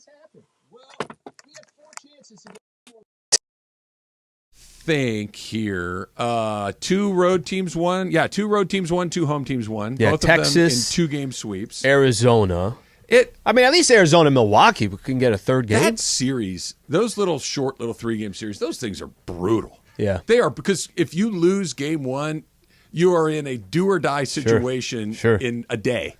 has happened? Well, we had 4 chances to get think here. 2 road teams won. Yeah, 2 road teams won, 2 home teams won. Yeah, Both Texas, of them in 2-game sweeps. Arizona. I mean, at least Arizona and Milwaukee can get a third game. That series, those little 3-game series, those things are brutal. Yeah. They are, because if you lose game 1, you are in a do-or-die situation in a day.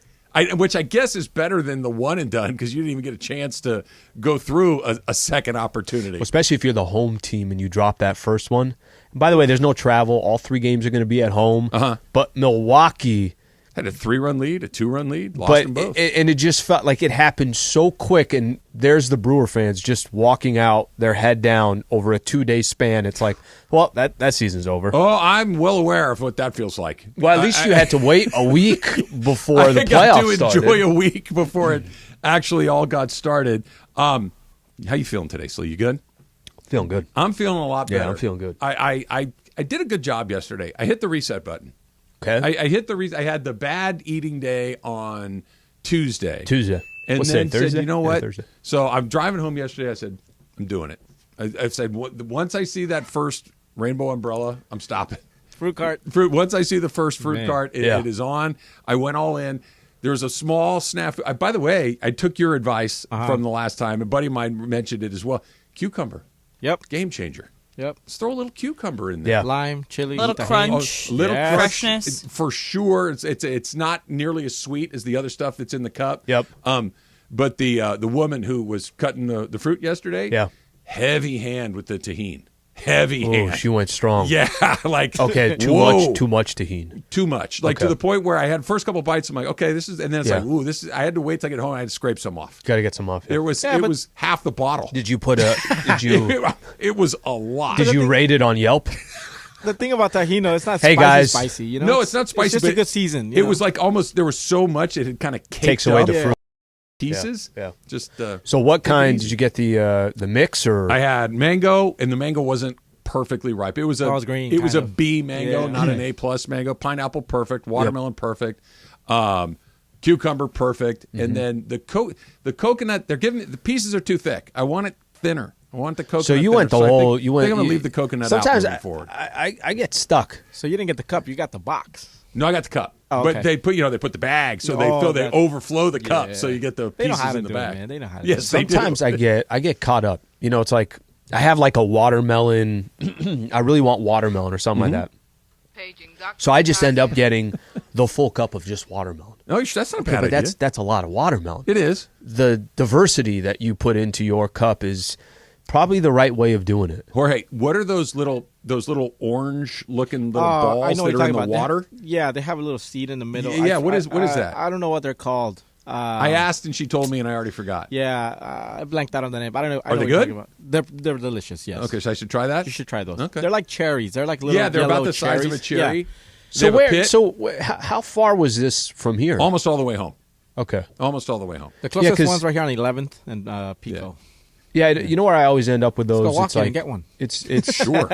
Which I guess is better than the one and done, because you didn't even get a chance to go through a second opportunity. Well, especially if you're the home team and you drop that first one. And by the way, there's no travel. All 3 games are going to be at home. But Milwaukee had a 3-run lead, a 2-run lead, lost them both. And it just felt like it happened so quick, and there's the Brewer fans just walking out, their head down over a 2-day span. It's like, well, that season's over. Oh, I'm well aware of what that feels like. Well, at least you had to wait a week before the playoffs started. I got to enjoy a week before it actually all got started. How you feeling today, Slee? You good? Feeling good. I'm feeling a lot better. Yeah, I'm feeling good. I did a good job yesterday. I hit the reset button. Okay. I hit the I had the bad eating day on Tuesday. And What's then Thursday? said, you know what? Yeah, Thursday. So I'm driving home yesterday. I said, I'm doing it. I said, once I see that first rainbow umbrella, I'm stopping. Fruit cart. Once I see the first fruit cart, it is on. I went all in. There was a small snafu. By the way, I took your advice from the last time. A buddy of mine mentioned it as well. Cucumber. Yep. Game changer. Yep. Let's throw a little cucumber in there. Yeah. Lime, chili, a little crunch, a little freshness. For sure. It's not nearly as sweet as the other stuff that's in the cup. Yep. But the woman who was cutting the fruit yesterday, heavy hand with the tahini. Heavy hand. She went strong. Yeah, like okay, too much tahini. Too much, like to the point where I had first couple bites. I'm like, okay, this is, and then it's like, ooh, this is. I had to wait till I get home. I had to scrape some off. Got to get some off. Yeah. It was half the bottle. Did you put a? Did you? It was a lot. Did you rate it on Yelp? The thing about tahini, it's not spicy. You know, no, it's not spicy. It's just a good season. It was like almost there was so much it had kind of takes away the fruit pieces. Yeah. Just so what kind did you get? The mix or? I had mango, and the mango wasn't perfectly ripe. It was green. It was a B mango, not an A+ mango. Pineapple perfect, watermelon perfect, cucumber perfect, and then the coconut. They're giving the pieces are too thick. I want it thinner. I want the coconut. So you thinner. went the so whole. I think I'm going to leave the coconut sometimes out moving forward. I get stuck. So you didn't get the cup. You got the box. No, I got the cup. Oh, okay. But they put the bag, so they overflow the cup, so you get the pieces in the bag. Man. They know how to yes, do it. Sometimes I get caught up. You know, it's like I have like a watermelon. I really want watermelon or something like that. So I just end up getting the full cup of just watermelon. Oh, that's not a bad but idea. that's a lot of watermelon. It is. The diversity that you put into your cup is probably the right way of doing it. Jorge, what are those little orange looking little balls I know that are in the water? They have a little seed in the middle. Yeah, what is that? I don't know what they're called. I asked and she told me and I already forgot. Yeah, I blanked out on the name. I don't know. Are they good? They're delicious. Yes. Okay, so I should try that. You should try those. Okay. They're like cherries. They're like little. Yeah, they're about the cherries. size of a cherry. Yeah. So how far was this from here? Almost all the way home. Okay. Almost all the way home. The closest one's right here on 11th and Pico. Yeah, you know where I always end up with those? Let's go walk it's like, and get one. It's sure.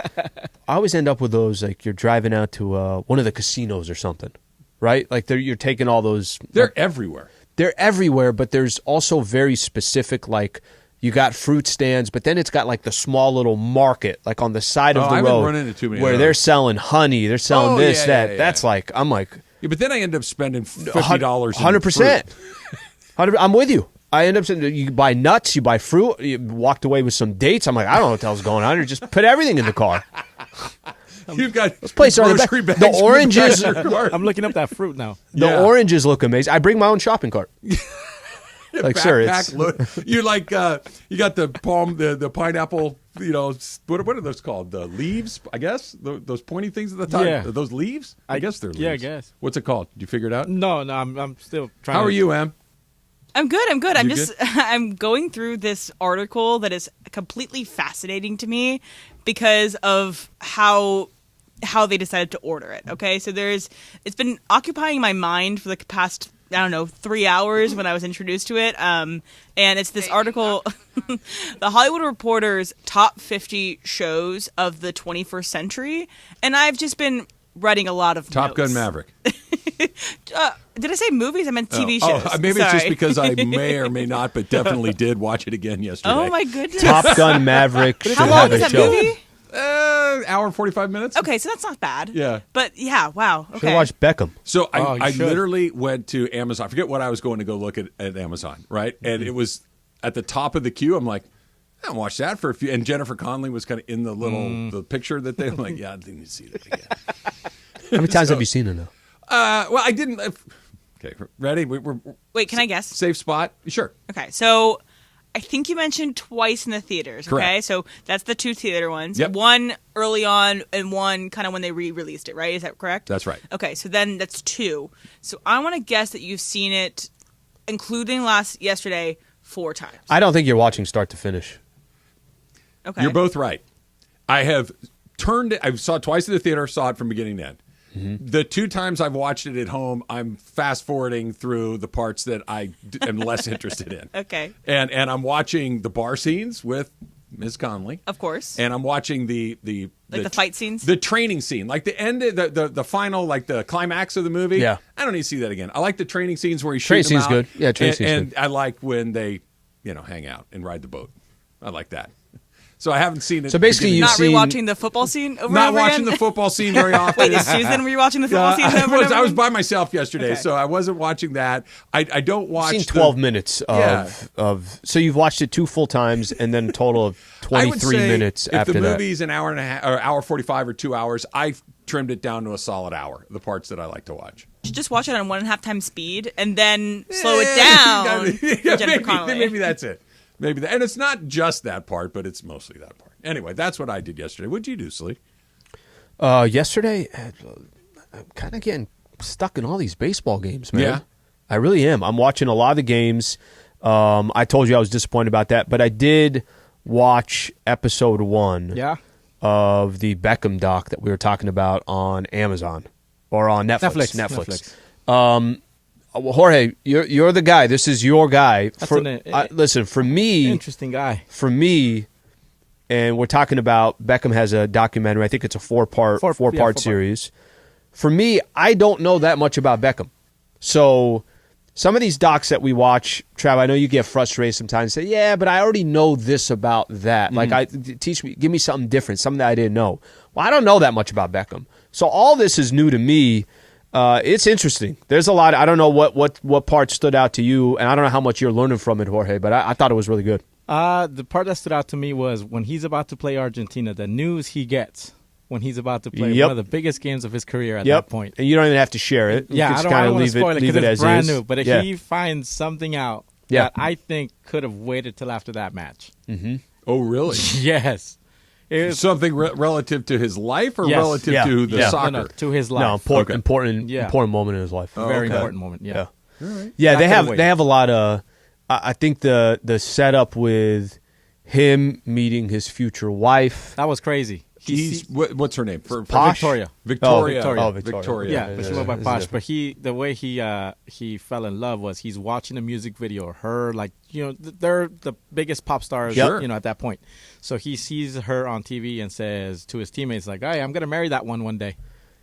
I always end up with those like you're driving out to one of the casinos or something, right? Like you're taking all those. They're everywhere. They're everywhere, but there's also very specific, like you got fruit stands, but then it's got like the small little market, like on the side of the road, run into too many where they're selling honey, they're selling this, that. That's like I'm like, yeah, but then I end up spending $50. 100%. I'm with you. I end up saying you buy nuts, you buy fruit. You walked away with some dates. I'm like, I don't know what the hell's going on. You just put everything in the car. You've got places are grocery bags. The oranges. I'm looking up that fruit now. The oranges look amazing. I bring my own shopping cart. Like, sir, it's you like you got the the pineapple. You know, what are those called? The leaves, I guess. Those pointy things at the top. Yeah. Are those leaves? I guess they're leaves. Yeah, I guess. What's it called? Did you figure it out? No, I'm still trying. How are you, Em? I'm good. I'm good? I'm going through this article that is completely fascinating to me because of how they decided to order it. Okay, so it's been occupying my mind for the past 3 hours when I was introduced to it. And it's this article, The Hollywood Reporter's Top 50 Shows of the 21st Century. And I've just been writing a lot of Top notes. Gun Maverick. Did I say movies? I meant TV shows. Maybe Sorry. it's just because I may or may not, but definitely did watch it again yesterday. Oh my goodness! Top Gun Maverick. How long is that movie? Hour and 45 minutes. Okay, so that's not bad. Yeah. But yeah, wow. Okay. Should watch Beckham. So I literally went to Amazon. I forget what I was going to go look at Amazon, right? And it was at the top of the queue. I'm like, I watched that for a few. And Jennifer Connelly was kind of in the little the picture that they. I'm like, yeah, I didn't see that again. How many times have you seen it now? Well, I didn't. Okay, ready? Wait, can I guess? Safe spot? Sure. Okay, so I think you mentioned twice in the theaters. Correct. Okay, so that's the 2 theater ones. Yep. One early on and one kind of when they re-released it, right? Is that correct? That's right. Okay, so then that's 2. So I want to guess that you've seen it, including yesterday, 4 times. I don't think you're watching start to finish. Okay. You're both right. I have turned it. I saw it twice in the theater, saw it from beginning to end. The 2 times I've watched it at home, I'm fast forwarding through the parts that I am less interested in. Okay. And I'm watching the bar scenes with Ms. Connelly. Of course. And I'm watching the fight scenes? the training scene, like the end, the final, like the climax of the movie. Yeah. I don't need to see that again. I like the training scenes where he's Training shooting them scene's out. good. Yeah, training scene's and good. I like when they, hang out and ride the boat. I like that. So I haven't seen it. So basically, you've Not seen rewatching the football scene over not and over watching again? the football scene very often. Wait, is Susan rewatching the football scene over and over I was again? by myself yesterday, Okay. so I wasn't watching that. I don't watch. seen 12 minutes of so you've watched it 2 full times and then a total of I would 23 say minutes if after the that. movie's an hour and a half, or hour 45 or 2 hours, I've trimmed it down to a solid hour. The parts that I like to watch. You should just watch it on 1.5 times speed and then slow it down. for Jennifer Connelly. Maybe that's it. Maybe that, and it's not just that part, but it's mostly that part. Anyway, that's what I did yesterday. What did you do, Slee? Yesterday, I'm kind of getting stuck in all these baseball games, man. Yeah. I really am. I'm watching a lot of the games. I told you I was disappointed about that, but I did watch episode 1 of the Beckham doc that we were talking about on Amazon or on Netflix. Well, Jorge, you're the guy. This is your guy. Listen, for me, interesting guy. For me, and we're talking about Beckham has a documentary. I think it's a four-part series. For me, I don't know that much about Beckham. So some of these docs that we watch, Trav, I know you get frustrated sometimes. Say, yeah, but I already know this about that. Like, give me something different, something that I didn't know. Well, I don't know that much about Beckham. So all this is new to me. It's interesting. There's a lot. I don't know what part stood out to you, and I don't know how much you're learning from it, Jorge, but I thought it was really good. The part that stood out to me was when he's about to play Argentina, the news he gets when he's about to play one of the biggest games of his career at that point. And you don't even have to share it. Yeah, I don't want to spoil it because it's brand new. But if he finds something out that I think could have waited till after that match. Mm-hmm. Oh, really? Yes. Something relative to his life or relative to the soccer? No, to his life. No, important moment in his life. Very important moment, yeah. All right. Yeah, they have a lot of I think the setup with him meeting his future wife. That was crazy. What's her name? Posh? Victoria. Victoria. Yeah, but she went by Posh. But the way he fell in love was he's watching a music video of her, like, they're the biggest pop stars, at that point. So he sees her on TV and says to his teammates, like, hey, I'm going to marry that one day.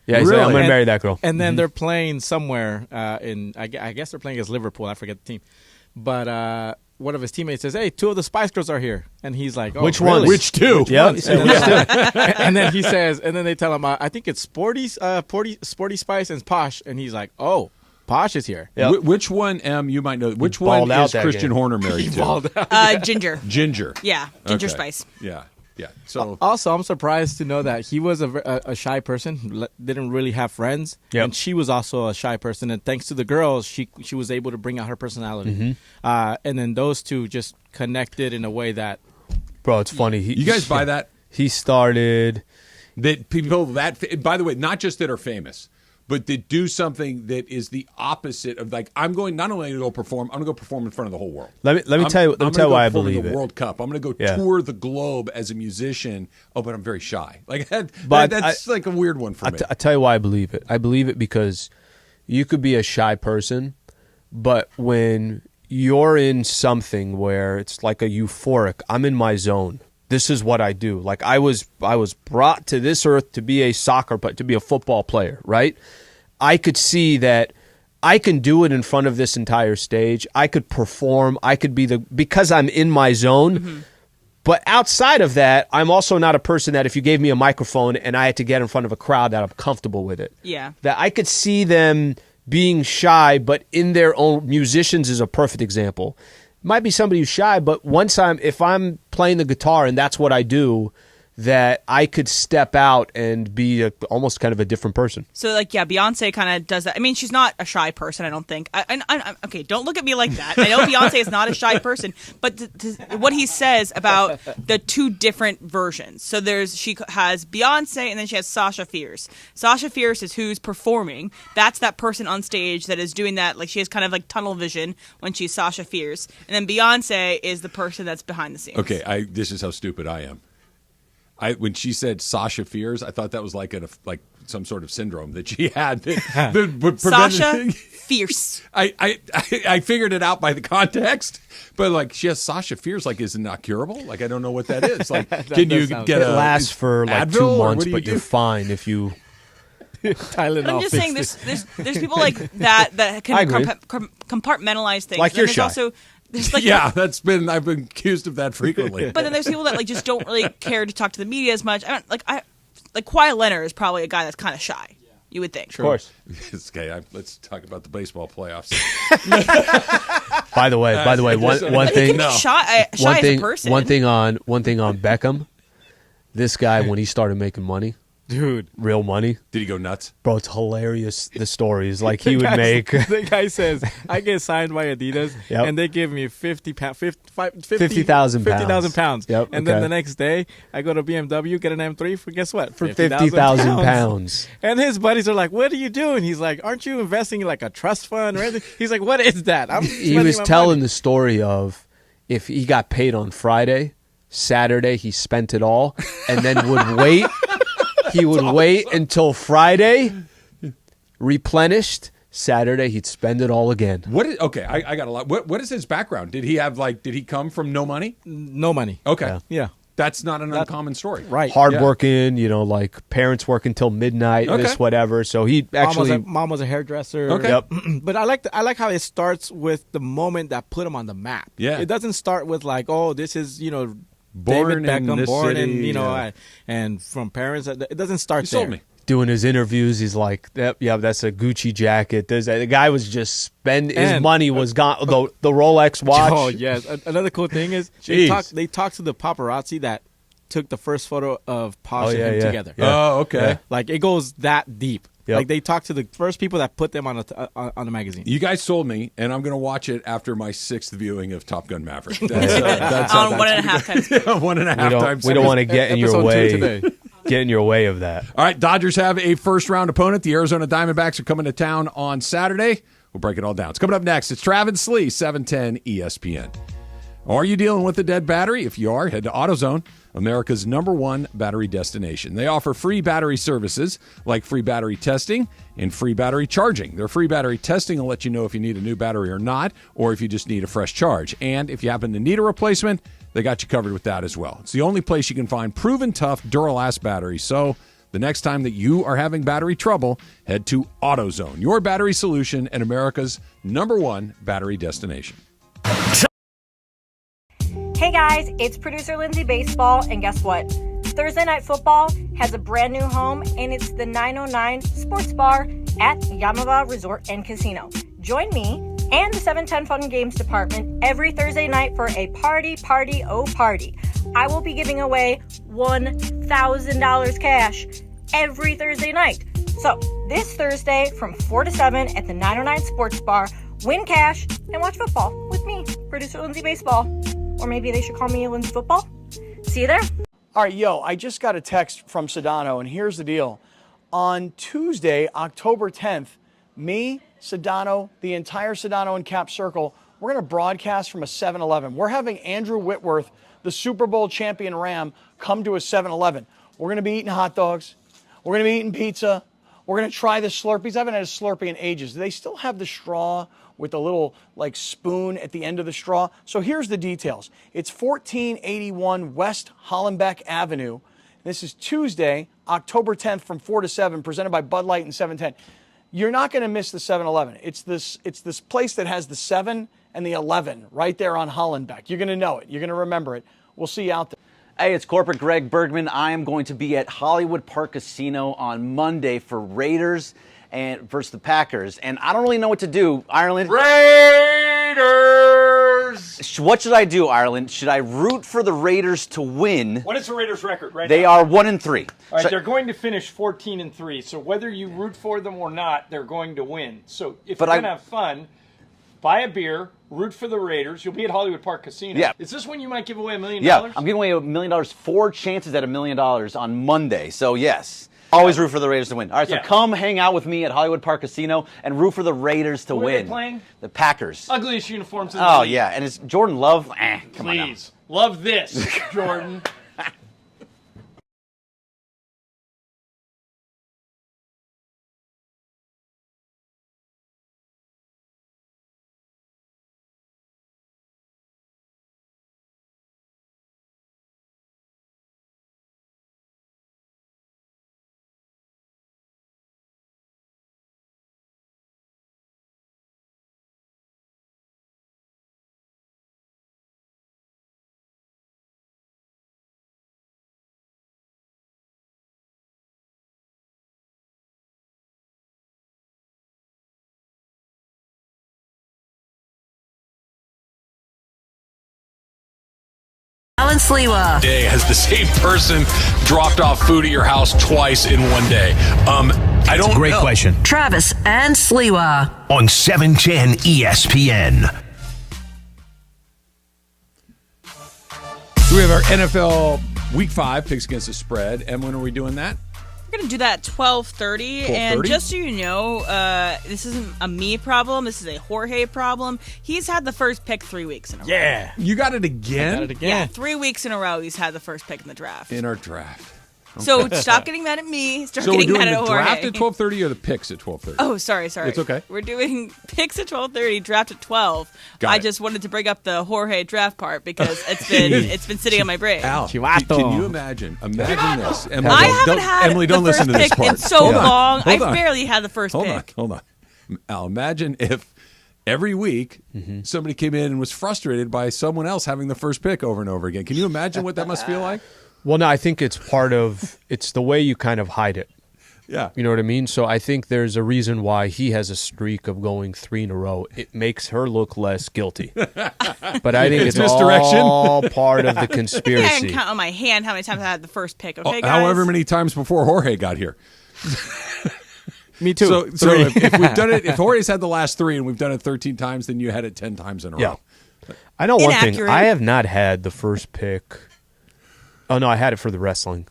Yeah, he's like, I'm going to marry that girl. And then they're playing somewhere I guess they're playing against Liverpool. I forget the team. But one of his teammates says, hey, 2 of the Spice Girls are here. And he's like, oh, which really? one? Which 2? And then he says, and then they tell him, I think it's Sporty Spice and Posh. And he's like, oh, Posh is here. Yep. Which one, you might know? Which one is Christian Horner married to? Ginger. Ginger. Yeah, Ginger Spice. Yeah. Yeah. So also, I'm surprised to know that he was a shy person, didn't really have friends, and she was also a shy person. And thanks to the girls, she was able to bring out her personality. And then those two just connected in a way that, bro, it's funny. You guys buy that? He started that people that. By the way, not just that are famous, but that do something that is the opposite of, like, I'm going not only to go perform, I'm going to go perform in front of the whole world. Let me tell you why I believe the it. World Cup. I'm going to go tour the globe as a musician. Oh, but I'm very shy. Like that's like a weird one for me. I tell you why I believe it. I believe it because you could be a shy person, but when you're in something where it's like a euphoric, I'm in my zone. this is what I do. Like I was brought to this earth to be a to be a football player, right? I could see that I can do it in front of this entire stage. I could perform. I could be because I'm in my zone. Mm-hmm. But outside of that, I'm also not a person that if you gave me a microphone and I had to get in front of a crowd, that I'm comfortable with it. Yeah. That I could see them being shy, but in their own, musicians is a perfect example. Might be somebody who's shy, but if I'm playing the guitar and that's what I do, that I could step out and be almost kind of a different person. So, like, yeah, Beyonce kind of does that. I mean, she's not a shy person, I don't think. Okay, don't look at me like that. I know Beyonce is not a shy person, but what he says about the two different versions. So she has Beyonce, and then she has Sasha Fierce. Sasha Fierce is who's performing. That's that person on stage that is doing that. Like, she has kind of like tunnel vision when she's Sasha Fierce. And then Beyonce is the person that's behind the scenes. Okay, this is how stupid I am. When she said Sasha Fierce, I thought that was like some sort of syndrome that she had. That Sasha Fierce. I figured it out by the context, but like she has Sasha Fierce. Like, is it not curable? Like, I don't know what that is. Like, can you get it lasts for like Advil, 2 months, but you're fine if you. But I'm just saying, there's people like that can compartmentalize things. Like you're shy. Also, like, yeah, I've been accused of that frequently. But then there's people that like just don't really care to talk to the media as much. Like Kawhi Leonard is probably a guy that's kind of shy. You would think. Of course. Okay, let's talk about the baseball playoffs. By the way, one thing. Shy as a person. One thing on Beckham. This guy, when he started making money. Dude, real money. Did he go nuts? Bro, it's hilarious. The stories like he would make. The guy says, "I get signed by Adidas, and they give me 50,000 pounds. Yep, and then the next day, I go to BMW, get an M3 for guess what? For 50,000 pounds. And his buddies are like, "What are you doing?" He's like, "Aren't you investing in like a trust fund or anything?" He's like, "What is that?" He was telling the story of if he got paid on Friday, Saturday he spent it all, and then would wait. He would wait until Friday, replenished. Saturday, he'd spend it all again. I got a lot. What is his background? Did he come from no money? No money. Okay. Yeah. That's not an uncommon story. Right. Hardworking, like parents working till midnight, this, whatever. So he actually... Mom was a hairdresser. Okay. Yep. But I like how it starts with the moment that put him on the map. Yeah. It doesn't start with like, oh, this is, born David Beckham, in this born city, in, and from parents. It doesn't start there. Sold me. Doing his interviews, he's like, yeah, that's a Gucci jacket. The guy was just spending, his money was gone. The Rolex watch. Oh, yes. Another cool thing is they talked to the paparazzi that took the first photo of Posh and him together. Yeah. Oh, okay. Yeah. Like, it goes that deep. Yep. Like, they talked to the first people that put them on the magazine. You guys sold me, and I'm going to watch it after my 6th viewing of Top Gun Maverick. On 1.5 times. 1.5 times. We don't want to get in your way. Get in your way of that. All right, Dodgers have a first-round opponent. The Arizona Diamondbacks are coming to town on Saturday. We'll break it all down. It's coming up next. It's Travis Sliwa, 710 ESPN. Are you dealing with a dead battery? If you are, head to AutoZone, America's #1 battery destination. They offer free battery services like free battery testing and free battery charging. Their free battery testing will let you know if you need a new battery or not, or if you just need a fresh charge. And if you happen to need a replacement, they got you covered with that as well. It's the only place you can find proven tough Duralast batteries. So the next time that you are having battery trouble, head to AutoZone, your battery solution and America's #1 battery destination. Hey guys, it's producer Lindsay Baseball, and guess what? Thursday Night Football has a brand new home, and it's the 909 Sports Bar at Yamava Resort and Casino. Join me and the 710 Fun Games Department every Thursday night for a party. I will be giving away $1,000 cash every Thursday night. So this Thursday from 4 to 7 at the 909 Sports Bar, win cash and watch football with me, producer Lindsay Baseball. Or maybe they should call me Lindsay Football. See you there. All right, I just got a text from Sedano, and here's the deal. On Tuesday, October 10th, me, Sedano, the entire Sedano and Cap Circle, we're going to broadcast from a 7-Eleven. We're having Andrew Whitworth, the Super Bowl champion Ram, come to a 7-Eleven. We're going to be eating hot dogs. We're going to be eating pizza. We're going to try the Slurpees. I haven't had a Slurpee in ages. Do they still have the straw with the little like spoon at the end of the straw? So here's the details. It's 1481 West Hollenbeck Avenue. This is Tuesday, October 10th from 4 to 7, presented by Bud Light and 710. You're not going to miss the 7-Eleven. It's this place that has the 7 and the 11 right there on Hollenbeck. You're going to know it. You're going to remember it. We'll see you out there. Hey, it's Corporate Greg Bergman. I am going to be at Hollywood Park Casino on Monday for Raiders and versus the Packers. And I don't really know what to do, Ireland. Raiders! What should I do, Ireland? Should I root for the Raiders to win? What is the Raiders' record right They now? are 1-3. All right, they're going to finish 14-3. So whether you root for them or not, they're going to win. So if you're going to have fun, buy a beer, root for the Raiders. You'll be at Hollywood Park Casino. Yeah. Is this when you might give away $1 million? Yeah, I'm giving away $1 million, 4 chances at $1 million on Monday. So, yes, always root for the Raiders to win. All right, so come hang out with me at Hollywood Park Casino and root for the Raiders to win. Who are they playing? The Packers. Ugliest uniforms in the league. Yeah, and it's Jordan Love. Come on now. Please. Love this, Jordan. Sliwa. Day has the same person dropped off food at your house twice in one day? I don't know. Great question. Travis and Sliwa on 710 ESPN. So we have our NFL Week 5 picks against the spread. And when are we doing that? We're going to do that at 12:30. And just so you know, this isn't a me problem. This is a Jorge problem. He's had the first pick 3 weeks in a row. Yeah. You got it again? I got it again. Yeah, 3 weeks in a row he's had the first pick in the draft. In our draft. Okay. So stop getting mad at me. Start so getting we're doing mad at the Jorge. draft at 12:30 or the picks at 12:30? Oh, sorry. It's okay. We're doing picks at 12:30, draft at 12. I just wanted to bring up the Jorge draft part because it's been sitting on my brain. Al, can you imagine this? Emily, I haven't had Emily, don't the listen first to this pick part. in so long. I've on. barely had the first pick. Hold on. Al, imagine if every week somebody came in and was frustrated by someone else having the first pick over and over again. Can you imagine what that must feel like? Well, no, I think it's it's the way you kind of hide it. Yeah. You know what I mean? So I think there's a reason why he has a streak of going 3 in a row. It makes her look less guilty. But I think it's misdirection. all part of the I conspiracy. can count on my hand how many times I had the first pick. Okay, guys? However many times before Jorge got here. Me too. So if we've done it, if Jorge's had the last 3 and we've done it 13 times, then you had it 10 times in a row. I know one thing. Inaccurate. I have not had the first pick. Oh, no, I had it for the wrestling.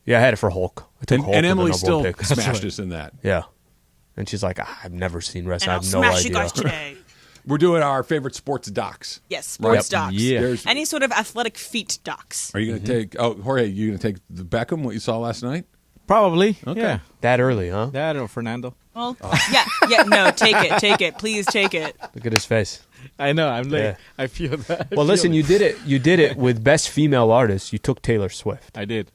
Yeah, I had it for Hulk. I took Hulk And with the Emily number still one pick. smashed us in that. Yeah. And she's like, I've never seen wrestling. And I have I'll no smash idea. you guys today. We're doing our favorite sports docs. Yes, sports docs. Yeah. Any sort of athletic feat docs. Are you going to take? Oh, Jorge, you going to take the Beckham? What you saw last night? Probably. Okay. Yeah. That early, huh? That or Fernando. Well, no, take it, please take it. Look at his face. I know. I'm late. Yeah. I feel that. Well, listen, you did it with best female artist. You took Taylor Swift. I did.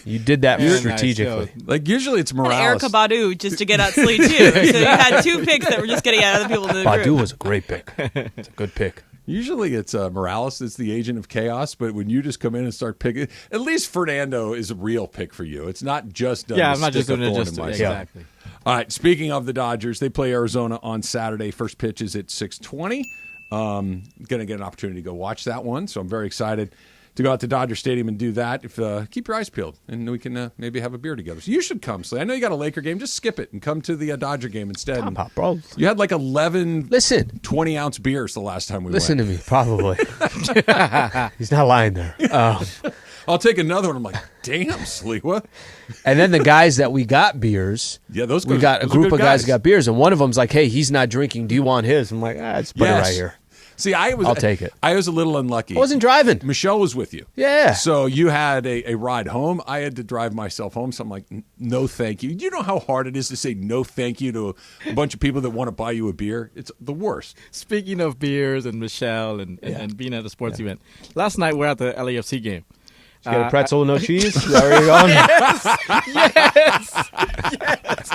You did that And I strategically. Like usually it's And Morales. Erica Badu just to get out Slee too. So you had 2 picks that were just getting out other people in the Badu group. was a great pick. It's a good pick. Usually it's Morales that's the agent of chaos, but when you just come in and start picking, at least Fernando is a real pick for you. It's not just done I'm not just stick a doing it thorn just in my to, side. exactly. All right, speaking of the Dodgers, they play Arizona on Saturday. First pitch is at 6:20. Going to get an opportunity to go watch that one, so I'm very excited to go out to Dodger Stadium and do that. If keep your eyes peeled, and we can maybe have a beer together. So you should come, Slee. I know you got a Laker game. Just skip it and come to the Dodger game instead. Top hop, bro. You had like 11 Listen. 20-ounce beers the last time we Listen went. to me, probably. He's not lying there. I'll take another one. I'm like, damn, Sliwa. And then the guys that we got beers. Yeah, those we guys- got a those are group good of guys guys. that got beers, and one of them's like, "Hey, he's not drinking. Do you want his?" I'm like, "Let's put it right here." See, I'll take it. I was a little unlucky. I wasn't driving. Michelle was with you. Yeah. So you had a ride home. I had to drive myself home. So I'm like, no, thank you. You know how hard it is to say no, thank you to a bunch of people that want to buy you a beer? It's the worst. Speaking of beers and Michelle and being at a sports event, last night we're at the LAFC game. You got a pretzel with no cheese? Is that where you're going?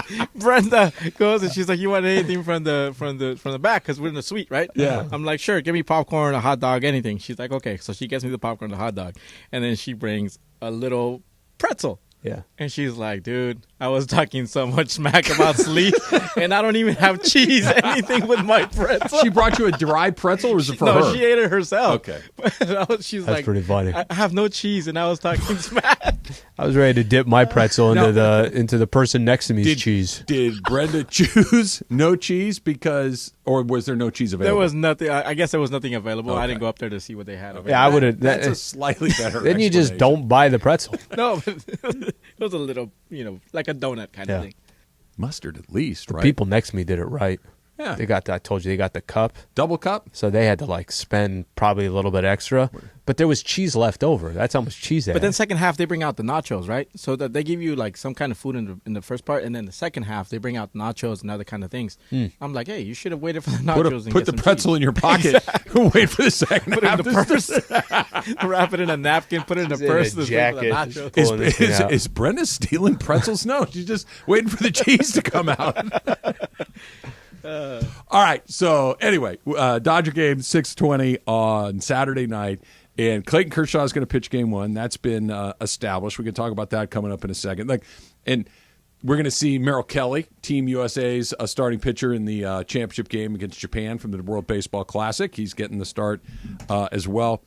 Yes. Brenda goes and she's like, "You want anything from the back? Because we're in the suite, right?" Yeah. I'm like, "Sure, give me popcorn, a hot dog, anything." She's like, "Okay." So she gets me the popcorn, the hot dog, and then she brings a little pretzel. Yeah. And she's like, "Dude, I was talking so much smack about sleep, and I don't even have cheese, anything with my pretzel." She brought you a dry pretzel, or was it for her? No, she ate it herself. Okay. She's That's like, pretty funny. I have no cheese, and I was talking smack. I was ready to dip my pretzel into the person next to me's cheese. Did Brenda choose no cheese or was there no cheese available? There was nothing. I guess there was nothing available. Okay. I didn't go up there to see what they had available. Yeah, I would have. That's a slightly better. Then you just don't buy the pretzel. No, but it was a little, like a donut kind of thing. Mustard at least, The right? people next to me did it right. Yeah. They got I told you they got the cup. Double cup? So they had to spend probably a little bit extra. But there was cheese left over. That's how much cheese they But had. then second half they bring out the nachos, right? So that they give you some kind of food in the first part, and then the second half they bring out nachos and other kind of things. I'm like, hey, you should have waited for the nachos and put the get some pretzel cheese. in your pocket. Wait for the second Put it half. in the purse. Wrap it in a napkin. Put it in a purse. a jacket. Is Brenda stealing pretzels? No, she's just waiting for the cheese to come out. All right. So anyway, Dodger game 6:20 on Saturday night, and Clayton Kershaw is going to pitch game one. That's been established. We can talk about that coming up in a second. And we're going to see Merrill Kelly, Team USA's starting pitcher in the championship game against Japan from the World Baseball Classic. He's getting the start as well.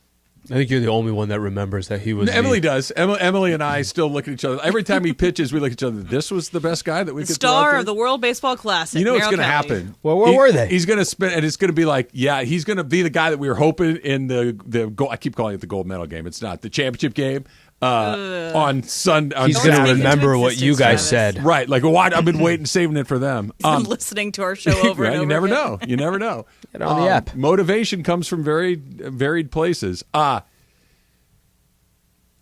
I think you're the only one that remembers that he was. Emily does. Emily and I still look at each other. Every time he pitches, we look at each other. This was the best guy that we could throw out Star there? of the World Baseball Classic. You know what's Merrill going to Kelly. happen. Well, where were they? He's going to spin, and it's going to be like, he's going to be the guy that we were hoping in the gold. I keep calling it the gold medal game. It's not the championship game on Sunday. He's going to remember what you guys said, right? Like, I've been waiting, saving it for them. He's been listening to our show over and over. You never again. know. You never know. Get on the app. Motivation comes from very varied places.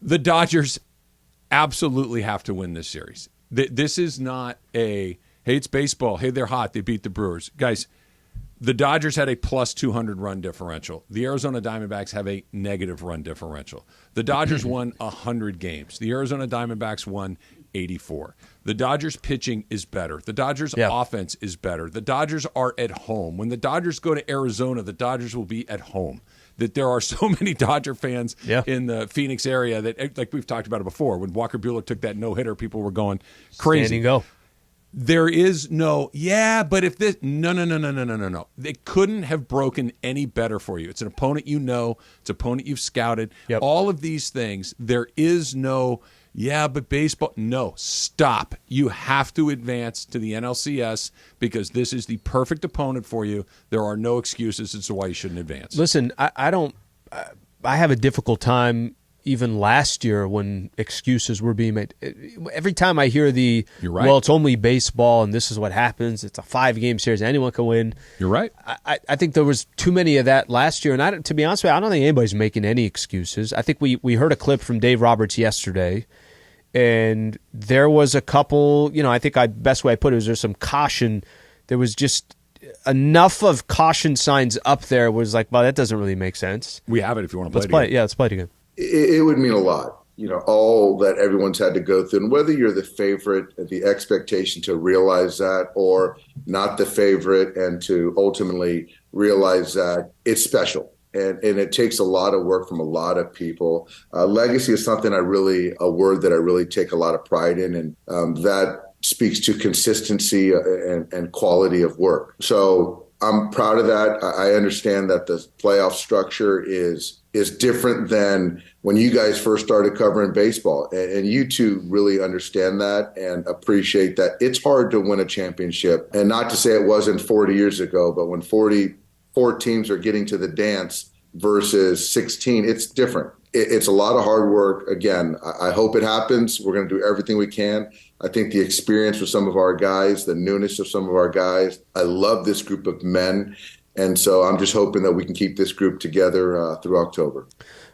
The Dodgers absolutely have to win this series. This is not hey, it's baseball. Hey, they're hot. They beat the Brewers. Guys, the Dodgers had a plus 200 run differential. The Arizona Diamondbacks have a negative run differential. The Dodgers won 100 games. The Arizona Diamondbacks won 84. The Dodgers pitching is better. The Dodgers offense is better. The Dodgers are at home. When the Dodgers go to Arizona, the Dodgers will be at home. That there are so many Dodger fans in the Phoenix area that, like we've talked about it before, when Walker Buehler took that no-hitter, people were going crazy. Standing go. There is no, but if this, no. They couldn't have broken any better for you. It's an opponent you know. It's an opponent you've scouted. Yep. All of these things. There is no, but baseball. No, stop. You have to advance to the NLCS because this is the perfect opponent for you. There are no excuses as to why you shouldn't advance. Listen, I have a difficult time even last year when excuses were being made. Every time I hear You're right. well, it's only baseball and this is what happens. It's a 5-game series. Anyone can win. You're right. I think there was too many of that last year. And to be honest with you, I don't think anybody's making any excuses. I think we heard a clip from Dave Roberts yesterday, and there was a couple, I think best way I put it was there's some caution. There was just enough of caution signs up there was like, well, that doesn't really make sense. We have it if you want to play Let's it play again. it. Yeah, let's play it again. It would mean a lot, all that everyone's had to go through. And whether you're the favorite, the expectation to realize that, or not the favorite and to ultimately realize that it's special. And it takes a lot of work from a lot of people. Legacy is something a word that I really take a lot of pride in. And that speaks to consistency and quality of work. So I'm proud of that. I understand that the playoff structure is different than when you guys first started covering baseball. And you two really understand that and appreciate that. It's hard to win a championship. And not to say it wasn't 40 years ago, but when 44 teams are getting to the dance versus 16, it's different. It's a lot of hard work. Again, I hope it happens. We're going to do everything we can. I think the experience with some of our guys, the newness of some of our guys, I love this group of men. And so I'm just hoping that we can keep this group together through October.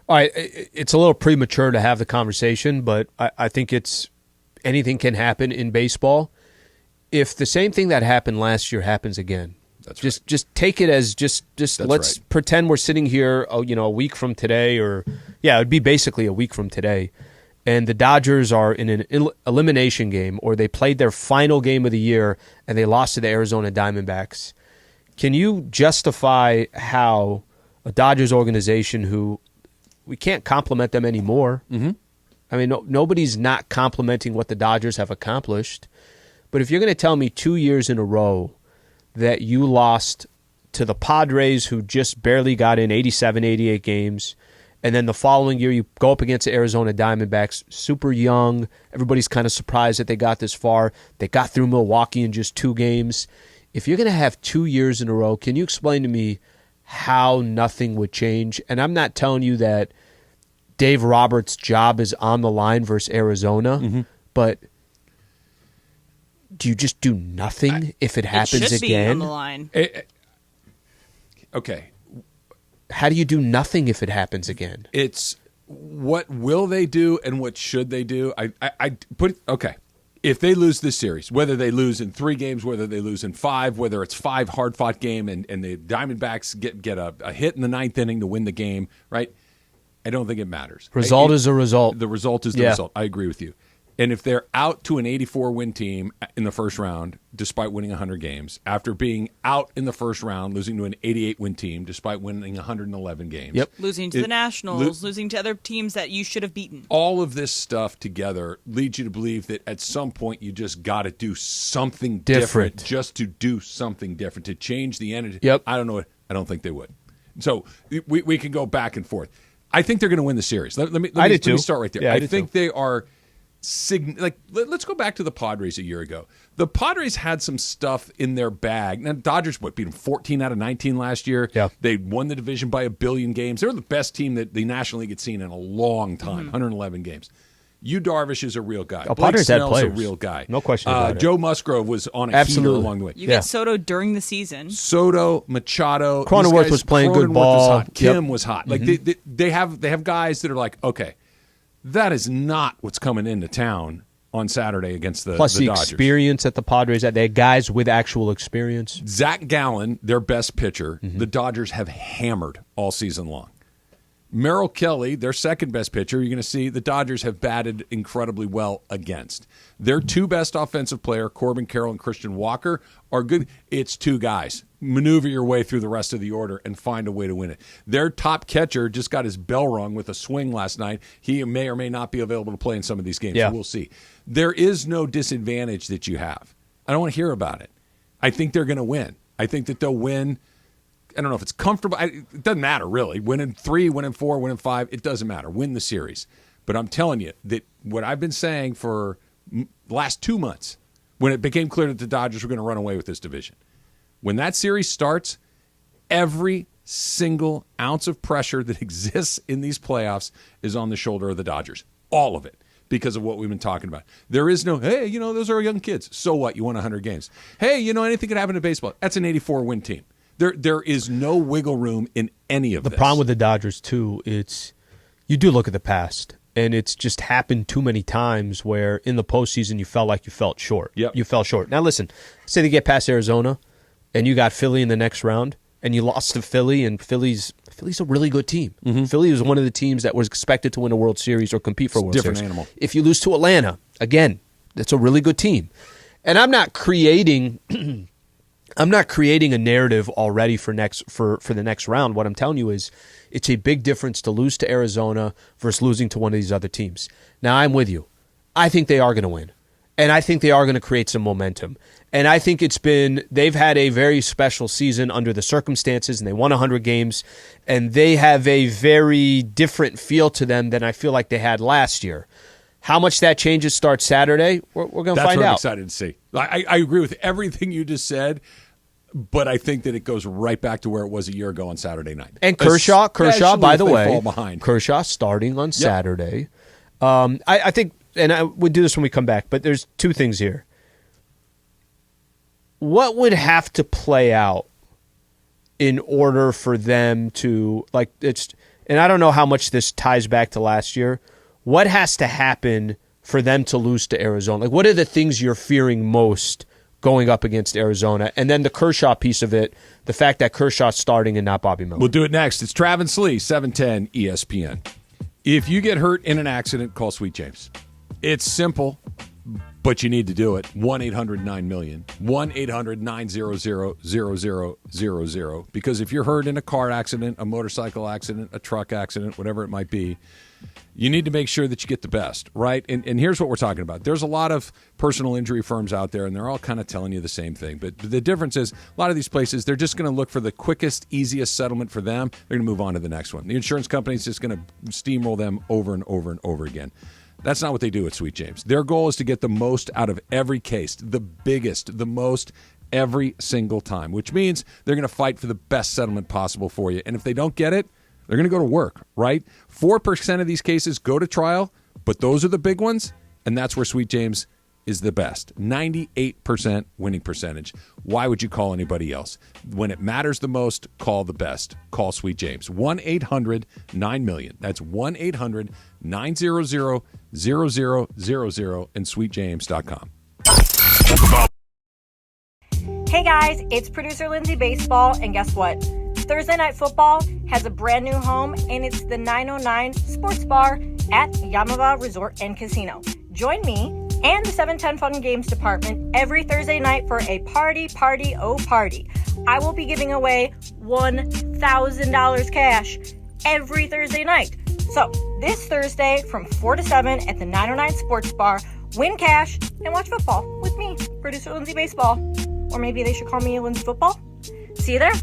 All right, it's a little premature to have the conversation, but I think anything can happen in baseball. If the same thing that happened last year happens again, just take it as just let's pretend we're sitting here, a week from today, it'd be basically a week from today, and the Dodgers are in an elimination game, or they played their final game of the year and they lost to the Arizona Diamondbacks. Can you justify how a Dodgers organization who we can't compliment them anymore? Mm-hmm. I mean, nobody's not complimenting what the Dodgers have accomplished. But if you're going to tell me 2 years in a row that you lost to the Padres, who just barely got in 87, 88 games, and then the following year you go up against the Arizona Diamondbacks, super young, everybody's kind of surprised that they got this far. They got through Milwaukee in just 2 games. If you're going to have 2 years in a row, can you explain to me how nothing would change? And I'm not telling you that Dave Roberts' job is on the line versus Arizona, but do you just do nothing if it happens it should again? Be on the line. Okay. How do you do nothing if it happens again? It's what will they do and what should they do? Okay. If they lose this series, whether they lose in 3 games, whether they lose in 5, whether it's 5 hard-fought game and the Diamondbacks get a hit in the 9th inning to win the game, right? I don't think it matters. Result is a result. The result is the result. I agree with you. And if they're out to an 84-win team in the first round, despite winning 100 games, after being out in the first round, losing to an 88-win team, despite winning 111 games. Losing to the Nationals, losing to other teams that you should have beaten. All of this stuff together leads you to believe that at some point you just got to do something different. Just to do something different, to change the energy. I don't know. I don't think they would. So we can go back and forth. I think they're going to win the series. Let me start right there. Yeah, I think they are... let's go back to the Padres a year ago. The Padres had some stuff in their bag. Now, Dodgers beat them 14 out of 19 last year. Yeah. They won the division by 1 billion games. They were the best team that the National League had seen in a long time, 111 games. Yu Darvish is a real guy. Padres had Snell's players. a real guy. No question about it. Joe Musgrove was on a heater along the way. You get Soto during the season. Soto, Machado. Cronenworth was playing good ball. Kim was hot. Like they have guys that are like, okay, that is not what's coming into town on Saturday against the Plus the Dodgers. Experience that the Padres had. They had guys with actual experience. Zach Gallen, their best pitcher, the Dodgers have hammered all season long. Merrill Kelly, their second best pitcher, you're going to see the Dodgers have batted incredibly well against. Their 2 best offensive player, Corbin Carroll and Christian Walker, are good. It's 2 guys. Maneuver your way through the rest of the order and find a way to win it. Their top catcher just got his bell rung with a swing last night. He may or may not be available to play in some of these games. Yeah. We'll see. There is no disadvantage that you have. I don't want to hear about it. I think they're going to win. I think that they'll win. I don't know if it's comfortable. It doesn't matter, really. Win in 3, win in 4, win in 5. It doesn't matter. Win the series. But I'm telling you that what I've been saying for the last 2 months, when it became clear that the Dodgers were going to run away with this division, when that series starts, every single ounce of pressure that exists in these playoffs is on the shoulder of the Dodgers. All of it. Because of what we've been talking about. There is no, hey, those are young kids. So what? You won 100 games. Hey, anything could happen in baseball. That's an 84-win team. There is no wiggle room in any of this. The problem with the Dodgers, too, you do look at the past, and it's just happened too many times where in the postseason you felt short. Yep. You fell short. Now, listen, say they get past Arizona, and you got Philly in the next round, and you lost to Philly, and Philly's a really good team. Mm-hmm. Philly was one of the teams that was expected to win a World Series or compete for a World Series. Different animal. If you lose to Atlanta, again, that's a really good team. And I'm not creating a narrative already for the next round. What I'm telling you is it's a big difference to lose to Arizona versus losing to one of these other teams. Now, I'm with you. I think they are going to win. And I think they are going to create some momentum. And I think they've had a very special season under the circumstances, and they won 100 games, and they have a very different feel to them than I feel like they had last year. How much that changes starts Saturday, we're going to find out. That's what I'm excited to see. I agree with everything you just said, but I think that it goes right back to where it was a year ago on Saturday night. And Kershaw, by the way, fall behind. Kershaw starting on Saturday. I think, and I would do this when we come back, but there's 2 things here. What would have to play out in order for them to and I don't know how much this ties back to last year. What has to happen for them to lose to Arizona? Like, what are the things you're fearing most going up against Arizona? And then the Kershaw piece of it, the fact that Kershaw's starting and not Bobby Miller. We'll do it next. It's Travis Sliwa, 710 ESPN. If you get hurt in an accident, call Sweet James. It's simple, but you need to do it. 1-800-9-MILLION. 1-800-900-0000. Because if you're hurt in a car accident, a motorcycle accident, a truck accident, whatever it might be, you need to make sure that you get the best, right? And here's what we're talking about. There's a lot of personal injury firms out there, and they're all kind of telling you the same thing. But the difference is a lot of these places, they're just going to look for the quickest, easiest settlement for them. They're going to move on to the next one. The insurance company's just going to steamroll them over and over and over again. That's not what they do at Sweet James. Their goal is to get the most out of every case, the biggest, the most, every single time, which means they're going to fight for the best settlement possible for you. And if they don't get it, they're going to go to work, right? 4% of these cases go to trial, but those are the big ones, and that's where Sweet James is the best. 98% winning percentage. Why would you call anybody else? When it matters the most, call the best. Call Sweet James. 1-800-9-MILLION. That's 1-800-900-0000 and sweetjames.com. Hey guys, it's producer Lindsay Baseball, and guess what? Thursday Night Football has a brand new home, and it's the 909 Sports Bar at Yamava Resort and Casino. Join me and the 710 Fun Games Department every Thursday night for a party. I will be giving away $1,000 cash every Thursday night. So this Thursday from 4 to 7 at the 909 Sports Bar, win cash and watch football with me, producer Lindsay Baseball. Or maybe they should call me Lindsay Football. See you there.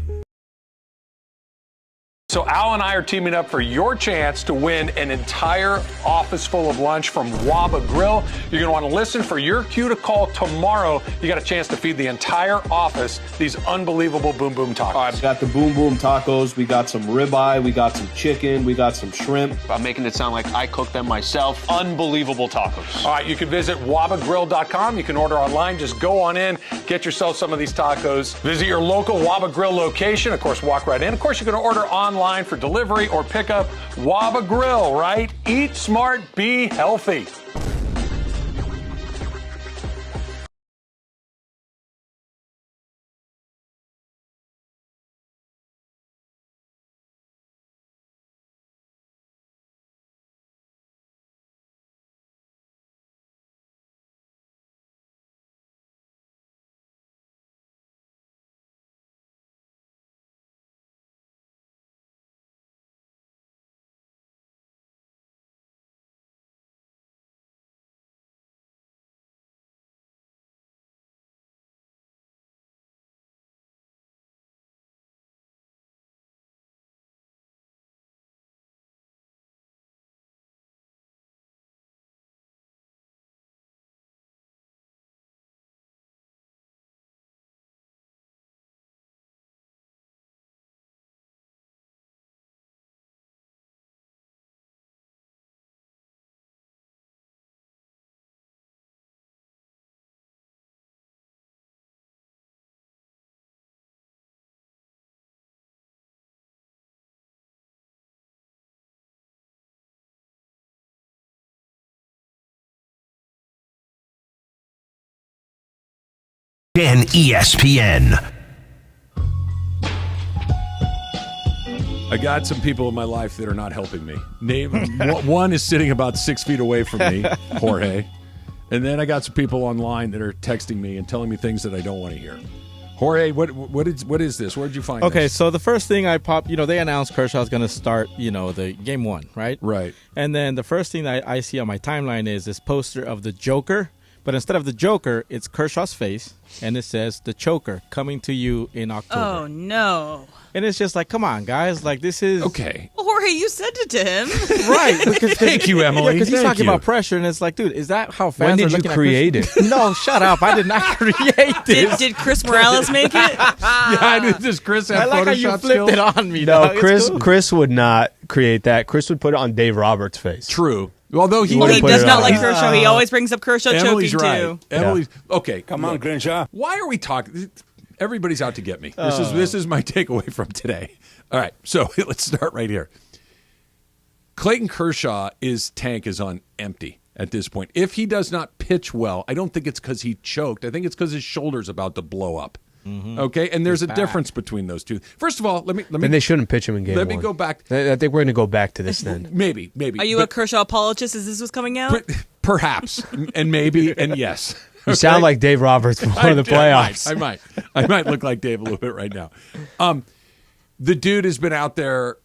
So Al and I are teaming up for your chance to win an entire office full of lunch from Waba Grill. You're going to want to listen for your cue to call tomorrow. You got a chance to feed the entire office these unbelievable Boom Boom tacos. All right, we got the Boom Boom tacos. We got some ribeye. We got some chicken. We got some shrimp. I'm making it sound like I cooked them myself. Unbelievable tacos. All right, you can visit wabagrill.com. You can order online. Just go on in, get yourself some of these tacos. Visit your local Waba Grill location. Of course, walk right in. Of course, you can order online for delivery or pickup. Waba Grill, right? Eat smart, be healthy. ESPN. I got some people in my life that are not helping me. One is sitting about 6 feet away from me, Jorge. And then I got some people online that are texting me and telling me things that I don't want to hear. Jorge, what is this? Where did you find this? Okay, so the first thing I popped, they announced Kershaw's going to start, the game one, right? Right. And then the first thing that I see on my timeline is this poster of the Joker. But instead of the Joker, it's Kershaw's face, and it says the Choker coming to you in October. Oh, no. And it's just like, come on, guys. Like, this is... Okay. Well, Jorge, you sent it to him. Right. Thank you, Emily. Because he's talking about pressure, and it's like, dude, is that how fans When did you create it? No, shut up. I did not create this. Did Chris Morales make it? Yeah, does Chris have I like Photoshop how you flipped skills? it on me. No, dog. Cool. Chris would not create that. Chris would put it on Dave Roberts' face. True. Although he does not like Kershaw. He always brings up Kershaw Emily's choking, right. too. Emily's okay. Come on, Crenshaw. Why are we talking? Everybody's out to get me. This is my takeaway from today. All right, so let's start right here. Clayton Kershaw, tank is on empty at this point. If he does not pitch well, I don't think it's because he choked. I think it's because his shoulder's about to blow up. Mm-hmm. Okay, and there's a difference between those two. First of all, let me. Then they shouldn't pitch him in game one. Let me go back. I think we're going to go back to this then. Maybe. Are you a Kershaw apologist as this was coming out? Perhaps, and maybe, and yes. You sound like Dave Roberts before the playoffs. I might look like Dave a little bit right now. The dude has been out there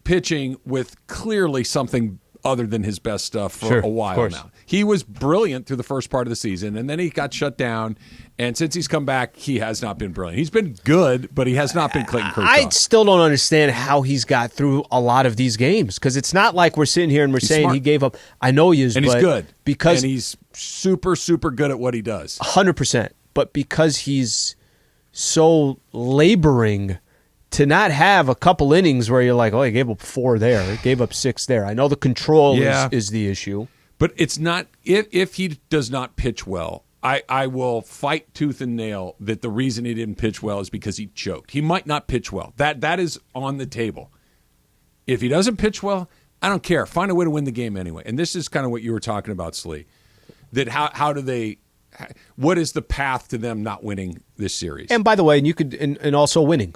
pitching with clearly something other than his best stuff for a while now. He was brilliant through the first part of the season, and then he got shut down. And since he's come back, he has not been brilliant. He's been good, but he has not been Clayton Kershaw. I still don't understand how he's got through a lot of these games, because it's not like we're sitting here and he's saying smart. He gave up. I know he is, and he's good because and he's super, super good at what he does. 100%. But because he's so laboring to not have a couple innings where you're like, oh, he gave up 4 there, he gave up 6 there. I know the control is the issue. But it's not – if he does not pitch well, I will fight tooth and nail that the reason he didn't pitch well is because he choked. He might not pitch well. That is on the table. If he doesn't pitch well, I don't care. Find a way to win the game anyway. And this is kind of what you were talking about, Slee, that how do they – what is the path to them not winning this series? And by the way, and you could and also winning.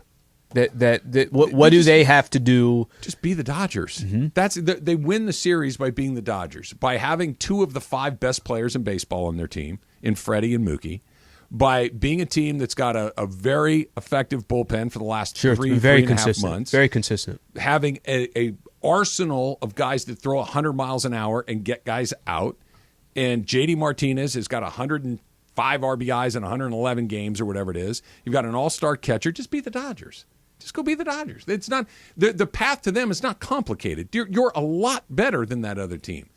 What do they have to do? Just be the Dodgers. Mm-hmm. They win the series by being the Dodgers, by having 2 of the 5 best players in baseball on their team, in Freddie and Mookie, by being a team that's got a very effective bullpen for the last 3.5 months. Very consistent. Having a arsenal of guys that throw 100 miles an hour and get guys out. And J.D. Martinez has got 105 RBIs in 111 games or whatever it is. You've got an all-star catcher. Just be the Dodgers. Just go be the Dodgers. It's not the path to them is not complicated. You're a lot better than that other team.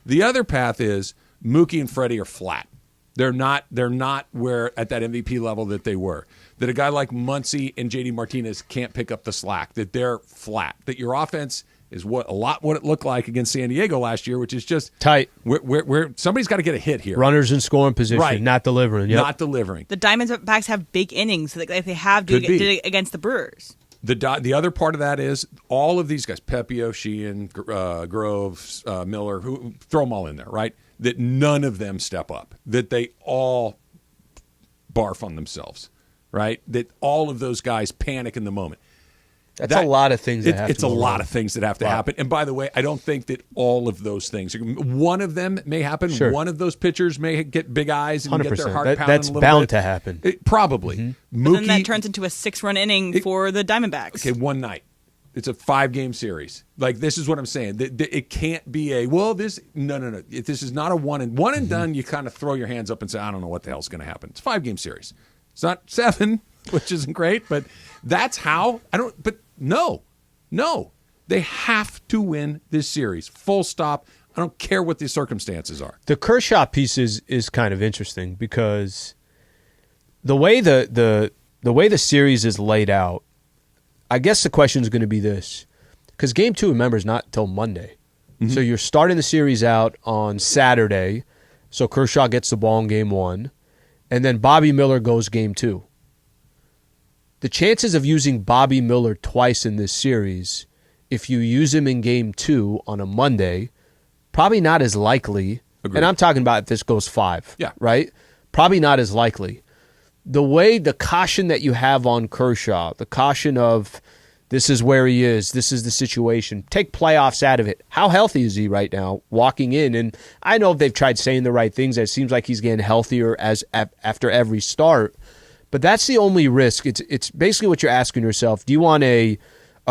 The other path is Mookie and Freddie are flat. They're not where at that MVP level that they were. That a guy like Muncy and JD Martinez can't pick up the slack. That they're flat. That your offense is what it looked like against San Diego last year, which is just tight. Where somebody's got to get a hit here. Runners in scoring position, right. Not delivering. Yep. Not delivering. The Diamondbacks have big innings like they have did against the Brewers. The other part of that is all of these guys, Pepio, Sheehan, Groves, Miller, who throw them all in there, right? That none of them step up. That they all barf on themselves, right? That all of those guys panic in the moment. That's a lot of things that have to happen. It's a lot of things that have to happen. And by the way, I don't think that all of those things. One of them may happen. Sure. One of those pitchers may get big eyes and 100%. get their heart pounding That's a little bound bit. To happen. Probably. Mm-hmm. But then that turns into a 6-run inning for the Diamondbacks. Okay, one night. It's a 5-game series. Like, this is what I'm saying. It can't be no. This is not a one and done. You kind of throw your hands up and say, I don't know what the hell's going to happen. It's a 5-game series. It's not 7, which isn't great, but that's how. No, they have to win this series. Full stop. I don't care what the circumstances are. The Kershaw piece is kind of interesting because the way the series is laid out, I guess the question is going to be this. Because Game 2, remember, is not until Monday. Mm-hmm. So you're starting the series out on Saturday, so Kershaw gets the ball in Game 1, and then Bobby Miller goes Game 2. The chances of using Bobby Miller twice in this series, if you use him in Game 2 on a Monday, probably not as likely. Agreed. And I'm talking about if this goes 5. Yeah. Right? Probably not as likely. The caution that you have on Kershaw, the caution of this is where he is, this is the situation, take playoffs out of it. How healthy is he right now walking in? And I know they've tried saying the right things. It seems like he's getting healthier after every start. But that's the only risk. It's basically what you're asking yourself. Do you want a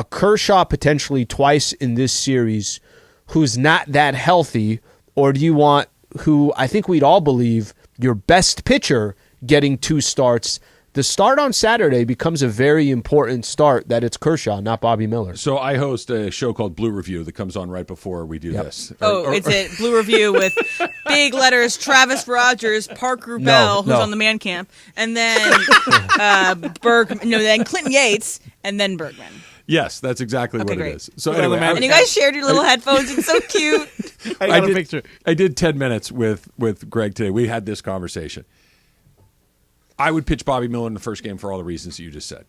Kershaw potentially twice in this series who's not that healthy, or do you want who I think we'd all believe your best pitcher getting 2 starts? The start on Saturday becomes a very important start that it's Kershaw, not Bobby Miller. So I host a show called Blue Review that comes on right before we do this. It's a Blue Review with big letters, Travis Rogers, Parker Bell, who's on the man camp, and then then Clinton Yates, and then Bergman. Yes, that's exactly what great. it is. So anyway, and you guys shared your little headphones. It's so cute. I got a picture. I did 10 minutes with Greg today. We had this conversation. I would pitch Bobby Miller in the first game for all the reasons that you just said.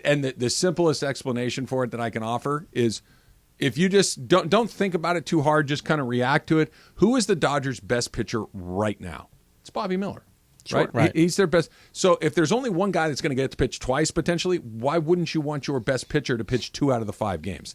And the simplest explanation for it that I can offer is if you just don't think about it too hard, just kind of react to it. Who is the Dodgers' best pitcher right now? It's Bobby Miller. Sure. Right? He's their best. So if there's only one guy that's going to get to pitch twice potentially, why wouldn't you want your best pitcher to pitch 2 out of the 5 games?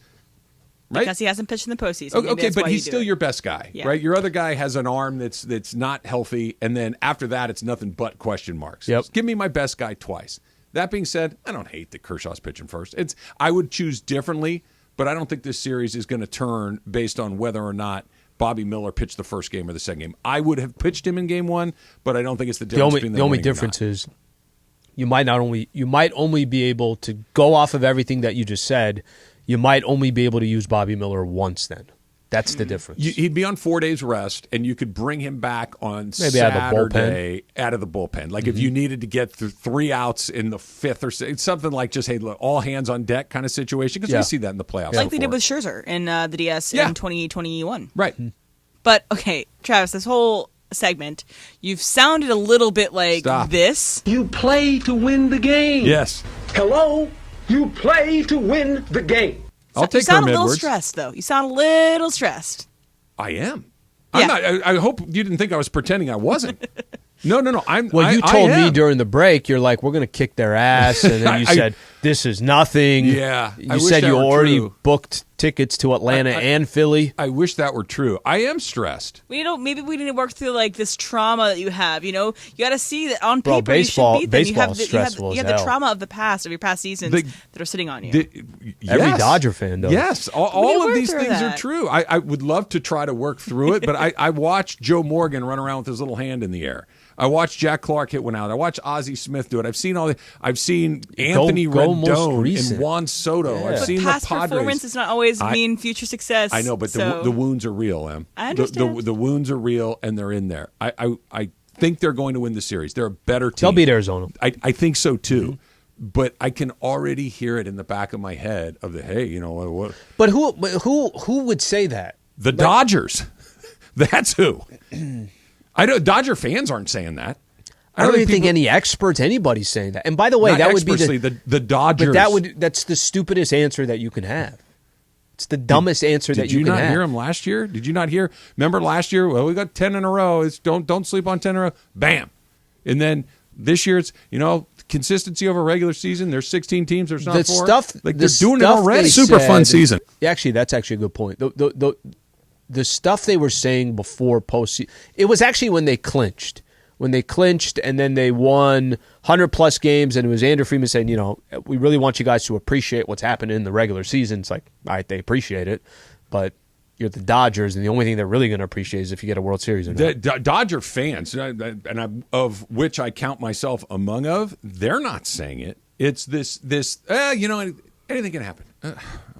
Right? Because he hasn't pitched in the postseason. Okay, but he's still your best guy, right? Your other guy has an arm that's not healthy, and then after that, it's nothing but question marks. Yep. Just give me my best guy twice. That being said, I don't hate that Kershaw's pitching first. I would choose differently, but I don't think this series is going to turn based on whether or not Bobby Miller pitched the first game or the second game. I would have pitched him in game 1, but I don't think it's the difference between the only difference is you might only be able to go off of everything that you just said. You might only be able to use Bobby Miller once then. That's the difference. He'd be on 4 days rest, and you could bring him back on Maybe Saturday out of the bullpen. Like if you needed to get through 3 outs in the 5th or 6th, something like just, hey, look, all hands on deck kind of situation, because we see that in the playoffs. Like they did with Scherzer in the DS in 2021. Right. But, okay, Travis, this whole segment, you've sounded a little bit like this. You play to win the game. Yes. Hello? You play to win the game. I'll take you sound Herm a little Edwards. stressed, though. You sound a little stressed. I am. I'm not. I hope you didn't think I was pretending I wasn't. No. You told me during the break, you're like, we're going to kick their ass. And then you said, this is nothing. Yeah. You said you already booked tickets to Atlanta and Philly. I wish that were true. I am stressed. Maybe we need to work through like this trauma that you have. You know, you got to see that on paper baseball, you should beat them. baseball's you have the trauma of the past, of your past seasons that are sitting on you. Every Dodger fan does. Yes, all of these things are true. I would love to try to work through it, but I watched Joe Morgan run around with his little hand in the air. I watched Jack Clark hit one out. I watched Ozzie Smith do it. I've seen Anthony Rendon and Juan Soto. Yeah. I've But seen past the Padres. performance does not always mean future success. I know, but the wounds are real, Em. I understand. The wounds are real, and they're in there. I think they're going to win the series. They're a better team. They'll beat Arizona. I think so, too. Mm-hmm. But I can already hear it in the back of my head of what? But who would say that? The Dodgers. That's who. Dodger fans aren't saying that. I don't even think any experts, anybody's saying that. And by the way, that would be the Dodgers. But that's the stupidest answer that you can have. It's the dumbest answer that you can have. Did you not hear him last year? Did you not hear? Remember last year? Well, we got 10 in a row. It's don't sleep on 10 in a row. Bam. And then this year, it's consistency over regular season. There's 16 teams. There's not 4. They're doing it already. Super fun season. Actually, that's actually a good point. The stuff they were saying before postseason, it was actually when they clinched. When they clinched and then they won 100-plus games, and it was Andrew Friedman saying, we really want you guys to appreciate what's happened in the regular season. It's like, all right, they appreciate it, but you're the Dodgers, and the only thing they're really going to appreciate is if you get a World Series. Dodger fans, of which I count myself among they're not saying it. It's this anything can happen.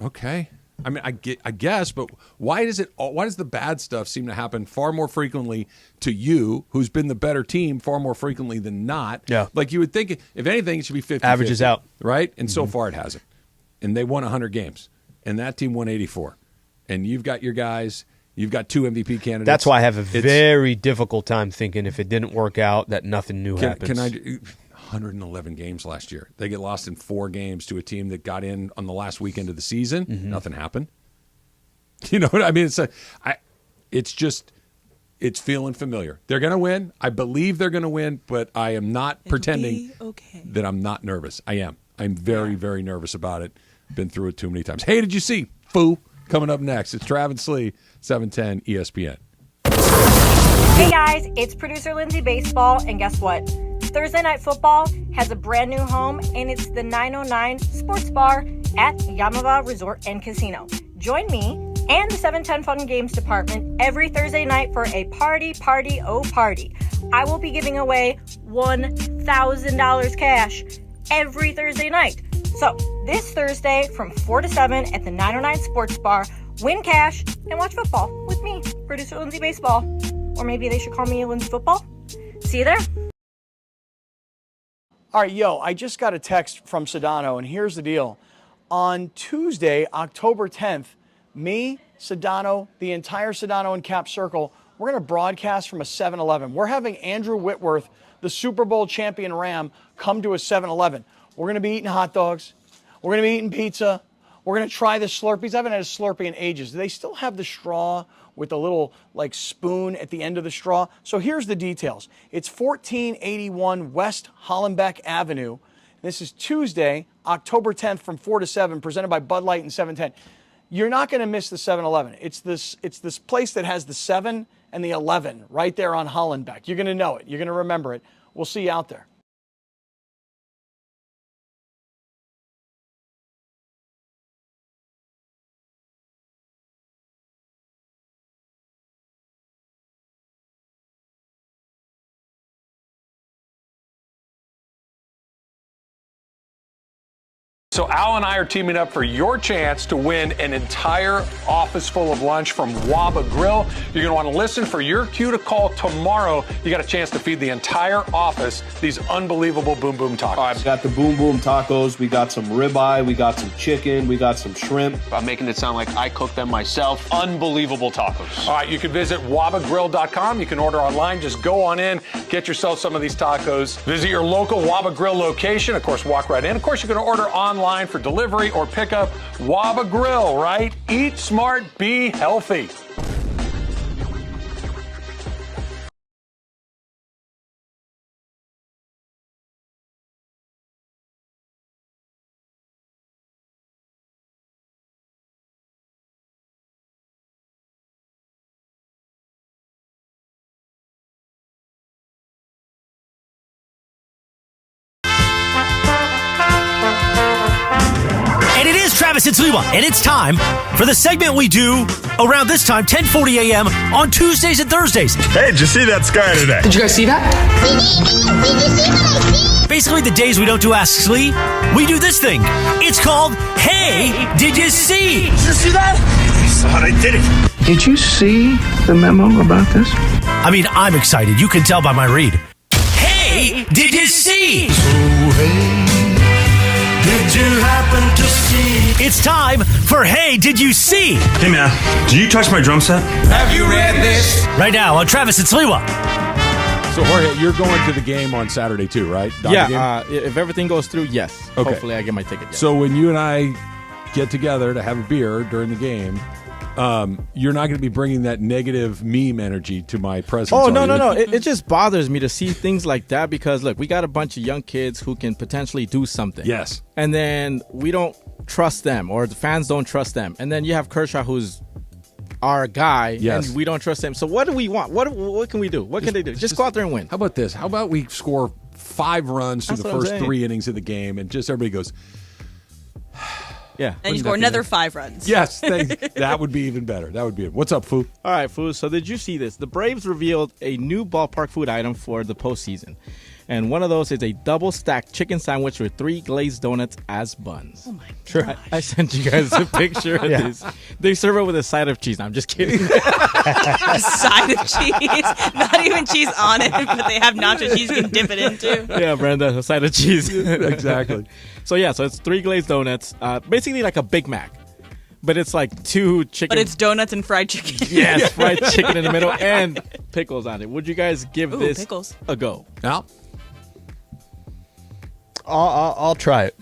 Okay. I mean, I guess, but why does the bad stuff seem to happen far more frequently to you, who's been the better team, far more frequently than not? Yeah. Like you would think, if anything, it should be 50-50. Averages out. Right? And so far it hasn't. And they won 100 games. And that team won 84. And you've got your guys, you've got 2 MVP candidates. That's why I have a very difficult time thinking if it didn't work out that nothing new happens. 111 games last year. They get lost in 4 games to a team that got in on the last weekend of the season. Mm-hmm. Nothing happened. You know what I mean? It's feeling familiar. They're going to win. I believe they're going to win, but I am not pretending that I'm not nervous. I am. I'm very, very nervous about it. Been through it too many times. Hey, did you see? Foo. Coming up next, it's Travis Sliwa, 710 ESPN. Hey guys, it's producer Lindsay Baseball, and guess what? Thursday Night Football has a brand new home, and it's the 909 Sports Bar at Yamava Resort and Casino. Join me and the 710 Fun Games Department every Thursday night for a party. I will be giving away $1,000 cash every Thursday night. So this Thursday from 4 to 7 at the 909 Sports Bar, win cash and watch football with me, producer Lindsay Baseball. Or maybe they should call me Lindsay Football. See you there. All right, I just got a text from Sedano, and here's the deal. On Tuesday, October 10th, me, Sedano, the entire Sedano and Cap Circle, we're going to broadcast from a 7-Eleven. We're having Andrew Whitworth the Super Bowl champion Ram come to a 7-Eleven. We're going to be eating hot dogs. We're going to be eating pizza. We're going to try the Slurpees. I haven't had a Slurpee in ages. Do they still have the straw with a little like spoon at the end of the straw? So here's the details. It's 1481 West Hollenbeck Avenue. This is Tuesday, October 10th from 4 to 7, presented by Bud Light and 710. You're not going to miss the 7-Eleven. It's this place that has the 7 and the 11 right there on Hollenbeck. You're going to know it. You're going to remember it. We'll see you out there. So Al and I are teaming up for your chance to win an entire office full of lunch from Waba Grill. You're going to want to listen for your cue to call tomorrow. You got a chance to feed the entire office these unbelievable Boom Boom tacos. I've got the Boom Boom tacos. We got some ribeye. We got some chicken. We got some shrimp. I'm making it sound like I cooked them myself. Unbelievable tacos. All right, you can visit wabagrill.com. You can order online. Just go on in, get yourself some of these tacos. Visit your local Waba Grill location. Of course, walk right in. Of course, you can order online for delivery or pickup. Waba Grill, right? Eat smart, be healthy. And it is Travis Sliwa, and it's time for the segment we do around this time, 10:40 a.m. on Tuesdays and Thursdays. Hey, did you see that sky today? Did you guys see that? Basically, the days we don't do Ask Slee, we do this thing. It's called Hey, Did You See? Did you see that? I saw it, I did it. Did you see the memo about this? I mean, I'm excited. You can tell by my read. Hey, did you see? Did you happen to see? It's time for Hey, Did You See? Hey, man, did you touch my drum set? Have you read this? Right now on Travis and Sliwa. So, Jorge, you're going to the game on Saturday too, right? If everything goes through, yes. Okay. Hopefully I get my ticket. Yes. So when you and I get together to have a beer during the game, you're not going to be bringing that negative meme energy to my presence. Oh, no. It just bothers me to see things like that because, look, we got a bunch of young kids who can potentially do something. Yes. And then we don't trust them, or the fans don't trust them. And then you have Kershaw, who's our guy, yes, and we don't trust him. So what do we want? What can we do? What can they do? Just go out there and win. How about this? How about we score 5 runs through the first 3 innings of the game, and just everybody goes... Yeah. And you score another 5 runs. Yes. That would be even better. That would be it. What's up, Foo? All right, Foo. So did you see this? The Braves revealed a new ballpark food item for the postseason. And one of those is a double-stacked chicken sandwich with 3 glazed donuts as buns. Oh, my God. Sure. I sent you guys a picture of this. They serve it with a side of cheese. I'm just kidding. A side of cheese. Not even cheese on it, but they have nacho cheese you can dip it into. Yeah, Brenda, a side of cheese. Exactly. So it's 3 glazed donuts, basically like a Big Mac. But it's like 2 chicken. But it's donuts and fried chicken. Yes, fried chicken in the middle and pickles on it. Would you guys give this pickles. a go? Al? I'll try it.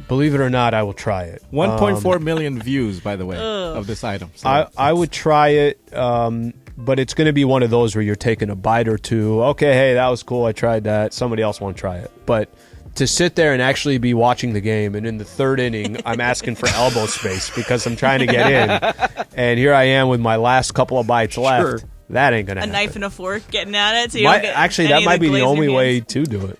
Believe it or not, I will try it. 1.4 million views, by the way, of this item. So. I would try it, but it's going to be one of those where you're taking a bite or two. Okay, hey, that was cool. I tried that. Somebody else won't try it. But to sit there and actually be watching the game, and in the 3rd inning, I'm asking for elbow space because I'm trying to get in. And here I am with my last couple of bites left. That ain't going to happen. A knife and a fork getting at it. So you don't get actually, that might be the only way to do it.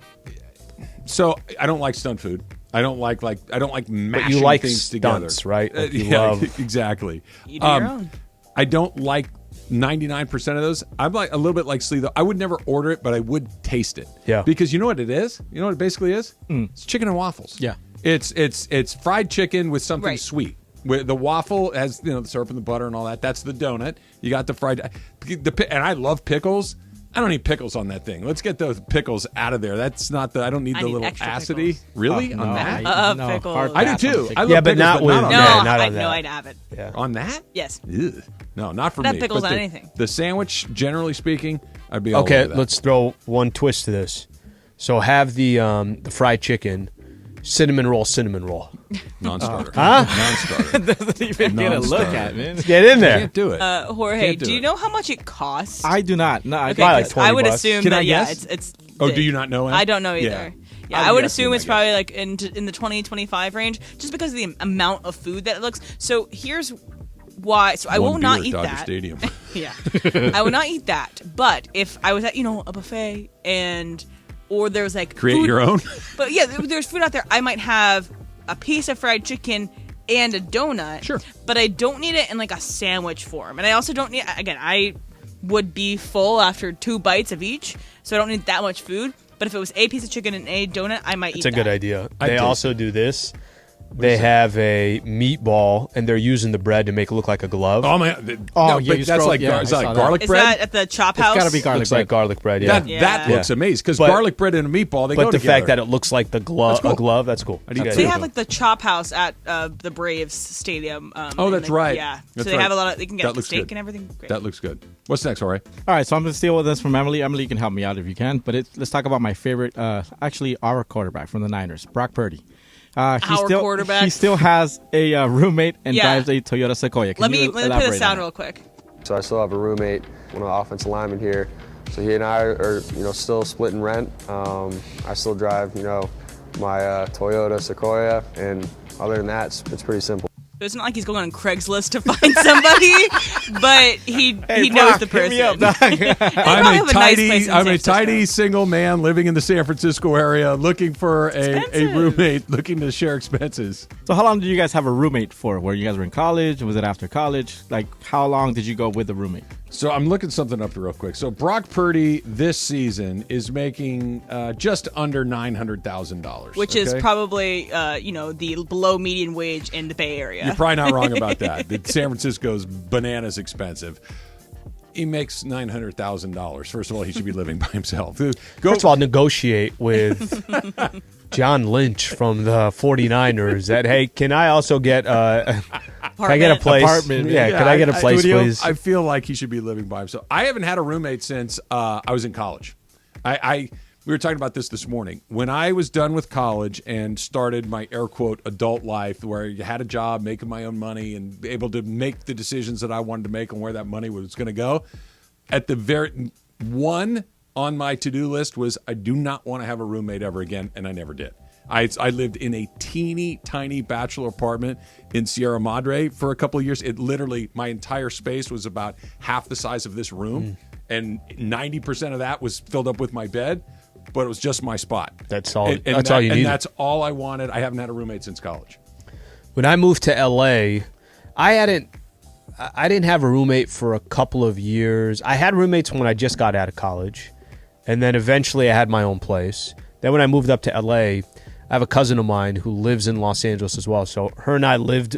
So I don't like stunt food. I don't like mashing but you like things stunts, together. Right? Like you love exactly. You do your own. I don't like 99% of those. I'm like a little bit like Slee though. I would never order it, but I would taste it. Yeah. Because you know what it is? You know what it basically is? It's chicken and waffles. Yeah. It's fried chicken with something sweet. With the waffle has the syrup and the butter and all that. That's the donut. You got the fried and I love pickles. I don't need pickles on that thing. Let's get those pickles out of there. That's not the. I don't need the little acidity. Pickles. Really on that? Pickles. I do too. I love but pickles, not with. on No, that. not on that. No, I'd have it. Yeah. On that? Yes. Ugh. No, not for I'd me. have pickles but on anything. The sandwich, generally speaking, I'd be all okay. over that. Let's throw one twist to this. So have the fried chicken, cinnamon roll. Non-starter. Huh? Doesn't even get a look at, man. Get in there. Can't do it. Jorge, do you know how much it costs? I do not. No, I Okay, Probably like 'cause I would $20. assume Can that I yeah, guess? it's. Oh, do you not know? I don't know either. Yeah, I'm I would guessing, assume I it's guess. probably like in the 20-25 range, just because of the amount of food that it looks. So here's why. So I will not eat Dodger that. Stadium. Yeah, I will not eat that. But if I was at a buffet or there was like Create food, your own. But yeah, there's food out there. I might have a piece of fried chicken and a donut. Sure. But I don't need it in like a sandwich form, and I also don't need. Again, I would be full after 2 bites of each, so I don't need that much food. But if it was a piece of chicken and a donut, I might eat that. It's a good idea. I They do. also do this. They have a meatball, and they're using the bread to make it look like a glove. Oh man! Oh, no, yeah, but you that's scroll- like yeah, is I that saw like that. garlic Is bread? that at the Chop House? It's got to be garlic Looks bread. like garlic bread. Yeah. That looks amazing because But- garlic bread and a meatball they but go the together. fact that it looks like the glove, That's cool. a glove, that's cool. I'd eat That's that. They good. have like the Chop House at the Braves Stadium. Oh, that's right. Yeah, That's so they right. have a lot of. They can That get the looks steak good. and everything. Great. That looks good. What's next, Jorge? All right, so I'm going to steal this from Emily. Emily, you can help me out if you can. But let's talk about my favorite, actually our quarterback from the Niners, Brock Purdy. Quarterback. He still has a roommate and Yeah. drives a Toyota Sequoia. Can Let you me play elaborate the on sound that? real quick. So I still have a roommate, one of the offensive linemen here. So he and I are, still splitting rent. I still drive, my Toyota Sequoia, and other than that, it's pretty simple. It's not like he's going on Craigslist to find somebody, but he knows the person. Hit me up, dog. I'm a tidy single man living in the San Francisco area, looking for a roommate, looking to share expenses. So how long did you guys have a roommate for? Were you guys were in college? Was it after college? Like, how long did you go with the roommate? So I'm looking something up real quick. So Brock Purdy this season is making just under $900,000, which is probably the below median wage in the Bay Area. You're probably not wrong about that. San Francisco's bananas expensive. He makes $900,000. First of all, he should be living by himself. First of all, negotiate with John Lynch from the 49ers that, hey, can I also get can I get a place? Apartment. Yeah, can I get a place, studio, please? I feel like he should be living by himself. I haven't had a roommate since I was in college. We were talking about this morning. When I was done with college and started my air quote adult life, where you had a job, making my own money, and able to make the decisions that I wanted to make on where that money was going to go, at the very one on my to-do list was I do not want to have a roommate ever again, and I never did. I lived in a teeny tiny bachelor apartment in Sierra Madre for a couple of years. It literally, my entire space was about half the size of this room, and 90% of that was filled up with my bed. But it was just my spot. That's all. And That's all you need. And that's all I wanted. I haven't had a roommate since college. When I moved to LA, I didn't have a roommate for a couple of years. I had roommates when I just got out of college, and then eventually I had my own place. Then when I moved up to LA, I have a cousin of mine who lives in Los Angeles as well. So her and I lived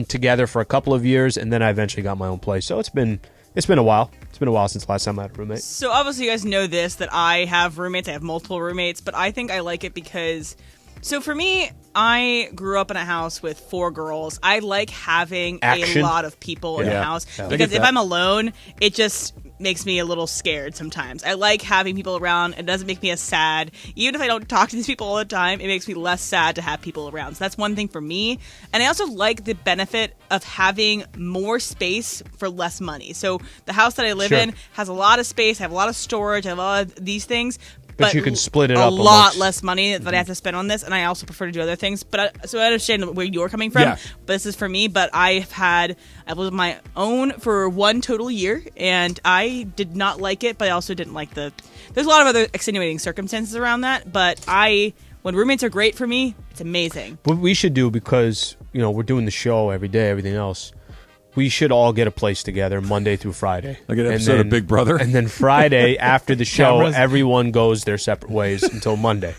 together for a couple of years, and then I eventually got my own place. So it's been a while. It's been a while since the last time I had a roommate. So obviously you guys know this, that I have roommates. I have multiple roommates, but I think I like it because, so for me, I grew up in a house with 4 girls. I like having Action. a lot of people in the house Yeah. because if I'm alone, it just makes me a little scared sometimes. I like having people around. It doesn't make me as sad. Even if I don't talk to these people all the time, it makes me less sad to have people around. So that's one thing for me. And I also like the benefit of having more space for less money. So the house that I live in has a lot of space. I have a lot of storage. I have a lot of these things. But you can split it a up lot amongst- less money that I have to spend on this, and I also prefer to do other things. But so I understand where you're coming from. Yeah. But this is for me. But I've lived on my own for 1 total year, and I did not like it. But I also didn't like there's a lot of other extenuating circumstances around that. But when roommates are great for me, it's amazing. What we should do, because we're doing the show every day, everything else, we should all get a place together Monday through Friday. Like an episode of Big Brother? And then Friday, after the show, Cameras. everyone goes their separate ways until Monday.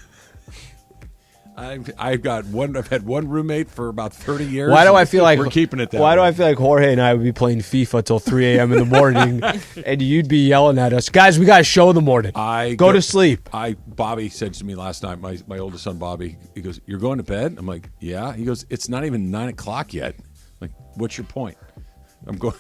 I've had one roommate for about 30 years. Why do I feel like we're keeping it that Why do way. I feel like Jorge and I would be playing FIFA till 3 a.m. in the morning, and you'd be yelling at us, guys? We got a show in the morning. Go to sleep. Bobby said to me last night, my oldest son Bobby, he goes, "You're going to bed?" I'm like, "Yeah." He goes, "It's not even 9 o'clock yet." I'm like, what's your point? I'm going.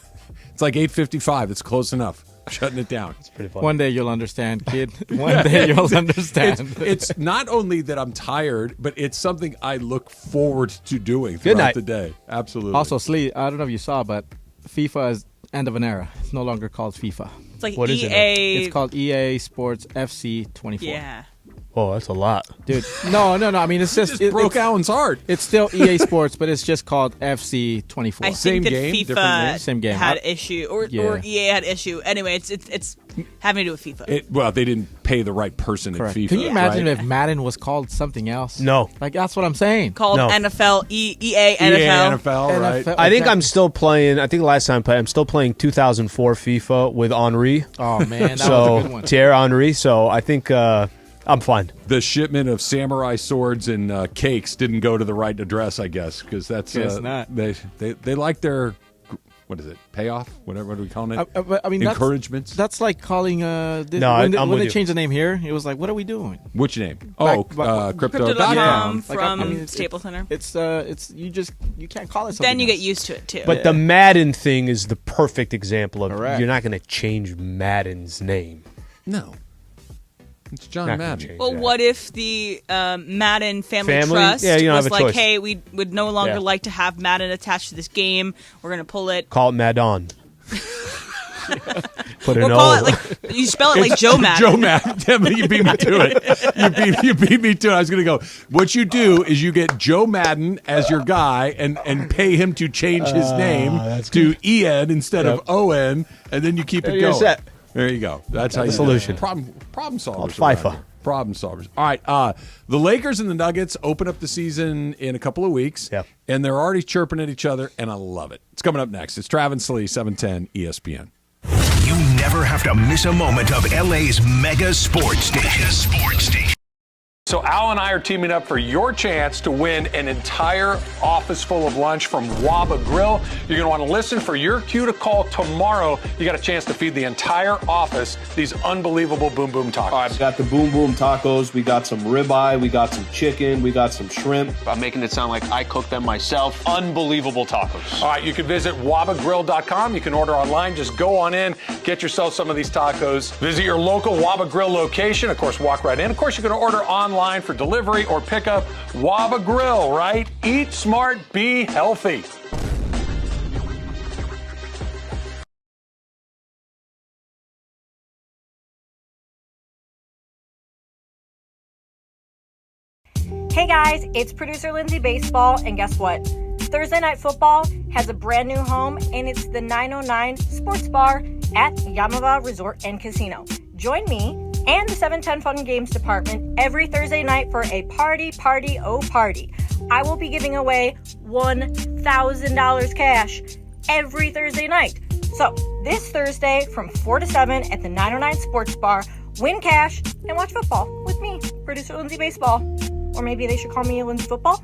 It's like 8:55. It's close enough. shutting it down. It's pretty funny. One day you'll understand, kid. One day you'll understand. It's not only that I'm tired, but it's something I look forward to doing throughout the day. Absolutely. Also, Slee, I don't know if you saw, but FIFA is end of an era. It's no longer called FIFA. It's like What is EA. It's called EA Sports FC 24. Yeah. Oh, that's a lot. Dude, no. I mean, it's just... It broke Alan's heart. It's still EA Sports, but it's just called FC 24. I Same think that game, different FIFA name? Same game. had issue, or EA had issue. Anyway, it's having to do with FIFA. Well, they didn't pay the right person Correct. at FIFA. Can you imagine right? if Madden was called something else? No. Like, that's what I'm saying. Called No. NFL, EA NFL. NFL, right? NFL, I think exactly. I'm still playing. I think the last time I played, I'm still playing 2004 FIFA with Henry. Oh, man, that was a So good one. Thierry Henry. So I think I'm fine. The shipment of samurai swords and cakes didn't go to the right address, I guess, because that's Guess not. They like their, what is it, payoff? What are we calling it? I mean, encouragements. That's like calling. No, when I'm when with they you. changed the name here, it was like, what are we doing? Which name? Crypto.com. Crypto.com Like, from I mean, Staples Center. It's you can't call it something. Then you get else. used to it too. But the Madden thing is the perfect example of Correct. you're not going to change Madden's name. No. It's John Not gonna Madden. change Well, that. what if the Madden Family Family? Trust Yeah, you don't was have a like, choice. hey, we would no longer Yeah. like to have Madden attached to this game. We're going to pull it. Call it Madon. Put an Or call O. it like, you spell it like Joe Madden. Joe Madden. Damn it, you beat me to it. You beat me to it. I was going to go, what you do is you get Joe Madden as your guy and pay him to change his name to EN instead of ON, and then you keep it You're going. set. There you go. That's how The you solution. do it. Problem solvers. Called around FIFA. here. Problem solvers. All right. The Lakers and the Nuggets open up the season in a couple of weeks, and they're already chirping at each other, and I love it. It's coming up next. It's Travis Sliwa, 710 ESPN. You never have to miss a moment of LA's mega sports station. So Al and I are teaming up for your chance to win an entire office full of lunch from Waba Grill. You're going to want to listen for your cue to call tomorrow. You got a chance to feed the entire office these unbelievable Boom Boom tacos. All right, we got the Boom Boom tacos. We got some ribeye. We got some chicken. We got some shrimp. I'm making it sound like I cooked them myself. Unbelievable tacos. All right, you can visit wabagrill.com. You can order online. Just go on in, get yourself some of these tacos. Visit your local Waba Grill location. Of course, walk right in. Of course, you can order online for delivery or pickup. Waba Grill, right? Eat smart, be healthy. Hey guys, it's producer Lindsay Baseball, and guess what? Thursday Night Football has a brand new home, and it's the 909 Sports Bar at Yamava Resort and Casino. Join me and the 710 Fun Games Department every Thursday night for a party. I will be giving away $1,000 cash every Thursday night. So this Thursday from 4 to 7 at the 909 Sports Bar, win cash and watch football with me, producer Lindsay Baseball. Or maybe they should call me Lindsay Football.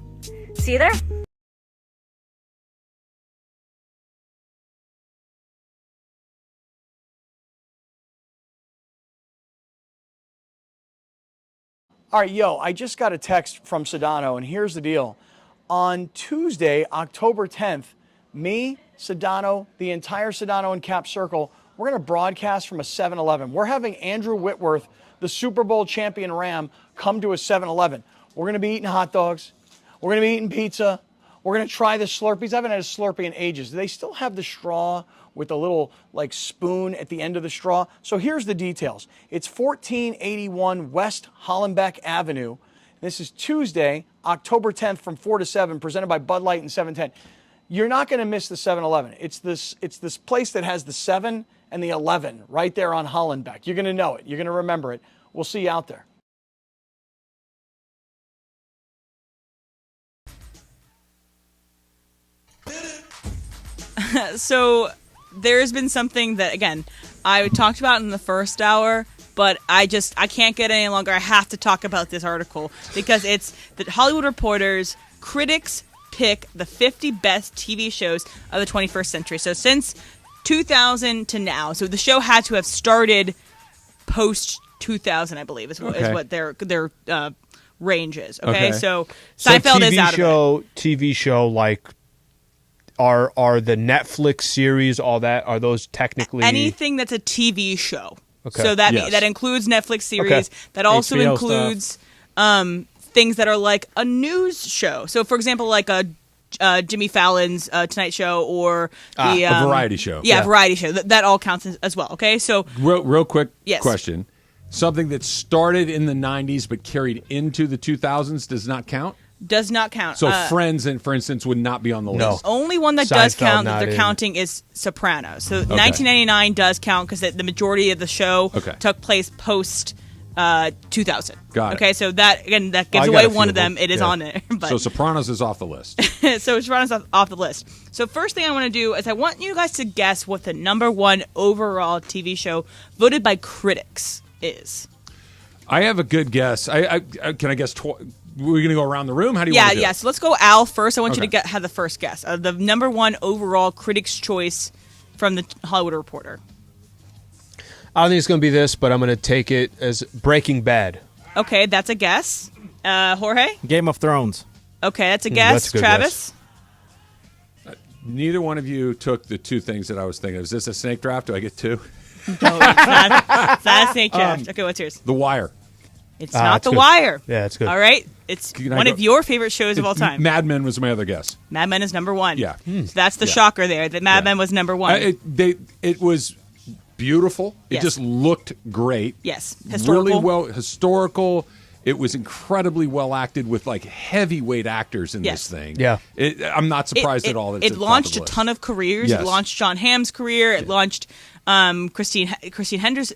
See you there. All right, I just got a text from Sedano, and here's the deal. On Tuesday, October 10th, me, Sedano, the entire Sedano and Cap Circle, we're going to broadcast from a 7-Eleven. We're having Andrew Whitworth, the Super Bowl champion Ram, come to a 7-Eleven. We're going to be eating hot dogs. We're going to be eating pizza. We're going to try the Slurpees. I haven't had a Slurpee in ages. Do they still have the straw with a little spoon at the end of the straw? So here's the details. It's 1481 West Hollenbeck Avenue. This is Tuesday, October 10th from 4 to 7, presented by Bud Light and 710. You're not going to miss the 7-Eleven. It's this place that has the 7 and the 11 right there on Hollenbeck. You're going to know it. You're going to remember it. We'll see you out there. So there's been something that, again, I talked about in the first hour, but I can't get it any longer. I have to talk about this article because it's the Hollywood Reporter's critics pick the 50 best TV shows of the 21st century. So since 2000 to now. So the show had to have started post 2000, I believe, is what their range is. Okay, so Seinfeld is out of it. TV show like are the Netflix series, all that, are those technically anything that's a TV show? Okay. So that includes Netflix series. That also HBO includes things that are like a news show. So, for example, like a Jimmy Fallon's Tonight Show or the a variety show. Yeah, variety show. That all counts as well. Okay, so real quick Yes. question: something that started in the '90s but carried into the 2000s does not count. Does not count. So Friends, for instance, would not be on the list. The only one that does Seinfeld count that not they're in. counting is Sopranos. So 1999 does count because the majority of the show took place post 2000. Got it. Okay, so that gives got away a few one of of them. them. It is Yeah. on there. But So Sopranos is off the list. so Sopranos off the list. So first thing I want to do is I want you guys to guess what the number one overall TV show voted by critics is. I have a good guess. I can I guess? We're going to go around the room. How do you want to do it? So let's go Al first. I want you to have the first guess. The number one overall critics' choice from the Hollywood Reporter. I don't think it's going to be this, but I'm going to take it as Breaking Bad. Okay, that's a guess. Jorge? Game of Thrones. Okay, that's a guess. That's a good Travis? Neither one of you took the two things that I was thinking. Is this a snake draft? Do I get two? No, it's not a snake draft. Okay, what's yours? The Wire. It's not The good. Wire. Yeah, that's good. All right. It's Can I one go- of your favorite shows of all time. Mad Men was my other guess. Mad Men is number one. Yeah. So that's the shocker there. That Mad Men was number one. It was beautiful. It Yes. just looked great. Yes. Historical. Really well historical. It was incredibly well acted with like heavyweight actors in Yes. this thing. Yeah. I'm not surprised at all. That it's It at the top launched of the a list. ton of careers. Yes. It launched John Hamm's career. It launched Christine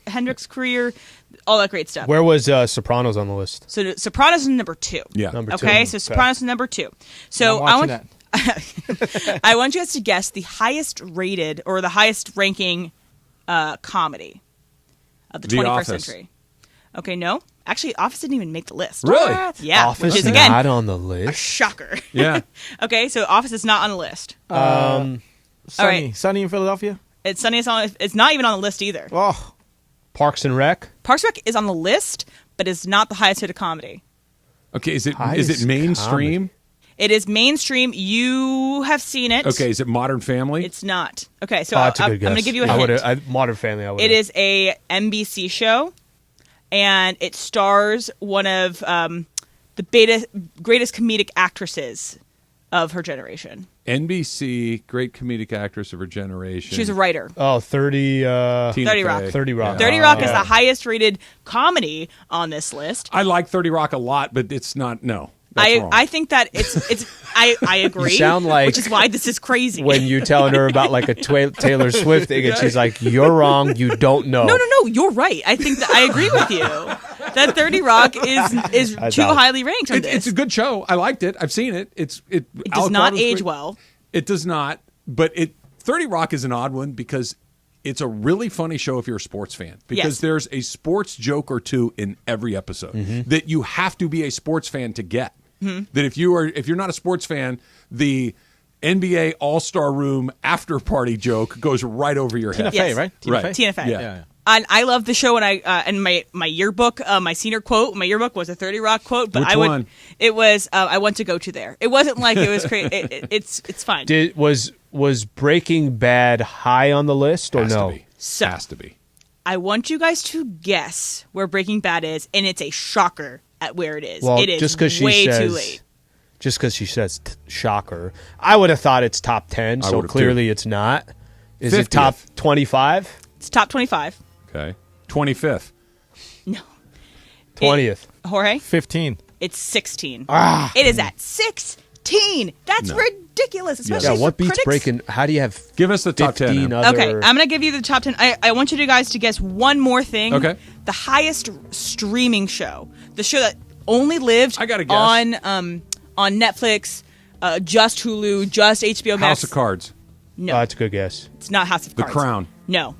Hendricks' career. All that great stuff. Where was Sopranos on the list? So Sopranos is number two. Yeah. Number two. Okay, so Sopranos is number two. So I'm I watching want I want you guys to guess the highest rated or the highest ranking comedy of the The 21st Office. century. Okay, no. Actually, Office didn't even make the list. Really? Yeah, Office which is again not on the a list. shocker. Yeah. Okay, so Office is not on the list. Sunny. right. Sunny in Philadelphia? It's Sunny. It's not even on the list either. Oh. Parks and Rec. Parks and Rec is on the list, but is not the highest rated comedy. Okay. Is it Highest mainstream? It is mainstream. You have seen it. Okay. Is it Modern Family? It's not. Okay, so Oh, that's a I'm good guess. going to give you a I hint. would've- Modern Family. I would. It is a NBC show, and it stars one of the greatest comedic actresses of her generation. NBC, great comedic actress of her generation. She's a writer. Oh, 30. Tina 30 Rock. Fey. 30 Rock. 30 Rock is yeah. the highest rated comedy on this list. I like 30 Rock a lot, but it's not. No, that's wrong. I think that it's I agree. You sound like which is why this is crazy. when you're telling her about like a Taylor Swift thing, and she's like, "You're wrong. You don't know." No, you're right. I think that I agree with you. That 30 Rock is too highly ranked on this. It's a good show. I liked it. I've seen it. It does not age well. It does not. But 30 Rock is an odd one because it's a really funny show if you're a sports fan. Because Yes. there's a sports joke or two in every episode that you have to be a sports fan to get. That if you're not a sports fan, the NBA All-Star Room after party joke goes right over your head. Tina Fey, right? Tina Fey. Yeah. And I love the show, and and my yearbook, my senior quote, my yearbook was a 30 Rock quote. But Which one? It was I want to go to there. It wasn't like it was crazy. It's fine. Was Breaking Bad high on the list or Has no? to be. So- Has to be. I want you guys to guess where Breaking Bad is, and it's a shocker at where it is. Well, it is just because she way says, too late. Just because she says shocker, I would have thought it's top 10. I So would've clearly it's not. Is 50th. it top 25? It's top 25. Okay. 25th. No. 20th. Jorge? 15. It's 16. Ah. It is at 16. That's No. ridiculous, especially Yeah, for what beats critics. Breaking? How do you have Give us the top 10. 15 now. other? Okay, I'm going to give you the top 10. I want you guys to guess one more thing. Okay. The highest streaming show. The show that only lived I gotta guess. on Netflix, just Hulu, just HBO Max. House of Cards. No, That's a good guess. it's not House of The Cards. Crown. No.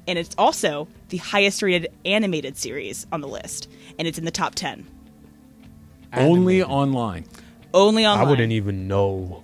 And it's also the highest rated animated series on the list. And it's in the top 10. Only online. Only online. I wouldn't even know.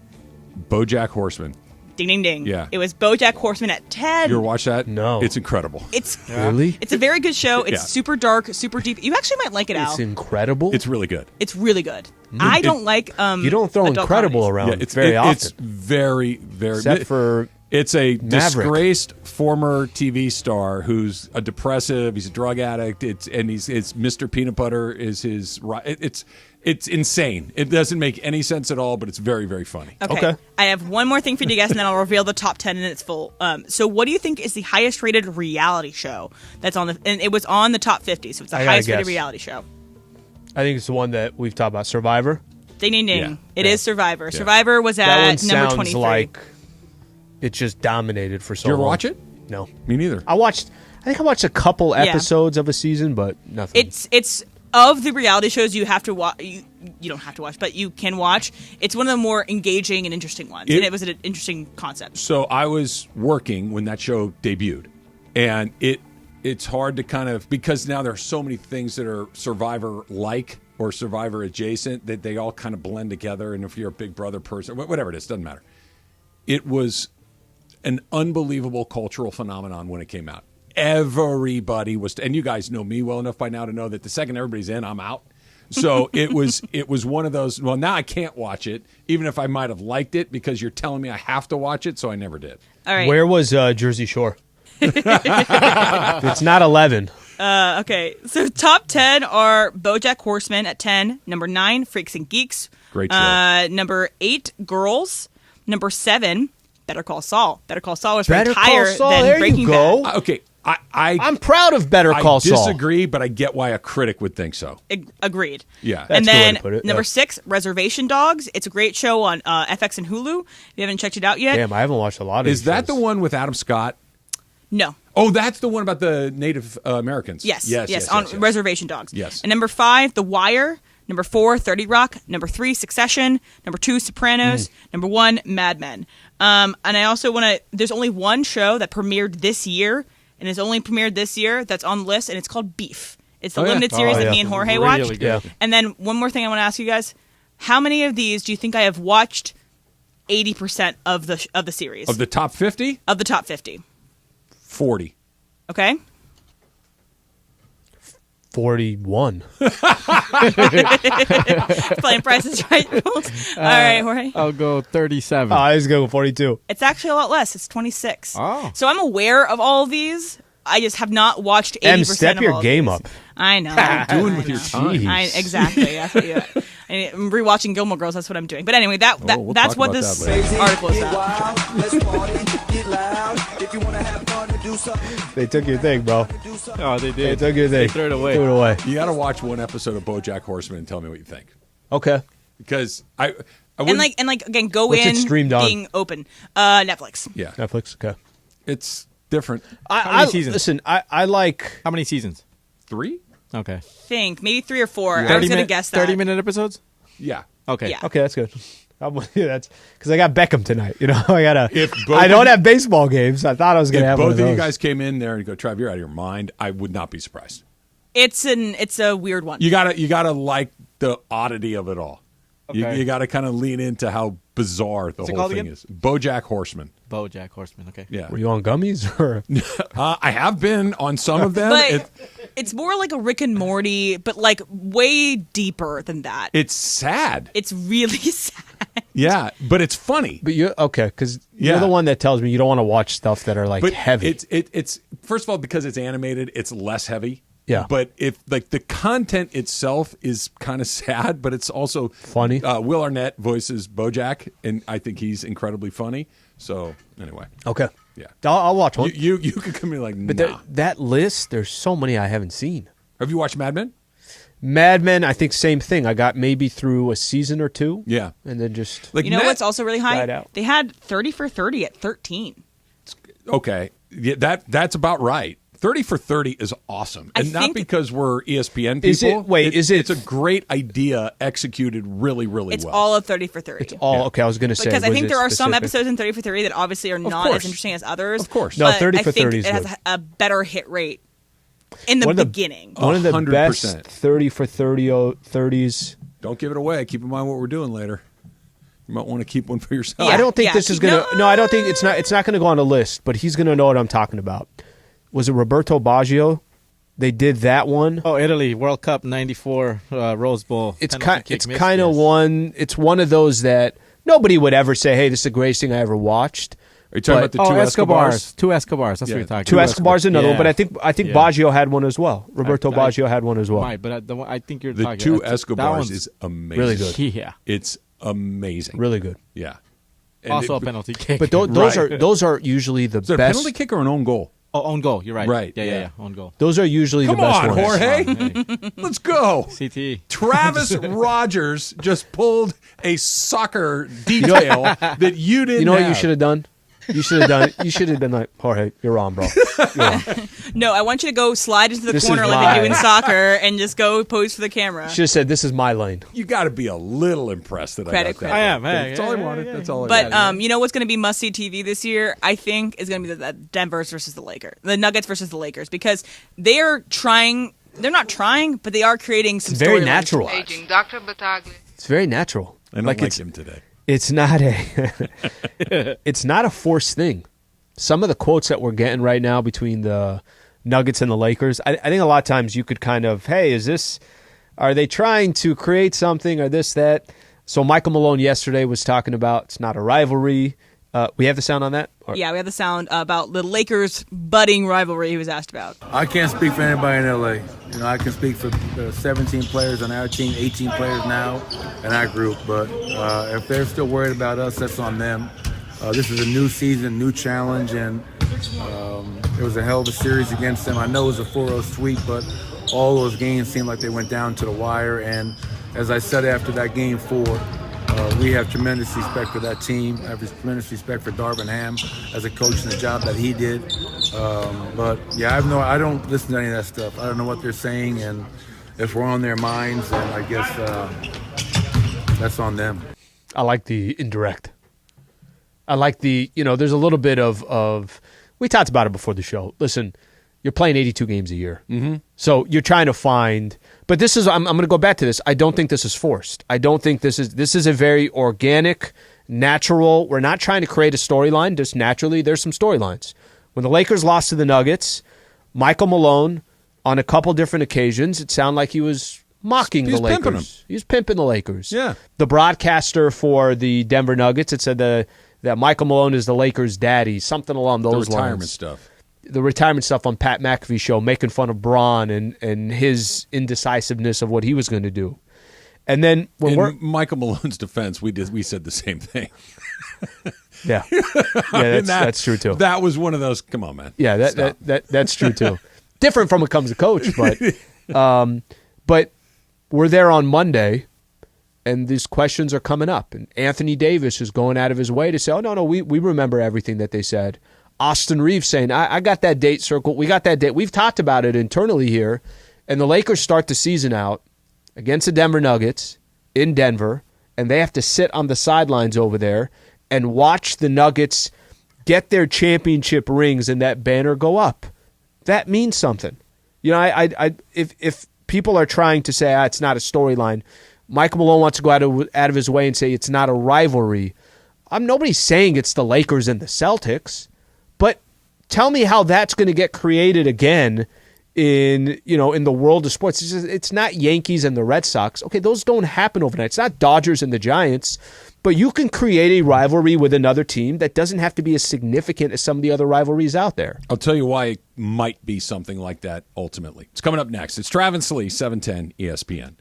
BoJack Horseman. Ding, ding, ding. Yeah. It was BoJack Horseman at 10. You ever watch that? No. It's incredible. It's Really? It's a very good show. It's Yeah. super dark, super deep. You actually might like it, Al. It's incredible. It's really good. It's really good. I don't like You don't throw adult incredible comedies. around It's very often. It's very, very. Except for It's a Maverick. disgraced former TV star who's a depressive. He's a drug addict. It's Mr. Peanut Butter is his. It's insane. It doesn't make any sense at all, but it's very, very funny. Okay. I have one more thing for you to guess, and then I'll reveal the top 10 in its full. So, what do you think is the highest rated reality show that's on the? And it was on the top 50, so it's the I gotta highest rated guess. reality show. I think it's the one that we've talked about, Survivor. Ding, ding, ding. Yeah. It is Survivor. Yeah. Survivor was That at one number sounds 23. like it just dominated for so Did you ever long. watch it? No. Me neither. I think I watched a couple episodes of a season, but nothing. It's of the reality shows you have to watch. You don't have to watch, but you can watch. It's one of the more engaging and interesting ones, and it was an interesting concept. So I was working when that show debuted, and it's hard to kind of, because now there are so many things that are Survivor-like or Survivor-adjacent that they all kind of blend together, and if you're a Big Brother person, whatever it is, doesn't matter. It was an unbelievable cultural phenomenon when it came out. Everybody was, and you guys know me well enough by now to know that the second everybody's in, I'm out. So it was one of those, well, now I can't watch it, even if I might have liked it, because you're telling me I have to watch it, so I never did. All right. Where was Jersey Shore? It's not 11. Okay, so top 10 are BoJack Horseman at 10. Number 9, Freaks and Geeks. Great show. Number 8, Girls. Number 7, Better Call Saul. Better Call Saul was Better ranked Call higher Saul, than there you Breaking go. Bad. Okay, I'm proud of Better Call Saul. I disagree, but I get why a critic would think so. Agreed. Yeah. And That's a good way then to put it, number yeah. 6, Reservation Dogs. It's a great show on FX and Hulu. If you haven't checked it out yet. Damn, I haven't watched a lot of Is these that shows. the one with Adam Scott? No. Oh, that's the one about the Native Americans. Yes. Yes. On Reservation Dogs. Yes. And number 5, The Wire. Number 4, 30 Rock. Number 3, Succession. Number 2, Sopranos. Number 1, Mad Men. And I also want to. There's only one show that premiered this year, and it's only premiered this year that's on the list, and it's called Beef. It's the limited series that me and Jorge watched. Yeah. And then one more thing I want to ask you guys: how many of these do you think I have watched? 80% of the series Of the top 50? of the top 50. 40. Okay. 41. Playing Prices Right. All right, Jorge. I'll go 37. I was going 42. It's actually a lot less. It's 26. Oh. So I'm aware of all of these. I just have not watched 80% Step of your all of game these. up. I know. Doing with your time. Jeez. Exactly. That's what I'm rewatching Gilmore Girls. That's what I'm doing. But anyway, that's talk what about this that later. article is about. They took your thing, bro. Oh, they They did. took your thing. They threw it away. Threw it away. You got to watch one episode of BoJack Horseman and tell me what you think. Okay. Because I And wouldn't, like again, go What's it in streamed on? being open. Netflix. yeah, Netflix. Okay. it's different. How many seasons? Listen, I like. How many seasons? 3? Okay. Think maybe 3 or 4. I was gonna guess that. 30-minute episodes? Yeah. Okay. Yeah. Okay, that's good. That's because I got Beckham tonight. You know, I gotta. If I don't have baseball games. I thought I was gonna If have one both of of those. you guys came in there and go, Trav, you're out of your mind, I would not be surprised. It's a weird one. You gotta like the oddity of it all. Okay. You got to kind of lean into how bizarre the What's it whole called thing again? is. BoJack Horseman. BoJack Horseman. Okay. Yeah. Were you on gummies or? I have been on some of them. But it's more like a Rick and Morty, but like way deeper than that. It's sad. It's really sad. Yeah, but it's funny. But you okay? Because you're Yeah. the one that tells me you don't want to watch stuff that are like But heavy. It's first of all, because it's animated, it's less heavy. Yeah. But if like the content itself is kind of sad, but it's also funny. Will Arnett voices BoJack, and I think he's incredibly funny. So anyway, Okay. yeah, I'll watch one. you could come in like, But nah. that list, there's so many I haven't seen. Have you watched Mad Men? Mad Men, I think same thing. I got maybe through a season or two. Yeah. And then just Like You know Mad- what's also really Died high? out. They had 30 for 30 at 13. Okay, yeah, that's about right. 30 for 30 is awesome, and not think- because we're ESPN people. Is it- wait, is it- It's a great idea executed really, really It's well. all of 30 for 30. it's all okay. I was going to say Because I was think it there are some specific? episodes in 30 for 30 that obviously are not course. as interesting as others. Of course. No, but 30 I for think 30 is it has good. a better hit rate in the One of the- beginning. One of the 100%. best 30 for 30 30s. Don't give it away. Keep in mind what we're doing later. You might want to keep one for yourself. I don't think this is going to. No, I don't think it's not. It's not going to go on a list. But he's going to know what I'm talking about. Was it Roberto Baggio? They did that one. Oh, Italy World Cup '94 Rose Bowl. It's kind of one. It's one of those that nobody would ever say, "Hey, this is the greatest thing I ever watched." Are you talking about the two Escobars? Two Escobars. That's what you're talking Two about. Escobars, another one. But I think Baggio had one as well. Roberto Baggio had one as well. Right, but I think you're the talking. Two Escobars is amazing. Really good. Yeah, it's amazing. Really good. Yeah. And also a penalty kick. But those are usually the is it best. A penalty kick or an own goal? Oh, own goal. You're right. Right. Yeah. Own goal. Those are usually the best ones. Jorge. Hey. Let's go. CT. Travis Rogers just pulled a soccer detail that you didn't. You know have. what you should have done? You should have done. You should have been like, Jorge, you're wrong, bro. You're wrong. No, I want you to go slide into the corner like they do in soccer and just go pose for the camera. Should have said, "This is my lane." You got to be a little impressed that I got that. I am. That's all I wanted. That's all. But you know what's going to be must-see TV this year? I think is going to be the Denver versus the Lakers, the Nuggets versus the Lakers, because they are trying. They're not trying, but they are creating some. It's very natural. Dr. Battaglia. It's very natural. I don't like him today. It's not it's not a forced thing. Some of the quotes that we're getting right now between the Nuggets and the Lakers, I think a lot of times you could kind of, hey, are they trying to create something or this, that? So Michael Malone yesterday was talking about it's not a rivalry. We have the sound on that? Yeah, we have the sound about the Lakers' budding rivalry he was asked about. I can't speak for anybody in L.A. You know, I can speak for 17 players on our team, 18 players now in our group. But if they're still worried about us, that's on them. This is a new season, new challenge, and it was a hell of a series against them. I know it was a 4-0 sweep, but all those games seemed like they went down to the wire. And as I said after that game 4, we have tremendous respect for that team. I have tremendous respect for Darvin Ham as a coach and the job that he did. But yeah, I don't listen to any of that stuff. I don't know what they're saying, and if we're on their minds, then I guess that's on them. I like the indirect. I like there's a little bit of we talked about it before the show. Listen, you're playing 82 games a year. Mm-hmm. So you're trying to find, but this is, I'm going to go back to this. I don't think this is forced. I don't think this is a very organic, natural, we're not trying to create a storyline. Just naturally, there's some storylines. When the Lakers lost to the Nuggets, Michael Malone, on a couple different occasions, it sounded like he was mocking the Lakers. Pimping them. He was pimping the Lakers. Yeah. The broadcaster for the Denver Nuggets, it said that Michael Malone is the Lakers' daddy, something along those lines. The retirement stuff. The retirement stuff on Pat McAfee's show, making fun of Braun and his indecisiveness of what he was going to do. And then in Michael Malone's defense, we said the same thing. Yeah, that's true too. That was one of those. Come on, man. Yeah, that's true too. Different from when it comes to coach, but we're there on Monday, and these questions are coming up, and Anthony Davis is going out of his way to say, "Oh no, we remember everything that they said." Austin Reeves saying, I got that date circled. We got that date. We've talked about it internally here. And the Lakers start the season out against the Denver Nuggets in Denver, and they have to sit on the sidelines over there and watch the Nuggets get their championship rings and that banner go up. That means something. You know, if people are trying to say it's not a storyline, Michael Malone wants to go out of his way and say it's not a rivalry. Nobody's saying it's the Lakers and the Celtics. But tell me how that's going to get created again in the world of sports. It's not Yankees and the Red Sox. Okay, those don't happen overnight. It's not Dodgers and the Giants. But you can create a rivalry with another team that doesn't have to be as significant as some of the other rivalries out there. I'll tell you why it might be something like that ultimately. It's coming up next. It's Travis Sliwa, 710 ESPN.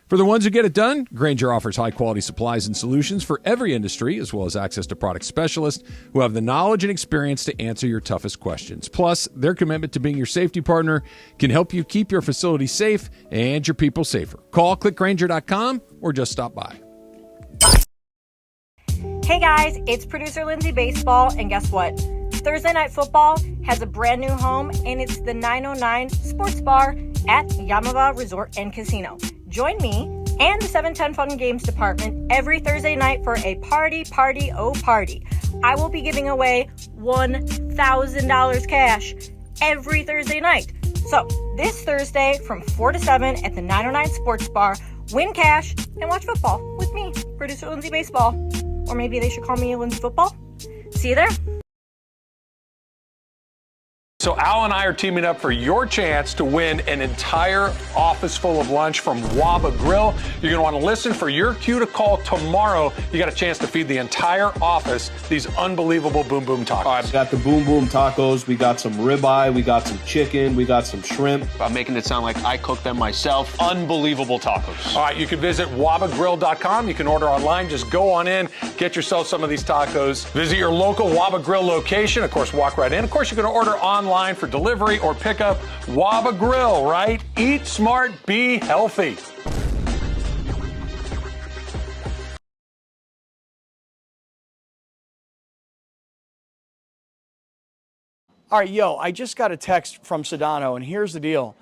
For the ones who get it done, Grainger offers high-quality supplies and solutions for every industry, as well as access to product specialists who have the knowledge and experience to answer your toughest questions. Plus, their commitment to being your safety partner can help you keep your facility safe and your people safer. Call clickgrainger.com or just stop by. Hey guys, it's producer Lindsay Baseball, and guess what? Thursday Night Football has a brand new home, and it's the 909 Sports Bar at Yamava Resort and Casino. Join me and the 710 Fun Games Department every Thursday night for a party. I will be giving away $1,000 cash every Thursday night. So this Thursday from 4 to 7 at the 909 Sports Bar, win cash, and watch football with me, producer Lindsay Baseball. Or maybe they should call me Lindsay Football. See you there. So Al and I are teaming up for your chance to win an entire office full of lunch from Waba Grill. You're going to want to listen for your cue to call tomorrow. You got a chance to feed the entire office these unbelievable Boom Boom tacos. All right, we got the Boom Boom tacos. We got some ribeye. We got some chicken. We got some shrimp. I'm making it sound like I cooked them myself. Unbelievable tacos. All right, you can visit wabagrill.com. You can order online. Just go on in, get yourself some of these tacos. Visit your local Waba Grill location. Of course, walk right in. Of course, you can order online for delivery or pickup. Waba Grill, right? Eat smart, be healthy. All right, I just got a text from Sedano, and here's the deal.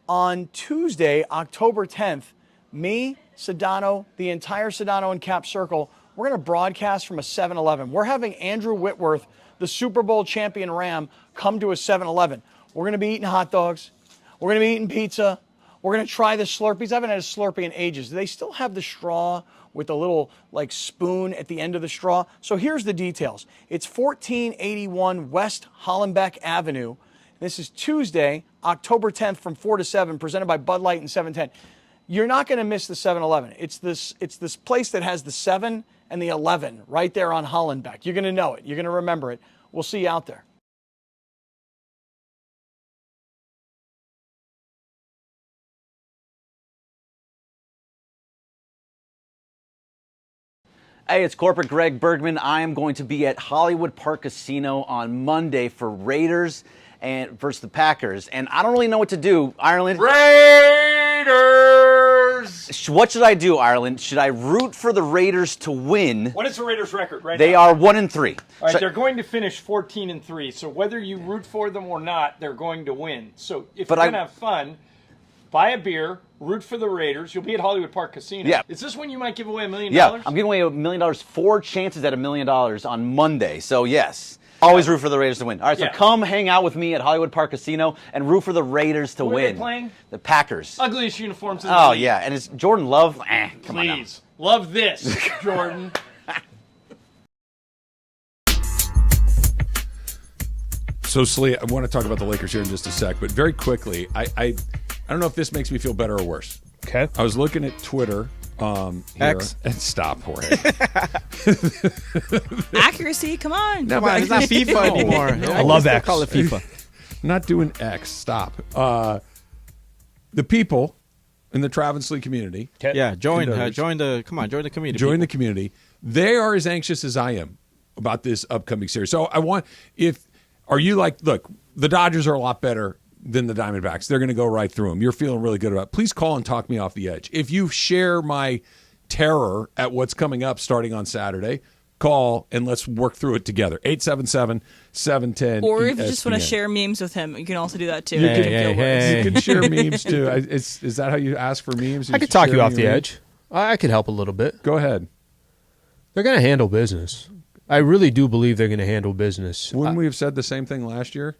On Tuesday, October 10th, me, Sedano, the entire Sedano and Cap Circle, we're going to broadcast from a 7-Eleven. We're having Andrew Whitworth, the Super Bowl champion Ram, come to a 7-Eleven. We're going to be eating hot dogs. We're going to be eating pizza. We're going to try the Slurpees. I haven't had a Slurpee in ages. Do they still have the straw with the little spoon at the end of the straw? So here's the details. It's 1481 West Hollenbeck Avenue. This is Tuesday, October 10th from 4 to 7, presented by Bud Light and 710. You're not going to miss the 7-Eleven. It's this place that has the 7 and the 11 right there on Hollenbeck. You're going to know it. You're going to remember it. We'll see you out there. Hey, it's Corporate Greg Bergman. I am going to be at Hollywood Park Casino on Monday for Raiders and versus the Packers. And I don't really know what to do, Ireland. Raiders! What should I do, Ireland? Should I root for the Raiders to win? What is the Raiders' record right They now? are 1-3. All right, they're going to finish 14-3. So whether you root for them or not, they're going to win. So if you're going to have fun, buy a beer, root for the Raiders. You'll be at Hollywood Park Casino. Yeah. Is this when you might give away $1 million? Yeah, I'm giving away $1 million, 4 chances at $1 million on Monday. So, yes, always root for the Raiders to win. All right, so come hang out with me at Hollywood Park Casino and root for the Raiders to Who win. are they playing? The Packers. Ugliest uniforms in the league. Yeah, and it's Jordan Love. Come on now. Please. Love this, Jordan. So, Slee, I want to talk about the Lakers here in just a sec, but very quickly, I don't know if this makes me feel better or worse. Okay. I was looking at Twitter here. X. And stop, Jorge. Accuracy, come on. No, it's not FIFA anymore. I love X. Call it FIFA. Not doing X. Stop. The people in the Travis Sliwa community. Yeah, join the community. Join the community. They are as anxious as I am about this upcoming series. So are you like, look, the Dodgers are a lot better than the Diamondbacks. They're going to go right through them. You're feeling really good about it. Please call and talk me off the edge. If you share my terror at what's coming up starting on Saturday, call and let's work through it together. 877-710 Or if you ESPN. just want to share memes with him, you can also do that too. You can share memes too. Is that how you ask for memes? I could talk you off the edge. I could help a little bit. Go ahead. They're going to handle business. I really do believe they're going to handle business. Wouldn't we have said the same thing last year?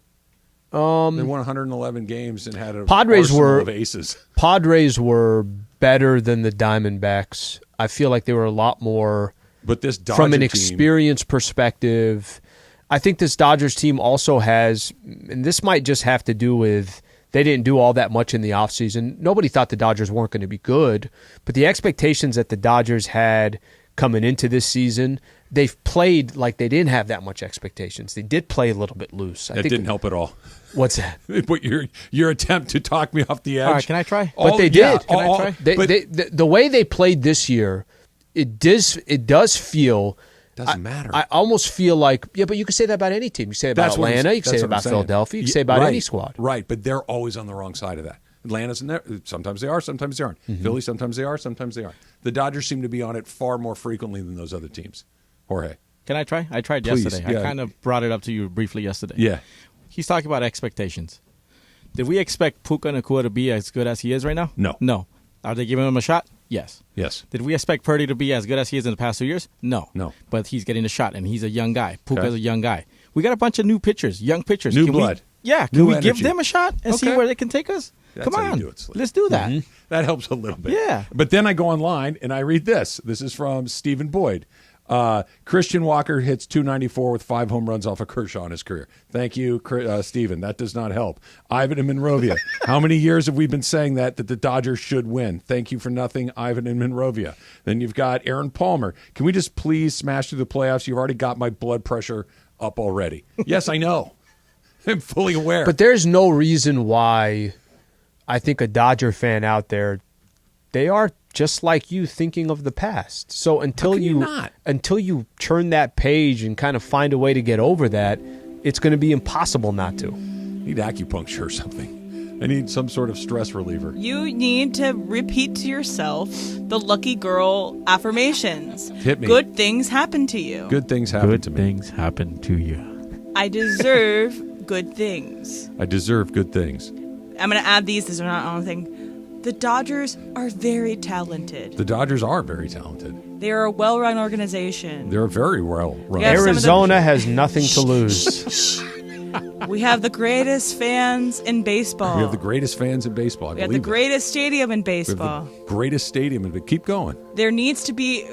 They won 111 games and had a arsenal of aces. Padres were better than the Diamondbacks. I feel like they were a lot more. But this Dodger from an team, experience perspective, I think this Dodgers team also has, and this might just have to do with they didn't do all that much in the offseason. Nobody thought the Dodgers weren't going to be good, but the expectations that the Dodgers had coming into this season, they've played like they didn't have that much expectations. They did play a little bit loose. That didn't help at all. What's that? But your attempt to talk me off the edge. All right, can I try? But they did. Can I try? The way they played this year, it does feel. Doesn't matter. I almost feel like, but you can say that about any team. You can say it about Atlanta. You can say it about Philadelphia. You can say it about any squad. Right, but they're always on the wrong side of that. Atlanta's in there. Sometimes they are, sometimes they aren't. Mm-hmm. Philly, sometimes they are, sometimes they aren't. The Dodgers seem to be on it far more frequently than those other teams. Jorge. Can I try? I tried Please, yesterday. yeah. I kind of brought it up to you briefly yesterday. Yeah. He's talking about expectations. Did we expect Puka Nacua to be as good as he is right now? No. No. Are they giving him a shot? Yes. Yes. Did we expect Purdy to be as good as he is in the past 2 years? No. No. But he's getting a shot, and he's a young guy. Puka's a young guy. We got a bunch of new pitchers, young pitchers. New blood. Yeah, can we give them a shot and see where they can take us? That's Come how you on, do it, Slick. let's do that. Mm-hmm. That helps a little bit. Yeah. But then I go online and I read this. This is from Stephen Boyd. Christian Walker hits .294 with 5 home runs off of Kershaw in his career. Thank you, Stephen. That does not help. Ivan in Monrovia. How many years have we been saying that the Dodgers should win? Thank you for nothing, Ivan in Monrovia. Then you've got Aaron Palmer. Can we just please smash through the playoffs? You've already got my blood pressure up already. Yes, I know. I'm fully aware. But there's no reason why I think a Dodger fan out there, they are just like you thinking of the past. So until you turn that page and kind of find a way to get over that, it's going to be impossible not to. I need acupuncture or something. I need some sort of stress reliever. You need to repeat to yourself the lucky girl affirmations. Hit me. Good things happen to you. Good things happen to me. Good things happen to you. I deserve good things. I deserve good things. I'm going to add these. These are not all thing. The Dodgers are very talented. The Dodgers are very talented. They are a well-run organization. They're very well run. Arizona has nothing to lose. We have the greatest fans in baseball. We have the greatest fans in baseball. We have the greatest stadium in baseball. We have the greatest stadium. But keep going. There needs to be...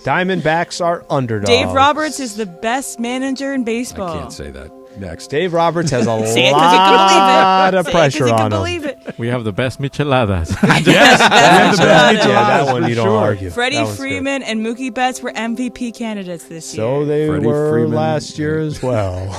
Diamondbacks are underdogs. Dave Roberts is the best manager in baseball. I can't say that. Next. Dave Roberts has a lot of pressure on him. We have the best micheladas. That one you don't argue. Freddie Freeman and Mookie Betts were MVP candidates this year. So they were last year as well.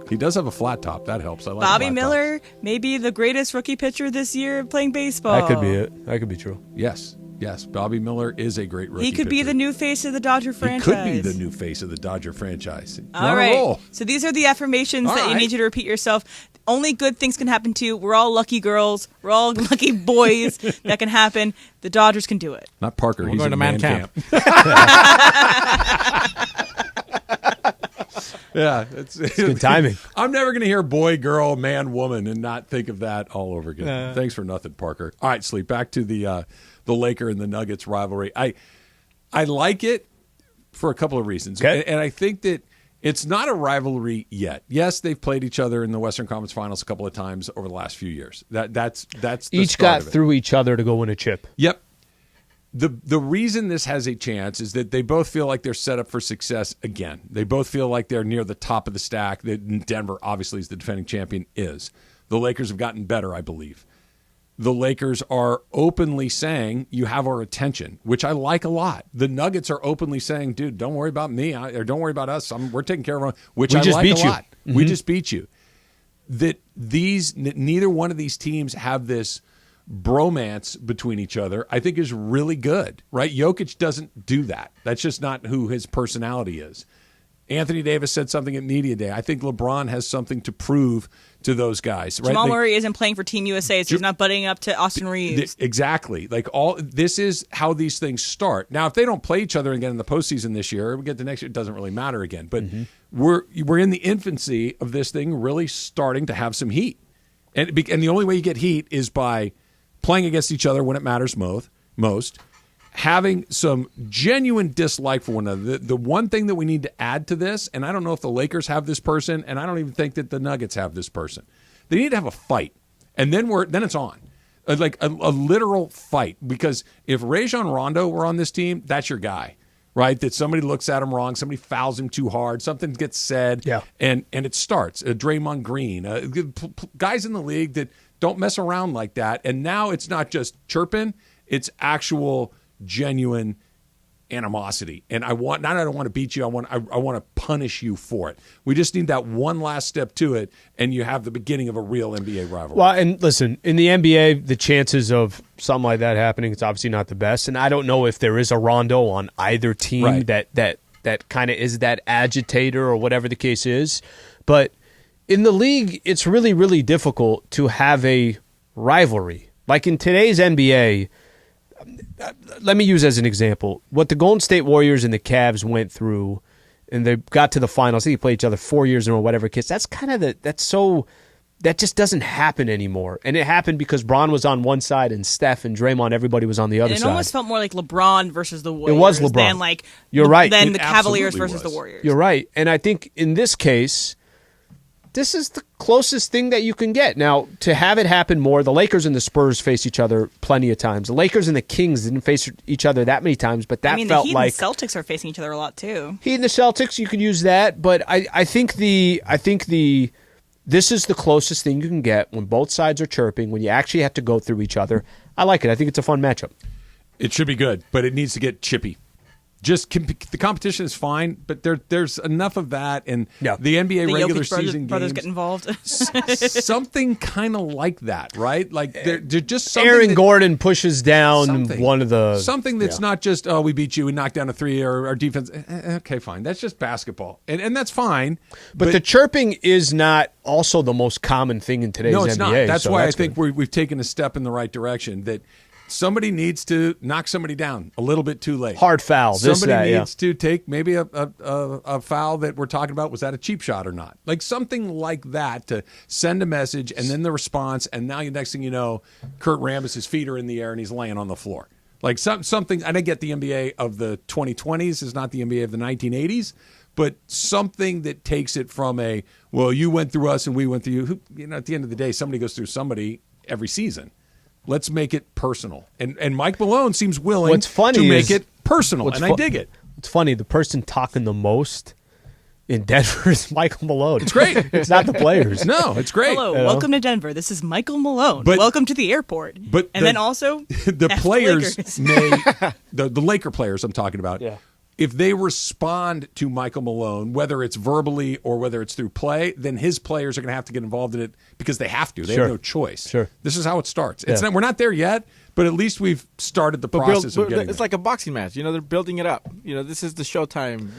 He does have a flat top. That helps. I like Bobby Miller may be the greatest rookie pitcher this year playing baseball. That could be it. That could be true. Yes. Yes, Bobby Miller is a great rookie. He could be the new face of the Dodger franchise. He could be the new face of the Dodger franchise. All right. So these are the affirmations that you need you to repeat yourself. Only good things can happen to you. We're all lucky girls. We're all lucky boys. That can happen. The Dodgers can do it. Not Parker. We're He's going in to man camp. Yeah, it's good timing. I'm never going to hear boy, girl, man, woman and not think of that all over again. Thanks for nothing, Parker. All right, Sleep. Back to the Laker and the Nuggets rivalry. I like it for a couple of reasons. Okay. And I think that it's not a rivalry yet. Yes, they've played each other in the Western Conference Finals a couple of times over the last few years. That's the each got through each other to go win a chip. Yep. The reason this has a chance is that they both feel like they're set up for success again. They both feel like they're near the top of the stack. Denver, obviously, is the defending champion. The Lakers have gotten better, I believe. The Lakers are openly saying, you have our attention, which I like a lot. The Nuggets are openly saying, dude, don't worry about me, or don't worry about us. We're taking care of them, which I like a lot. Mm-hmm. We just beat you. That neither one of these teams have this bromance between each other, I think is really good, right? Jokic doesn't do that. That's just not who his personality is. Anthony Davis said something at Media Day. I think LeBron has something to prove to those guys. Right? Jamal Murray isn't playing for Team USA, so he's not butting up to Austin Reeves. Exactly. This is how these things start. Now, if they don't play each other again in the postseason this year, we get to next year, it doesn't really matter again. But we're in the infancy of this thing really starting to have some heat. And the only way you get heat is by playing against each other when it matters most, having some genuine dislike for one another. The one thing that we need to add to this, and I don't know if the Lakers have this person, and I don't even think that the Nuggets have this person. They need to have a fight, and then it's on. Like a literal fight, because if Rajon Rondo were on this team, that's your guy, right? That somebody looks at him wrong, somebody fouls him too hard, something gets said, and it starts. Draymond Green, guys in the league that don't mess around like that. And now it's not just chirping, it's actual genuine animosity. And I don't want to beat you, I want to punish you for it. We just need that one last step to it, and you have the beginning of a real NBA rivalry. Well, and listen, in the NBA, the chances of something like that happening, it's obviously not the best. And I don't know if there is a Rondo on either team that kind of is that agitator or whatever the case is. But in the league, it's really, really difficult to have a rivalry. Like in today's NBA, let me use as an example what the Golden State Warriors and the Cavs went through, and they got to the finals. They played each other 4 years in or whatever. That's kind of that just doesn't happen anymore. And it happened because Bron was on one side and Steph and Draymond, everybody was on the other side. It almost felt more like LeBron versus the Warriors. It was LeBron. Than You're right. Than the Cavaliers versus the Warriors. You're right. And I think in this case, the closest thing that you can get. Now, to have it happen more, the Lakers and the Spurs face each other plenty of times. The Lakers and the Kings didn't face each other that many times, but that felt the Heat like and the Celtics are facing each other a lot too. Heat and the Celtics, you could use that, but I think this is the closest thing you can get when both sides are chirping, when you actually have to go through each other. I like it. I think it's a fun matchup. It should be good, but it needs to get chippy. Just the competition is fine, but there's enough of that, and the NBA regular season brothers games get involved. Something kind of like that, right? Like they're just something Aaron Gordon pushes down one of the something that's not just we beat you, we knocked down a three, or our defense. Okay, fine, that's just basketball, and that's fine. But the chirping is not also the most common thing in today's NBA. No, it's not. That's why I think good. we've taken a step in the right direction. That somebody needs to knock somebody down a little bit too late. Hard foul. Somebody needs to take maybe a foul that we're talking about. Was that a cheap shot or not? Like something like that to send a message, and then the response, and now the next thing you know, Kurt Rambis' feet are in the air and he's laying on the floor. Like something. And I get the NBA of the 2020s is not the NBA of the 1980s, but something that takes it from you went through us and we went through you. At the end of the day, somebody goes through somebody every season. Let's make it personal. And Mike Malone seems willing to make it personal, and I dig it. It's funny. The person talking the most in Denver is Michael Malone. It's great. It's not the players. No, it's great. Hello, welcome to Denver. This is Michael Malone. Welcome to the airport. Then also the players the Laker players I'm talking about. Yeah. If they respond to Michael Malone, whether it's verbally or whether it's through play, then his players are going to have to get involved in it because they have to. They have no choice. Sure. This is how it starts. We're not there yet, but at least we've started the process of getting It's there. like a boxing match. They're building it up. This is the showtime,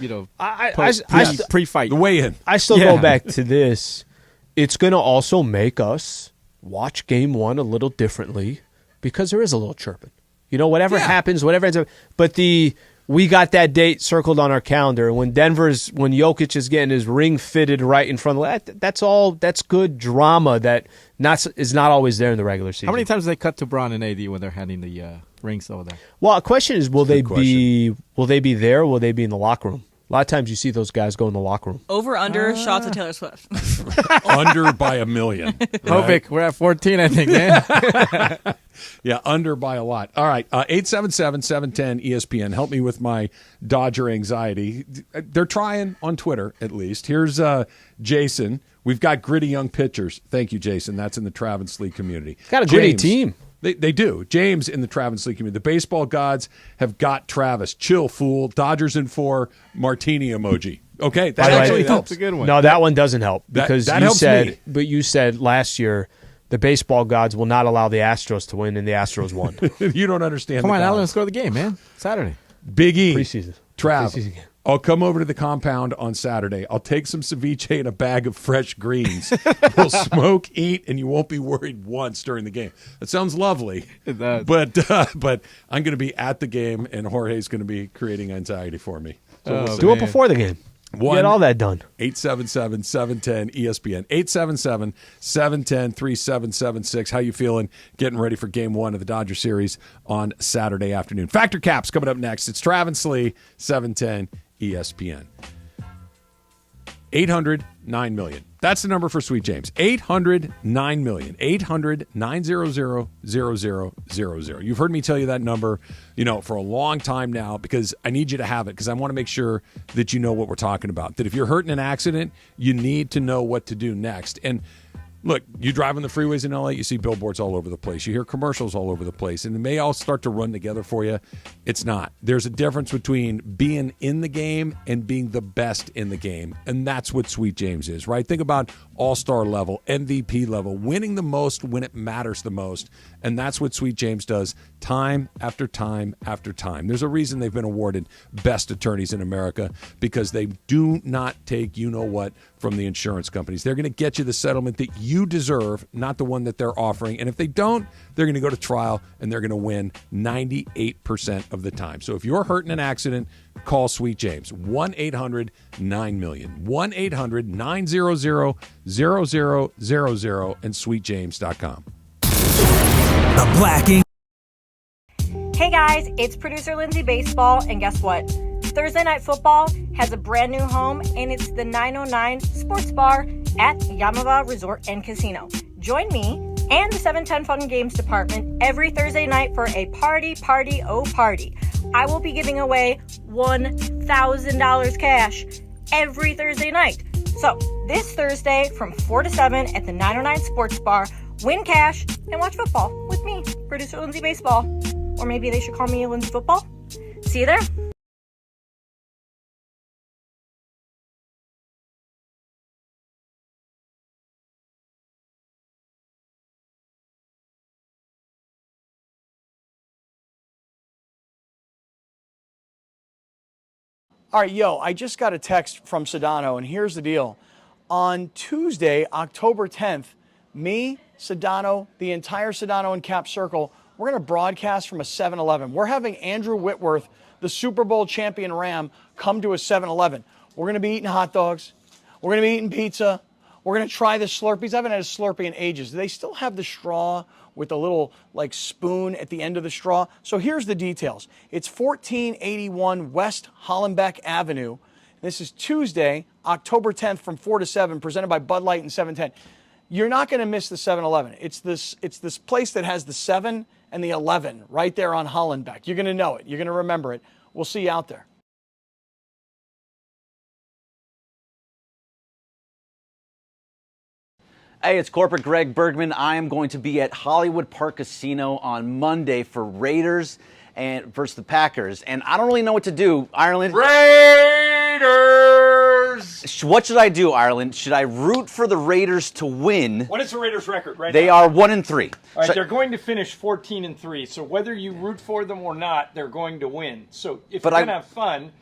pre-fight. The weigh-in. I still go back to this. It's going to also make us watch game one a little differently because there is a little chirping. Whatever happens, whatever ends up. But we got that date circled on our calendar. When Jokic is getting his ring fitted right in front of that's good drama that is not always there in the regular season. How many times do they cut to Bron and AD when they're handing the rings over there? Well, the question is, will they be there or will they be in the locker room? A lot of times you see those guys go in the locker room. Over, under, shots of Taylor Swift. Under by 1 million. Right? we're at 14, I think, man. Yeah, under by a lot. All right, 877-710-ESPN. Help me with my Dodger anxiety. They're trying on Twitter, at least. Here's Jason. We've got gritty young pitchers. Thank you, Jason. That's in the Travis Lee community. Got a gritty team. They do. James in the Travis Lee community. The baseball gods have got Travis. Chill, fool. Dodgers in 4, martini emoji. Okay, that actually helps. That's a good one. No, that one doesn't help because that helps me. But you said last year the baseball gods will not allow the Astros to win, and the Astros won. You don't understand. Come on, Alan, let's go to the game, man. Saturday. Big E. Preseason. Trav. Preseason game. I'll come over to the compound on Saturday. I'll take some ceviche and a bag of fresh greens. We'll smoke, eat, and you won't be worried once during the game. That sounds lovely. It does. But I'm going to be at the game, and Jorge's going to be creating anxiety for me. So we'll do it before the game. Get all that done. 877-710-ESPN. 877-710-3776. How you feeling getting ready for Game 1 of the Dodger series on Saturday afternoon? Factor Caps coming up next. It's Travis Lee, 710 ESPN. 800-9-million. That's the number for Sweet James. 800-9-million. 800-900-0000. You've heard me tell you that number, for a long time now because I need you to have it because I want to make sure that you know what we're talking about. That if you're hurt in an accident, you need to know what to do next. And look, you drive on the freeways in LA, you see billboards all over the place. You hear commercials all over the place, and it may all start to run together for you. It's not. There's a difference between being in the game and being the best in the game, and that's what Sweet James is, right? Think about all-star level, MVP level, winning the most when it matters the most, and that's what Sweet James does time after time after time. There's a reason they've been awarded best attorneys in America because they do not take you-know-what from the insurance companies. They're going to get you the settlement that you deserve, not the one that they're offering. And if they don't, they're going to go to trial and they're going to win 98% of the time. So if you're hurt in an accident, call Sweet James. 1-800-9-million. 1-800-900-0000 and sweetjames.com. The Blacking. Hey guys, it's producer Lindsay Baseball, and guess what? Thursday Night Football has a brand new home, and it's the 909 Sports Bar at Yamava Resort and Casino. Join me and the 710 Fun Games Department every Thursday night for a party. I will be giving away $1,000 cash every Thursday night. So this Thursday from 4 to 7 at the 909 Sports Bar, win cash and watch football with me, producer Lindsay Baseball. Or maybe they should call me Lindsay Football. See you there. All right, I just got a text from Sedano, and here's the deal. On Tuesday, October 10th, me, Sedano, the entire Sedano and Cap Circle, we're going to broadcast from a 7-Eleven. We're having Andrew Whitworth, the Super Bowl champion Ram, come to a 7-Eleven. We're going to be eating hot dogs. We're going to be eating pizza. We're going to try the Slurpees. I haven't had a Slurpee in ages. Do they still have the straw with a little spoon at the end of the straw? So here's the details. It's 1481 West Hollenbeck Avenue. This is Tuesday, October 10th from 4 to 7, presented by Bud Light and 710. You're not going to miss the 7-Eleven. It's this place that has the 7 and the 11 right there on Hollenbeck. You're going to know it. You're going to remember it. We'll see you out there. Hey, it's Corporate Greg Bergman. I am going to be at Hollywood Park Casino on Monday for Raiders and versus the Packers. And I don't really know what to do, Ireland. Raiders! What should I do, Ireland? Should I root for the Raiders to win? What is the Raiders' record right They now? are 1-3. All right, they're going to finish 14-3. So whether you root for them or not, they're going to win. So if you're going to have fun,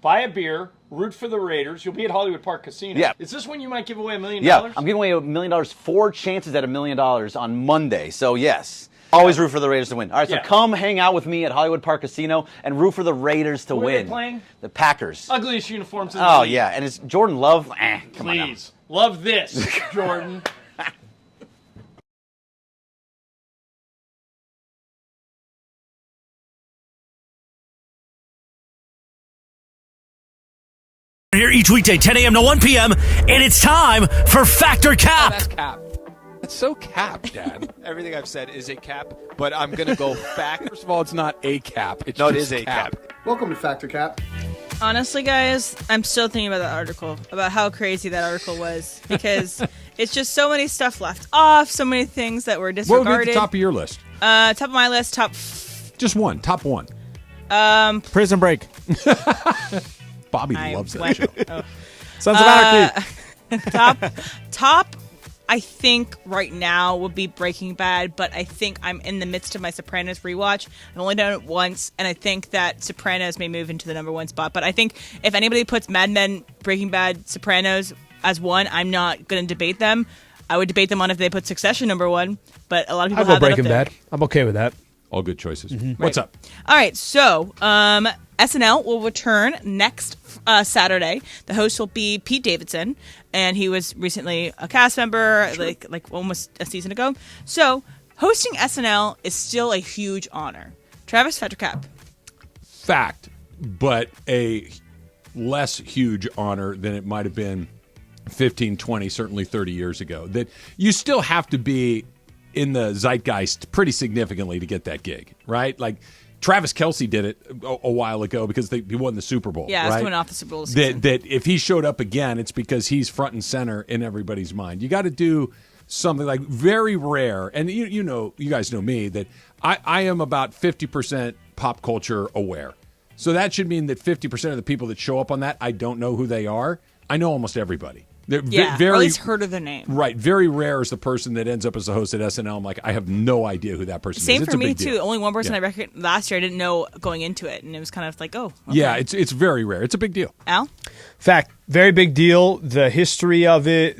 buy a beer, root for the Raiders. You'll be at Hollywood Park Casino. Yeah. Is this when you might give away $1 million? Yeah, I'm giving away $1 million, 4 chances at $1 million on Monday. So, yes. Always root for the Raiders to win. All right, so come hang out with me at Hollywood Park Casino and root for the Raiders to Who win. are they playing? The Packers. Ugliest uniforms in the league. Yeah, and it's Jordan Love. Come on now. Please. Love this, Jordan. Here each weekday, 10 a.m. to 1 p.m., and it's time for Factor Cap. That's cap. That's so cap, Dad. Everything I've said is a cap, but I'm going to go back. First of all, it's not a cap. It's no, it just is a cap. Welcome to Factor Cap. Honestly, guys, I'm still thinking about that article, about how crazy that article was, because it's just so many stuff left off, so many things that were disregarded. What would be at the top of your list? Top of my list, just one, top one. Prison Break. Bobby loves that show. Oh. Sons of Anarchy. Top, I think right now would be Breaking Bad, but I think I'm in the midst of my Sopranos rewatch. I've only done it once, and I think that Sopranos may move into the number one spot. But I think if anybody puts Mad Men, Breaking Bad, Sopranos as one, I'm not going to debate them. I would debate them on if they put Succession number one, but a lot of people I'll go have that Breaking up there. Bad. I'm okay with that. All good choices. Mm-hmm. What's up? All right, so SNL will return next Saturday. The host will be Pete Davidson, and he was recently a cast member, like almost a season ago. So hosting SNL is still a huge honor. Travis, Factor Cap. Fact, but a less huge honor than it might have been 15, 20, certainly 30 years ago. That you still have to be in the zeitgeist pretty significantly to get that gig, right? Like Travis Kelce did it a while ago because he won the Super Bowl. Yeah, right? it's coming off the Super Bowl season. That if he showed up again, it's because he's front and center in everybody's mind. You got to do something like very rare, and you guys know me, that I am about 50% pop culture aware. So that should mean that 50% of the people that show up on that, I don't know who they are. I know almost everybody. They're or at least heard of their name. Right. Very rare is the person that ends up as the host at SNL. I'm like, I have no idea who that person is. Same It's for a me, big too. deal. Only one person Yeah. I reckoned last year I didn't know going into it, and it was kind of like, oh. Okay. Yeah, it's very rare. It's a big deal. Al? Fact, very big deal. The history of it,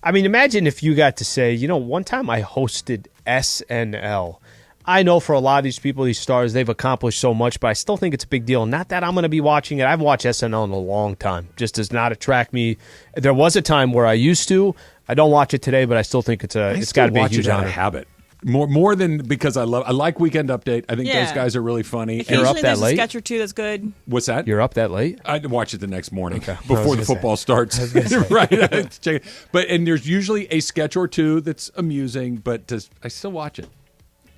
imagine if you got to say, one time I hosted SNL. I know for a lot of these people, these stars, they've accomplished so much, but I still think it's a big deal. Not that I'm going to be watching it. I've watched SNL in a long time. Just does not attract me. There was a time where I used to. I don't watch it today, but I still think it's got to be a huge honor. Habit. More than because I like Weekend Update. I think those guys are really funny. Occasionally You're up that there's late? a sketch or two that's good. What's that? You're up that late? I'd watch it the next morning Okay. before the football starts. Right. And there's usually a sketch or two that's amusing, but I still watch it.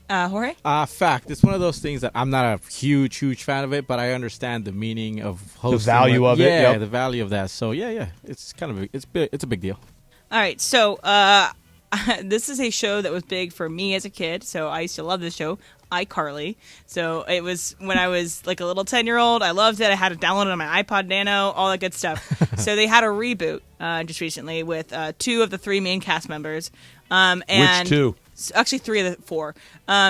Jorge? Fact. It's one of those things that I'm not a huge fan of it, but I understand the meaning of hosting. The value of it. Yeah, the value of that. So yeah, it's kind of it's a big deal. All right, so this is a show that was big for me as a kid. So I used to love this show, iCarly. So it was when I was like a little 10-year-old. I loved it. I had it downloaded on my iPod Nano, all that good stuff. So they had a reboot just recently with 2 of the 3 main cast members. And which 2? Actually, 3 of the 4.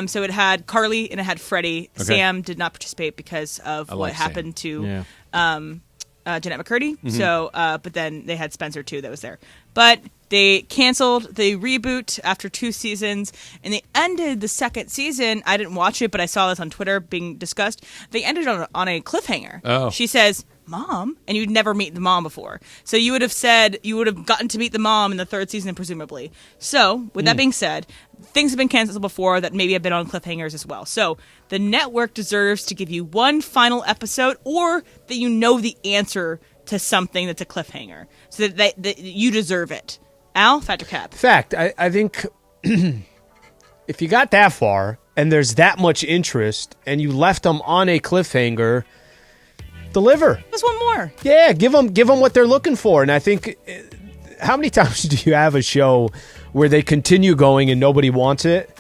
So it had Carly and it had Freddie. Okay. Sam did not participate because of what happened to Jeanette McCurdy. Mm-hmm. So, but then they had Spencer too that was there. But they canceled the reboot after 2 seasons, and they ended the 2nd season. I didn't watch it, but I saw this on Twitter being discussed. They ended on a cliffhanger. Oh. She says, "Mom," and you'd never meet the mom before. So you would have gotten to meet the mom in the 3rd season, presumably. So, with that being said, things have been canceled before that maybe have been on cliffhangers as well. So the network deserves to give you one final episode, or that you know the answer to something that's a cliffhanger, so that you deserve it. Al, fact or cap? Fact. I think if you got that far and there's that much interest and you left them on a cliffhanger, deliver. Just one more. Yeah, give them what they're looking for. And I think, how many times do you have a show where they continue going and nobody wants it?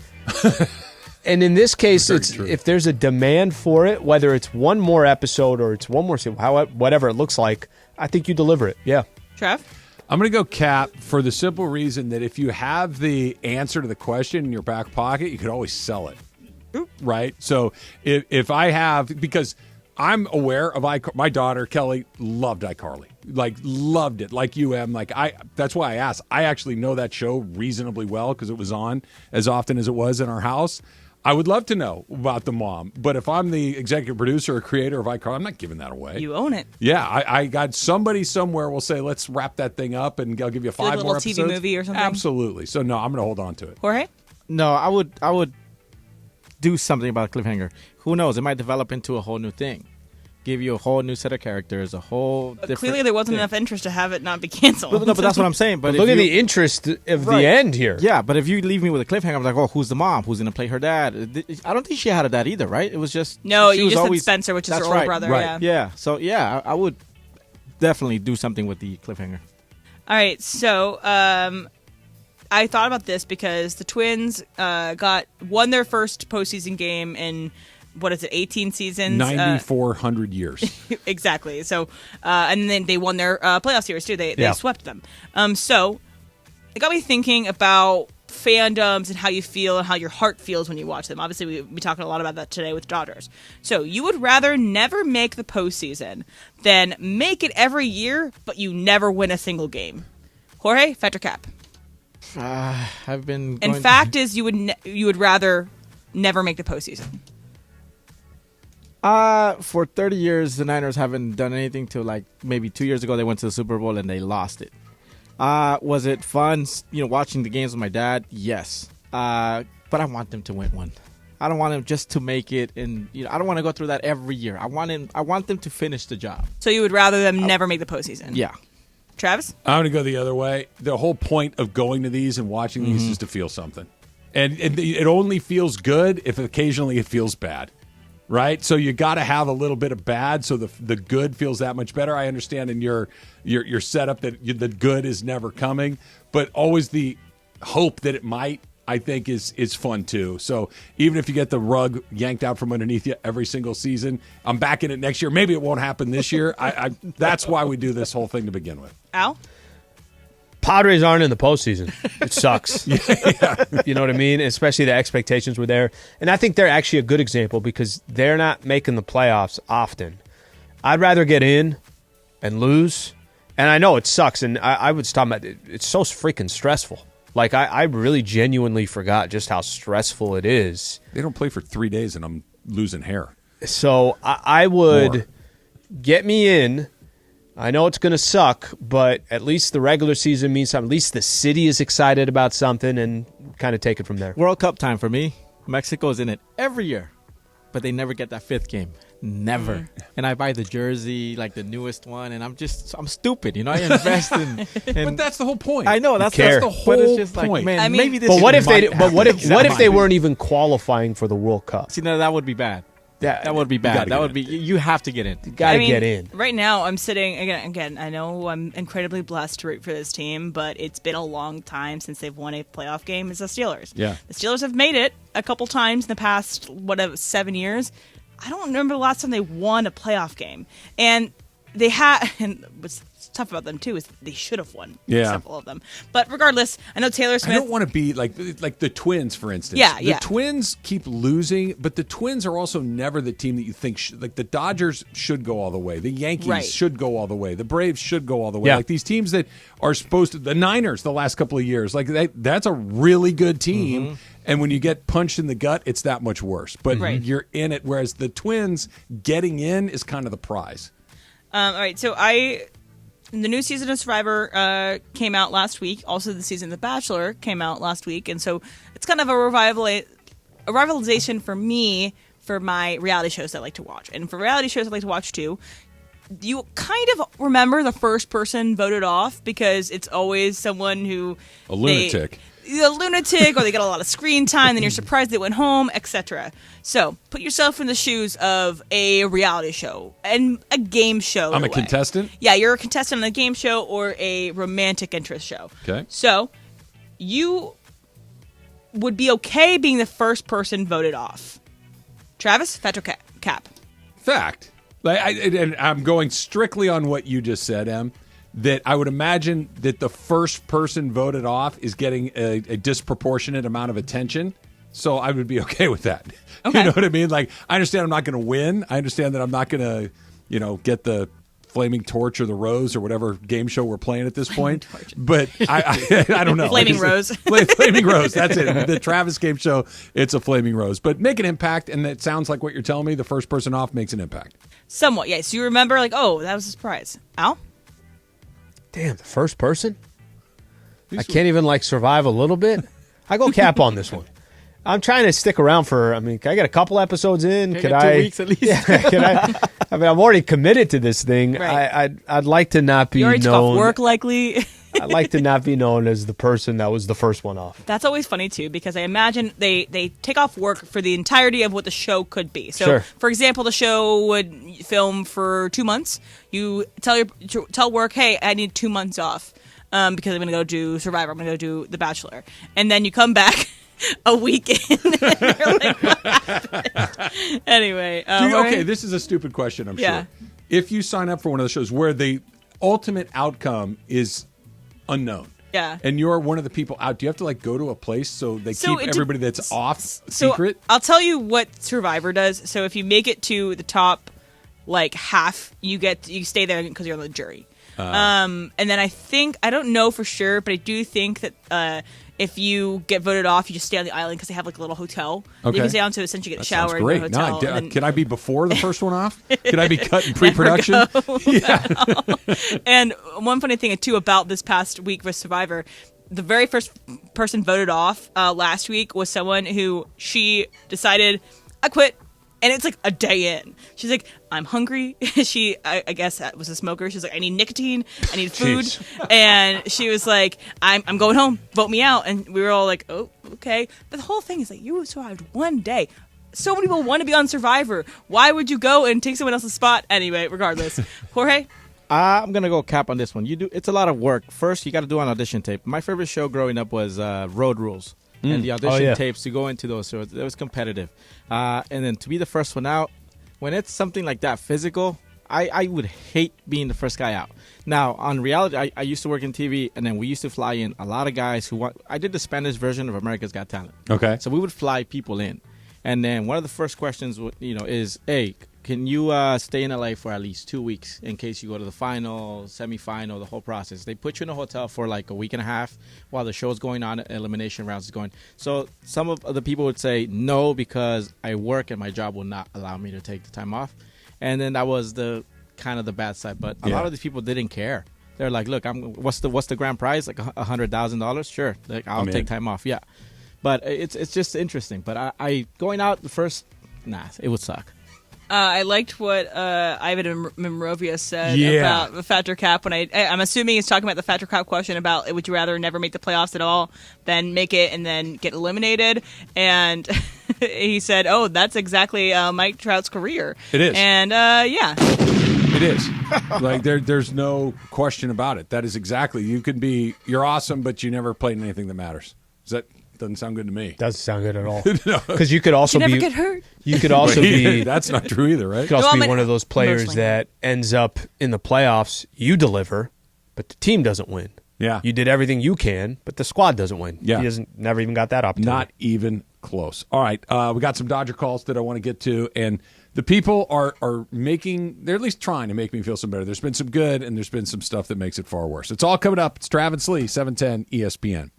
And in this case, if there's a demand for it, whether it's one more episode or it's one more season, whatever it looks like, I think you deliver it. Yeah. Trev? I'm going to go cap for the simple reason that if you have the answer to the question in your back pocket, you could always sell it. Right? So if I have, because I'm aware of my daughter, Kelly, loved iCarly. Like, loved it. Like you am. That's why I asked. I actually know that show reasonably well because it was on as often as it was in our house. I would love to know about the mom, but if I'm the executive producer or creator of iCarly, I'm not giving that away. You own it. Yeah, I got somebody somewhere will say, let's wrap that thing up, and I'll give you 5 more episodes. Like a little TV movie or something? Absolutely. So, no, I'm going to hold on to it. Jorge? No, I would do something about cliffhanger. Who knows? It might develop into a whole new thing. Give you a whole new set of characters, a whole different clearly there wasn't enough interest to have it not be canceled. No, but that's what I'm saying. But look at the interest of the end here. Yeah, but if you leave me with a cliffhanger, I'm like, oh, who's the mom? Who's going to play her dad? I don't think she had a dad either, right? It was just... No, you just had Spencer, which is her older brother. Right. Yeah. So, yeah, I would definitely do something with the cliffhanger. All right, so I thought about this because the Twins won their first postseason game in... 18 seasons? 9,400 years. Exactly. So, and then they won their playoff series, too. They swept them. So, it got me thinking about fandoms and how you feel and how your heart feels when you watch them. Obviously, we'll be talking a lot about that today with Dodgers. So, you would rather never make the postseason than make it every year, but you never win a single game. Jorge, fact or cap? I've been And fact is you would rather never make the postseason. For 30 years, the Niners haven't done anything till maybe 2 years ago. They went to the Super Bowl and they lost it. Was it fun, watching the games with my dad? Yes. But I want them to win one. I don't want them just to make it, and I don't want to go through that every year. I want them to finish the job. So you would rather them never make the postseason? Yeah. Travis? I'm going to go the other way. The whole point of going to these and watching these is to feel something. And it only feels good if occasionally it feels bad. Right, so you got to have a little bit of bad, so the good feels that much better. I understand in your setup that the good is never coming, but always the hope that it might, I think, is fun too. So even if you get the rug yanked out from underneath you every single season, I'm back in it next year. Maybe it won't happen this year. That's why we do this whole thing to begin with. Al? Padres aren't in the postseason. It sucks. Yeah. You know what I mean? Especially the expectations were there. And I think they're actually a good example because they're not making the playoffs often. I'd rather get in and lose. And I know it sucks. And I was talking about it. It's so freaking stressful. Like, I really genuinely forgot just how stressful it is. They don't play for 3 days and I'm losing hair. So I would get me in. I know it's going to suck, but at least the regular season means something. At least the city is excited about something and kind of take it from there. World Cup time for me. Mexico's in it every year, but they never get that 5th game. Never. Mm-hmm. And I buy the jersey, like the newest one, and I'm stupid, I invest in. But that's the whole point. I know that's the whole but it's just point. Like, man, I mean, maybe this. But what if they weren't even qualifying for the World Cup? See, no, that would be bad. That would be bad. That would be. You have to get in. You got to get in. Right now, I'm sitting again. I know I'm incredibly blessed to root for this team, but it's been a long time since they've won a playoff game. It's the Steelers. Yeah, the Steelers have made it a couple times in the past 7 years. I don't remember the last time they won a playoff game, and they had. And what's tough about them too is they should have won several of them. But regardless, I know Taylor Smith. I don't want to be like the Twins, for instance. The Twins keep losing, but the Twins are also never the team that you think like the Dodgers should go all the way, the Yankees should go all the way, the Braves should go all the way. Like these teams that are supposed to, the Niners the last couple of years, like that's a really good team. Mm-hmm. And when you get punched in the gut, it's that much worse. But you're in it, whereas the Twins getting in is kind of the prize. All right, so the new season of Survivor came out last week. Also, the season of The Bachelor came out last week. And so it's kind of a revitalization for me for my reality shows that I like to watch. And for reality shows I like to watch, too, you kind of remember the first person voted off because it's always someone who... A lunatic. A lunatic, or they get a lot of screen time, then you're surprised they went home, etc. So, put yourself in the shoes of a reality show and a game show. I'm a contestant? Yeah, you're a contestant on a game show or a romantic interest show. Okay. So, you would be okay being the first person voted off. Travis, fact or cap? Fact. And I'm going strictly on what you just said, Em. That I would imagine that the first person voted off is getting a disproportionate amount of attention. So I would be okay with that. Okay. You know what I mean? Like, I understand I'm not going to win. I understand that I'm not going to, get the Flaming Torch or the Rose or whatever game show we're playing at this point. But I don't know. Flaming Rose. Flaming Rose. That's it. The Travis game show, it's a Flaming Rose. But make an impact, and it sounds like what you're telling me, the first person off makes an impact. Somewhat, yes. You remember, that was a surprise. Al? Damn, the first person? I can't even survive a little bit. I go cap on this one. I'm trying to stick around I got a couple episodes in. Could I 2 weeks at least? Yeah, I'm already committed to this thing. Right. I'd like to not be known. You already took off work, likely. I'd like to not be known as the person that was the first one off. That's always funny, too, because I imagine they take off work for the entirety of what the show could be. So, for example, the show would film for 2 months. You tell work, hey, I need 2 months off because I'm going to go do Survivor. I'm going to go do The Bachelor. And then you come back a week in and you're like, what happened? Anyway. Okay, this is a stupid question, I'm sure. If you sign up for one of the shows where the ultimate outcome is unknown. Yeah. And you're one of the people out. Do you have to go to a place so they keep everybody that's off secret? I'll tell you what Survivor does. So if you make it to the top half, you stay there because you're on the jury. And then I don't know for sure, but I do think that if you get voted off, you just stay on the island because they have a little hotel. Okay. You can stay on, so essentially you get a shower in the hotel. No, can I be before the first one off? Can I be cut in pre-production? Yeah. And one funny thing, too, about this past week with Survivor, the very first person voted off last week was someone who she decided, I quit. And it's a day in. She's like, I'm hungry. I guess that was a smoker. She's like, I need nicotine. I need food. And she was like, I'm going home. Vote me out. And we were all like, oh, okay. But the whole thing is you survived one day. So many people want to be on Survivor. Why would you go and take someone else's spot? Anyway, regardless. Jorge? I'm going to go cap on this one. It's a lot of work. First, you got to do an audition tape. My favorite show growing up was Road Rules. And the audition tapes to go into those, so it was competitive. And then to be the first one out, when it's something like that physical, I would hate being the first guy out. Now, on reality, I used to work in TV, and then we used to fly in a lot of guys I did the Spanish version of America's Got Talent. Okay. So we would fly people in. And then one of the first questions, is, hey, can you stay in LA for at least 2 weeks in case you go to the final, semifinal, the whole process? They put you in a hotel for a week and a half while the show's going on, elimination rounds is going. So some of the people would say no because I work and my job will not allow me to take the time off. And then that was the kind of the bad side. But a lot of these people didn't care. They're like, look, what's the grand prize? $100,000? Sure, I'll take time off. Yeah. But it's just interesting. But I going out the first, it would suck. I liked what Ivan Monrovia said Yeah. about the factor cap. When I'm assuming he's talking about the factor cap question about would you rather never make the playoffs at all than make it and then get eliminated? And he said, "Oh, that's exactly Mike Trout's career." It is, and yeah, it is. Like there's no question about it. That is exactly. You're awesome, but you never played in anything that matters. Doesn't sound good to me. Doesn't sound good at all. No. Because you could also never get hurt. You could also be. That's not true either, right? You could also be one of those players that ends up in the playoffs. You deliver, but the team doesn't win. Yeah. You did everything you can, but the squad doesn't win. Yeah. He never even got that opportunity. Not even close. All right. We got some Dodger calls that I want to get to, and the people are they're at least trying to make me feel some better. There's been some good, and there's been some stuff that makes it far worse. It's all coming up. It's Travis Sliwa, 710 ESPN.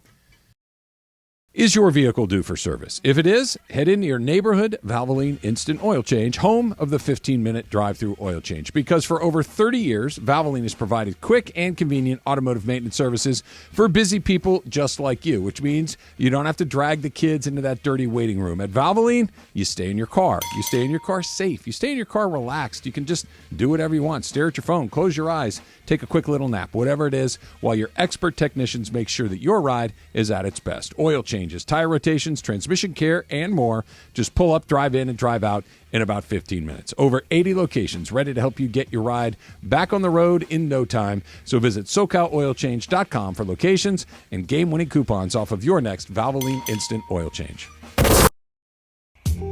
Is your vehicle due for service? If it is, head into your neighborhood Valvoline Instant Oil Change, home of the 15-minute drive-through oil change. Because for over 30 years, Valvoline has provided quick and convenient automotive maintenance services for busy people just like you, which means you don't have to drag the kids into that dirty waiting room. At Valvoline, you stay in your car. You stay in your car safe. You stay in your car relaxed. You can just do whatever you want. Stare at your phone. Close your eyes. Take a quick little nap. Whatever it is, while your expert technicians make sure that your ride is at its best. Oil changes, tire rotations, transmission care, and more. Just pull up, drive in, and drive out in about 15 minutes. Over 80 locations ready to help you get your ride back on the road in no time. So visit SoCalOilChange.com for locations and game-winning coupons off of your next Valvoline Instant Oil Change.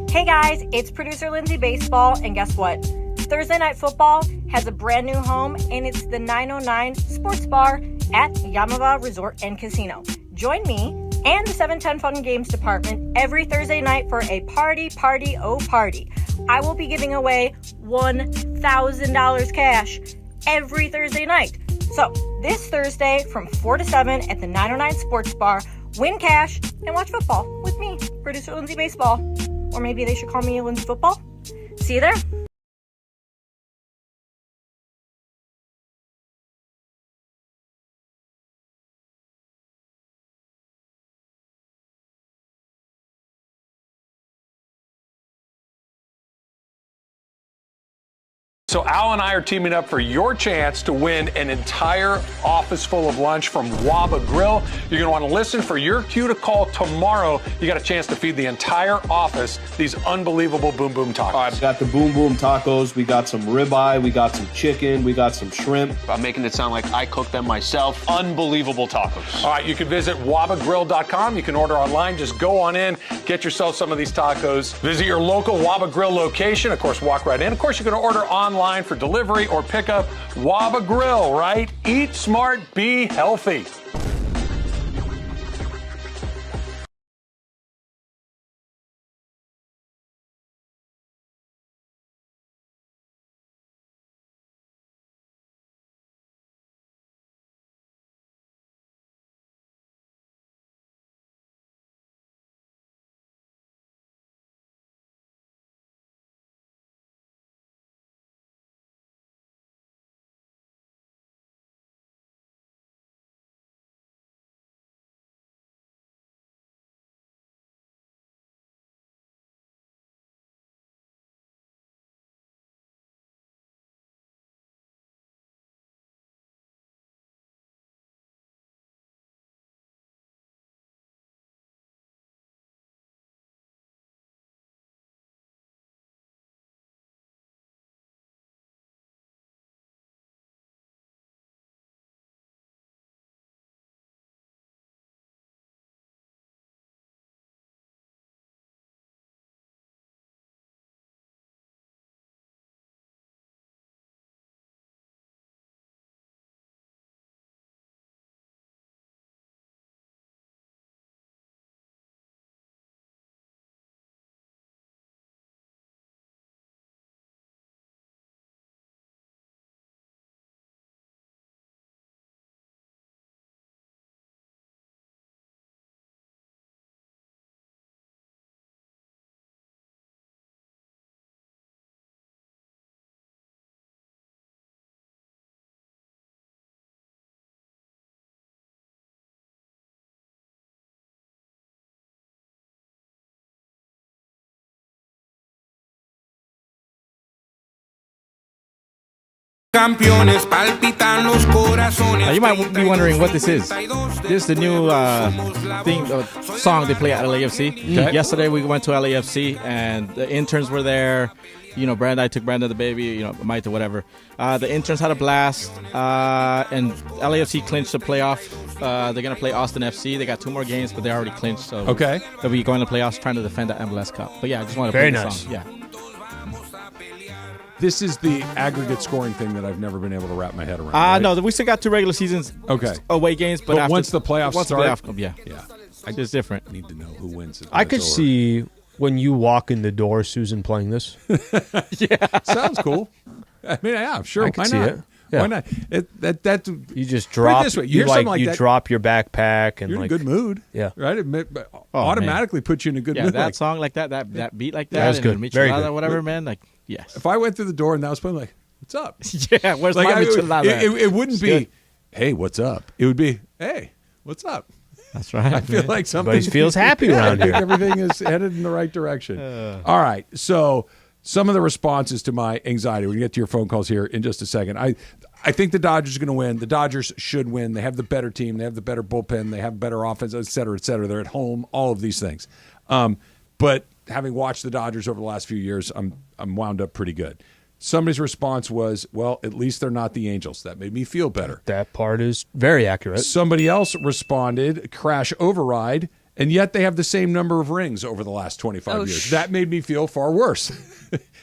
Hey guys, it's producer Lindsay Baseball, and guess what? Thursday Night Football has a brand new home, and it's the 909 Sports Bar at Yamava Resort and Casino. Join me and the 710 Fun Games Department every Thursday night for a party. I will be giving away $1,000 cash every Thursday night. So this Thursday from 4 to 7 at the 909 Sports Bar, win cash and watch football with me, producer Lindsay Baseball. Or maybe they should call me Lindsay Football. See you there. So Al and I are teaming up for your chance to win an entire office full of lunch from Waba Grill. You're going to want to listen for your cue to call tomorrow. You got a chance to feed the entire office these unbelievable Boom Boom tacos. All right, we got the Boom Boom tacos. We got some ribeye. We got some chicken. We got some shrimp. I'm making it sound like I cooked them myself. Unbelievable tacos. All right, you can visit wabagrill.com. You can order online. Just go on in, get yourself some of these tacos. Visit your local Waba Grill location. Of course, walk right in. Of course, you can order online for delivery or pickup. Waba Grill, right? Eat smart, be healthy. Now, you might be wondering what this is. This is the new song they play at LAFC. Okay. Yesterday we went to LAFC and the interns were there. You know, I took Brandon the baby, you know, Maite, whatever. The interns had a blast, and LAFC clinched the playoff. They're going to play Austin FC. They got 2 more games, but they already clinched. So okay, they'll be going to playoffs trying to defend the MLS Cup. But yeah, I just want to Very play the nice. song. Yeah. This is the aggregate scoring thing that I've never been able to wrap my head around. Right? No, we still got 2 regular seasons away games. But after, once the playoffs start, yeah. It's just different. I need to know who wins it. I could see when you walk in the door, Susan playing this. Yeah, sounds cool. I mean, yeah, sure. I could Why see not? it. Yeah. Why not? You just drop. This way. You That, drop your backpack and you're like in a good mood. Yeah, right. It automatically puts you in a good mood. That song like that beat like that. That was good. Very good. Whatever, man. Like, yes. If I went through the door and that was playing, like, what's up? Yeah, where's my michelada? It wouldn't be, good. Hey, what's up? It would be, hey, what's up? That's right. I feel like something. Everybody feels happy around I think here. everything is headed in the right direction. All right. So some of the responses to my anxiety. We're going to get to your phone calls here in just a second. I think the Dodgers are going to win. The Dodgers should win. They have the better team. They have the better bullpen. They have better offense, et cetera, et cetera. They're at home, all of these things. But having watched the Dodgers over the last few years, I'm wound up pretty good. Somebody's response was, well, at least they're not the Angels. That made me feel better. That part is very accurate. Somebody else responded, crash override, and yet they have the same number of rings over the last 25 years. That made me feel far worse.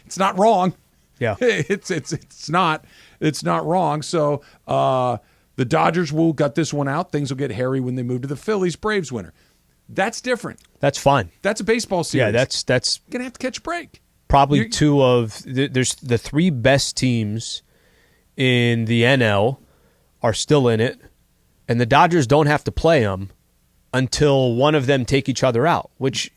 It's not wrong. Yeah. It's not wrong. So the Dodgers will gut this one out. Things will get hairy when they move to the Phillies Braves winner. That's different. That's fine. That's a baseball series. Yeah, that's gonna have to catch a break. Probably there's the 3 best teams in the NL are still in it, and the Dodgers don't have to play them until one of them take each other out, which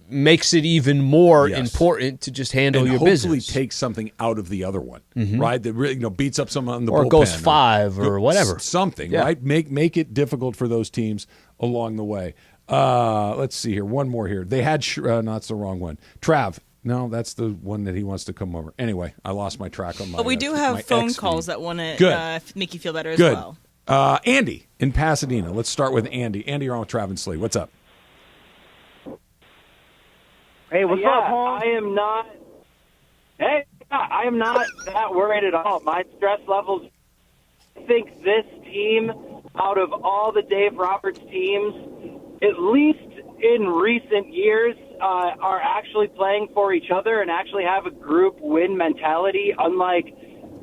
makes it even more important to just handle your business. Hopefully take something out of the other one, right? That really beats up someone on the or bullpen. Goes 5 or whatever. Something, right? Make it difficult for those teams along the way. Let's see here. One more here. They had no, that's the wrong one. Trav. No, that's the one that he wants to come over. Anyway, I lost my track on my. But we do have phone calls that want to make you feel better as Good. well. Andy in Pasadena. Let's start with Andy. Andy, you're on with Travis Sliwa. What's up? Hey, what's up, Paul? I am not that worried at all. My stress levels. I think this team, out of all the Dave Roberts teams, at least in recent years, are actually playing for each other and actually have a group win mentality, unlike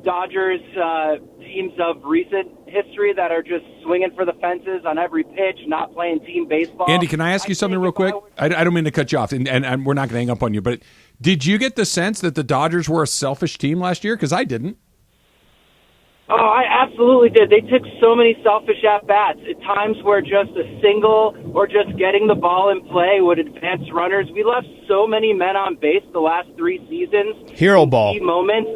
Dodgers teams of recent history that are just swinging for the fences on every pitch, not playing team baseball. Andy, can I ask you something real quick? I don't mean to cut you off, and we're not going to hang up on you, but did you get the sense that the Dodgers were a selfish team last year? Because I didn't. Oh, I absolutely did. They took so many selfish at-bats at times where just a single or just getting the ball in play would advance runners. We left so many men on base the last 3 seasons. Hero ball. Key moments.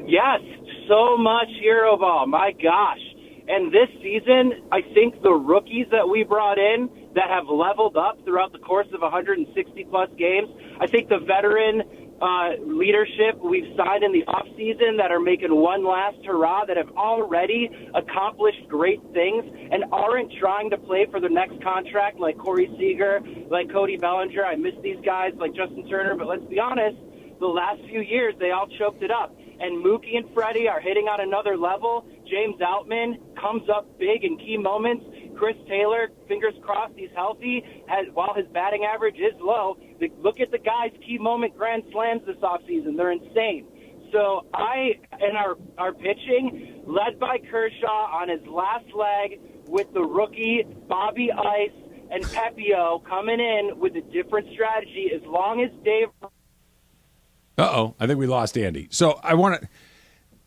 Yes, so much hero ball. My gosh. And this season, I think the rookies that we brought in that have leveled up throughout the course of 160-plus games, I think the veteran leadership we've signed in the offseason that are making one last hurrah, that have already accomplished great things and aren't trying to play for the next contract like Corey Seager, like Cody Bellinger. I miss these guys like Justin Turner, but let's be honest, the last few years they all choked it up. And Mookie and Freddie are hitting on another level. James Outman comes up big in key moments. Chris Taylor, fingers crossed he's healthy, while his batting average is low. Look at the guys' key moment grand slams this offseason. They're insane. So our pitching, led by Kershaw on his last leg with the rookie Bobby Ice and Pepio coming in with a different strategy, as long as Dave... Uh-oh, I think we lost Andy. So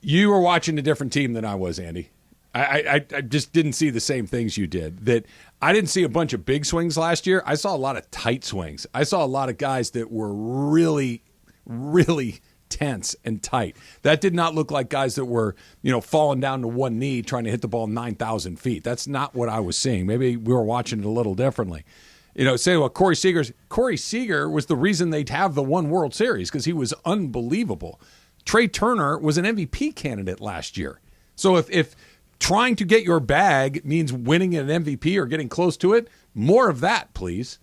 you were watching a different team than I was, Andy. I just didn't see the same things you did. That I didn't see a bunch of big swings last year. I saw a lot of tight swings. I saw a lot of guys that were really, really tense and tight. That did not look like guys that were, falling down to one knee trying to hit the ball 9,000 feet. That's not what I was seeing. Maybe we were watching it a little differently. Say what Corey Seager was the reason they'd have the one World Series because he was unbelievable. Trey Turner was an MVP candidate last year. So if trying to get your bag means winning an MVP or getting close to it, more of that, please.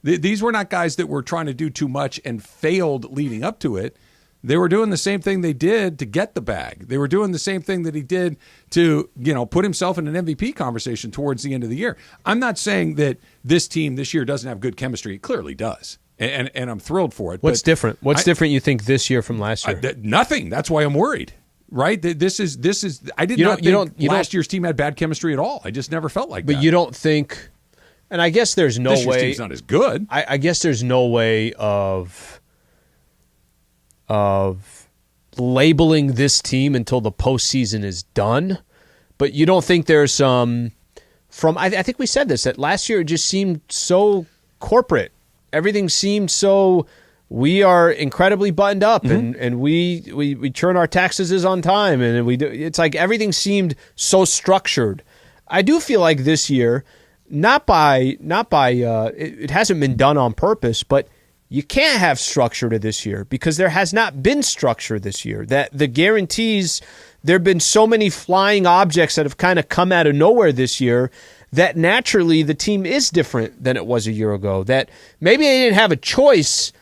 These were not guys that were trying to do too much and failed leading up to it. They were doing the same thing they did to get the bag. They were doing the same thing that he did to, put himself in an MVP conversation towards the end of the year. I'm not saying that this team this year doesn't have good chemistry. It clearly does. And I'm thrilled for it. What's different? What's different you think this year from last year? Nothing. That's why I'm worried. Right? This is. I did not think last year's team had bad chemistry at all. I just never felt like that. But you don't think, and I guess there's no this way. This year's team's not as good. I guess there's no way of labeling this team until the postseason is done. But you don't think there's some I think we said this, that last year it just seemed so corporate. Everything seemed so, we are incredibly buttoned up, and we churn our taxes on time, and we do. It's like everything seemed so structured. I do feel like this year, not by it hasn't been done on purpose, but you can't have structure to this year because there has not been structure this year. That the guarantees, there have been so many flying objects that have kind of come out of nowhere this year that naturally the team is different than it was a year ago. That maybe they didn't have a choice,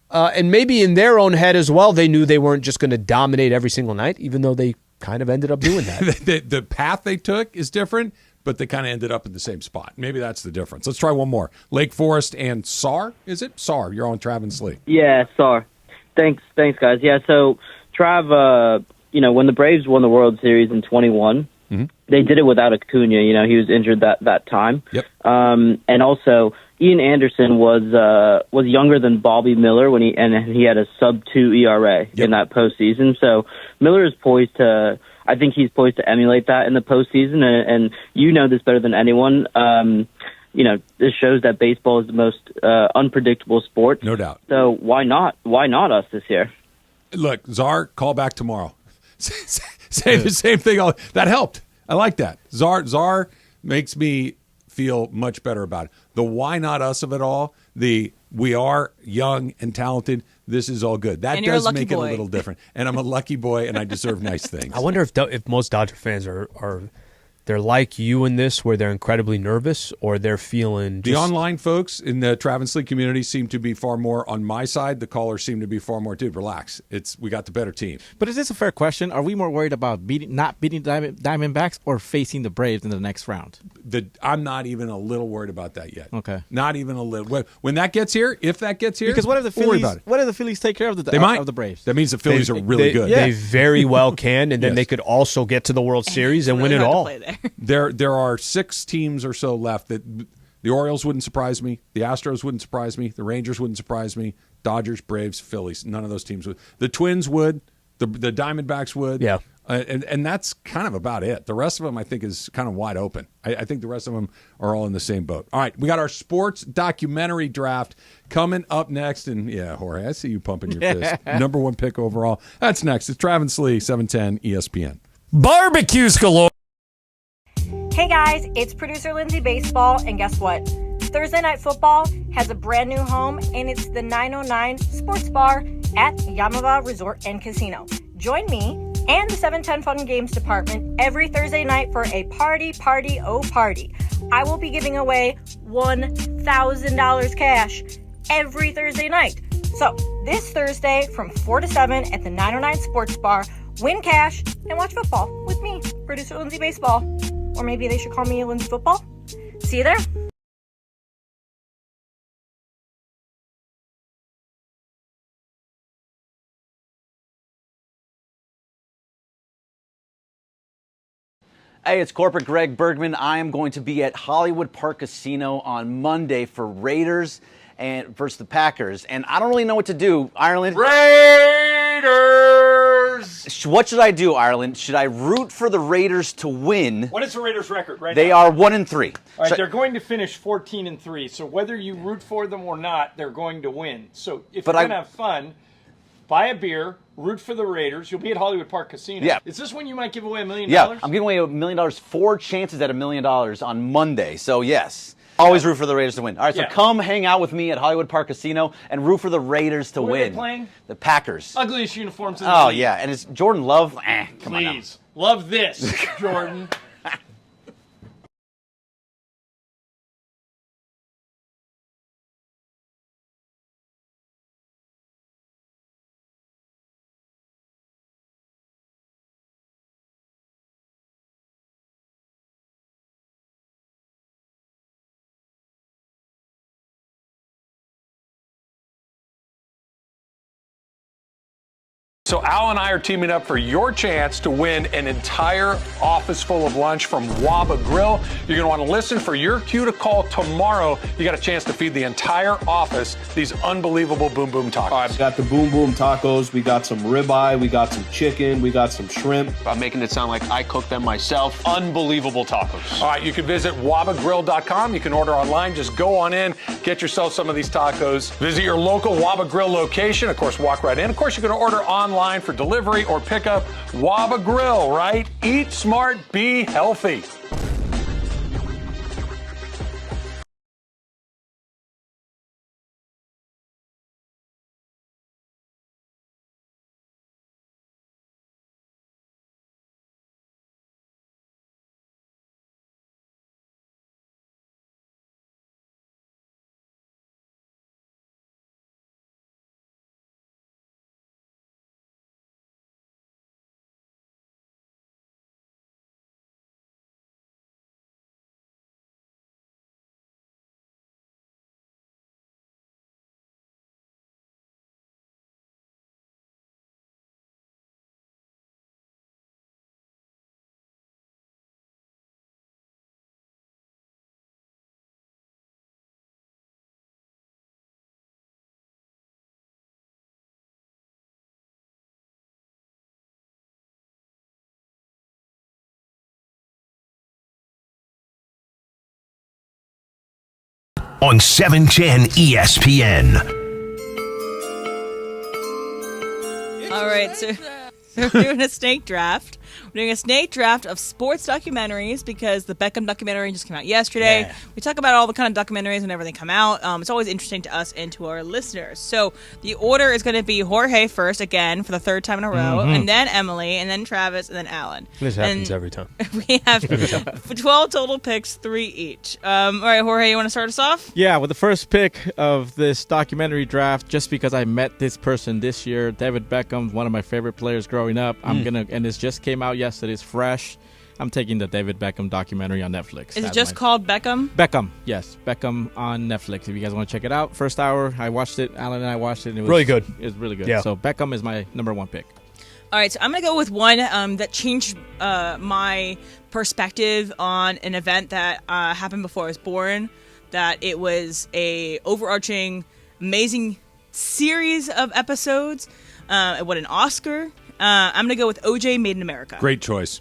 and maybe in their own head as well, they knew they weren't just going to dominate every single night, even though they kind of ended up doing that. the path they took is different, but they kind of ended up in the same spot. Maybe that's the difference. Let's try one more. Lake Forest and SAR, is it? SAR, you're on Travis Sliwa. Yeah, SAR. Thanks, guys. Yeah, so Trav, when the Braves won the World Series in 21, they did it without Acuna. He was injured that time. Yep. And also, Ian Anderson was younger than Bobby Miller when he had a sub-2 ERA in that postseason. So Miller is poised to. I think he's poised to emulate that in the postseason, and you know this better than anyone. This shows that baseball is the most unpredictable sport. No doubt. So why not? Why not us this year? Look, Czar, call back tomorrow. Say the same thing. That helped. I like that. Czar makes me feel much better about it. The why not us of it all, we are young and talented. This is all good. That does make it a little different. And I'm a lucky boy, and I deserve nice things. I wonder if most Dodger fans are they're like you in this, where they're incredibly nervous, or they're feeling the online folks in the Travis Sliwa community seem to be far more on my side. The callers seem to be far more, dude, relax. We got the better team. But is this a fair question? Are we more worried about not beating Diamondbacks or facing the Braves in the next round? I'm not even a little worried about that yet. Okay, not even a little. When that gets here, if that gets here, because what if the Phillies take care of the Braves? That means the Phillies are really good. They very well can, and then they could also get to the World Series and win it all. There are 6 teams or so left that the Orioles wouldn't surprise me, the Astros wouldn't surprise me, the Rangers wouldn't surprise me, Dodgers, Braves, Phillies. None of those teams would. The Twins would, the Diamondbacks would. Yeah. And that's kind of about it. The rest of them, I think, is kind of wide open. I think the rest of them are all in the same boat. All right, we got our sports documentary draft coming up next. And, yeah, Jorge, I see you pumping your fist. Number 1 pick overall. That's next. It's Travis Sliwa, 710 ESPN. Barbecues galore. Hey guys, it's producer Lindsay Baseball, and guess what? Thursday Night Football has a brand new home, and it's the 909 Sports Bar at Yamava Resort and Casino. Join me and the 710 Fun Games Department every Thursday night for a party. I will be giving away $1,000 cash every Thursday night. So this Thursday from 4 to 7 at the 909 Sports Bar, win cash and watch football with me, producer Lindsay Baseball. Or maybe they should call me Lindsay Football. See you there. Hey, it's Corporate Greg Bergman. I am going to be at Hollywood Park Casino on Monday for Raiders and versus the Packers. And I don't really know what to do, Ireland. Raiders! What should I do, Ireland? Should I root for the Raiders to win? What is the Raiders' record right now? They are 1-3. All right, they're going to finish 14-3. So whether you root for them or not, they're going to win. So if you're going to have fun, buy a beer, root for the Raiders. You'll be at Hollywood Park Casino. Yeah. Is this when you might give away $1 million? Yeah, I'm giving away $1 million, 4 chances at $1 million on Monday. So yes. Always root for the Raiders to win. All right, so come hang out with me at Hollywood Park Casino and root for the Raiders to Who win. are they playing? The Packers. Ugliest uniforms in the Oh, league. yeah. And it's Jordan Love. Come on now. Please. Love this, Jordan. So Al and I are teaming up for your chance to win an entire office full of lunch from Waba Grill. You're going to want to listen for your cue to call tomorrow. You got a chance to feed the entire office these unbelievable Boom Boom tacos. All right, we got the Boom Boom tacos. We got some ribeye. We got some chicken. We got some shrimp. I'm making it sound like I cooked them myself. Unbelievable tacos. All right, you can visit wabagrill.com. You can order online. Just go on in, get yourself some of these tacos. Visit your local Waba Grill location. Of course, walk right in. Of course, you can order online for delivery or pickup. Waba Grill, right? Eat smart, be healthy. On 710 ESPN. All right, so we're doing a snake draft. We're doing a snake draft of sports documentaries because the Beckham documentary just came out yesterday. Yeah. We talk about all the kind of documentaries whenever they come out. It's always interesting to us and to our listeners. So the order is going to be Jorge first, again, for the third time in a row, and then Emily, and then Travis, and then Alan. This happens every time. We have 12 total picks, 3 each. All right, Jorge, you want to start us off? Yeah, with the first pick of this documentary draft, just because I met this person this year, David Beckham, one of my favorite players growing up. And this just came out yesterday. It's fresh. I'm taking the David Beckham documentary on Netflix. Is it just called Beckham? Beckham, yes. Beckham on Netflix. If you guys want to check it out. First hour, I watched it. Alan and I watched it. And it was really good. It was really good. Yeah. So Beckham is my number one pick. All right, so I'm going to go with one that changed my perspective on an event that happened before I was born, that it was a overarching, amazing series of episodes. It won an Oscar. I'm going to go with OJ Made in America. Great choice.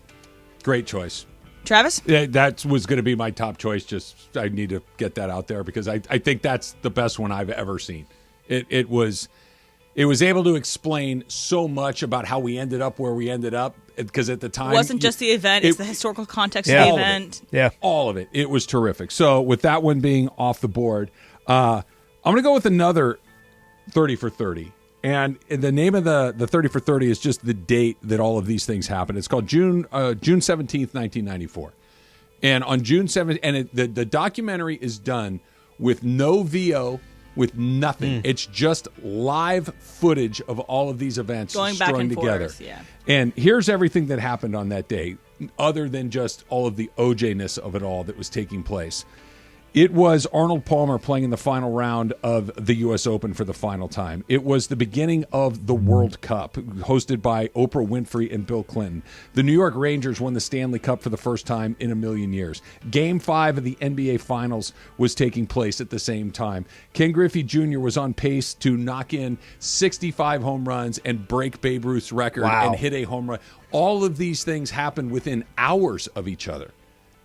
Great choice. Travis? Yeah, that was going to be my top choice. Just I need to get that out there because I think that's the best one I've ever seen. It was able to explain so much about how we ended up where we ended up because at the time it wasn't just the event, it's the historical context of the event. All of it. It was terrific. So with that one being off the board, I'm going to go with another 30 for 30. And the name of the 30 for 30 is just the date that all of these things happened. It's called June 17th, 1994. And on June 7th, and the documentary is done with no VO, with nothing. It's just live footage of all of these events going back and together. Forth, yeah. And here's everything that happened on that day, other than just all of the OJ-ness of it all that was taking place. It was Arnold Palmer playing in the final round of the U.S. Open for the final time. It was the beginning of the World Cup, hosted by Oprah Winfrey and Bill Clinton. The New York Rangers won the Stanley Cup for the first time in a million years. Game 5 of the NBA Finals was taking place at the same time. Ken Griffey Jr. was on pace to knock in 65 home runs and break Babe Ruth's record and hit a home run. All of these things happened within hours of each other.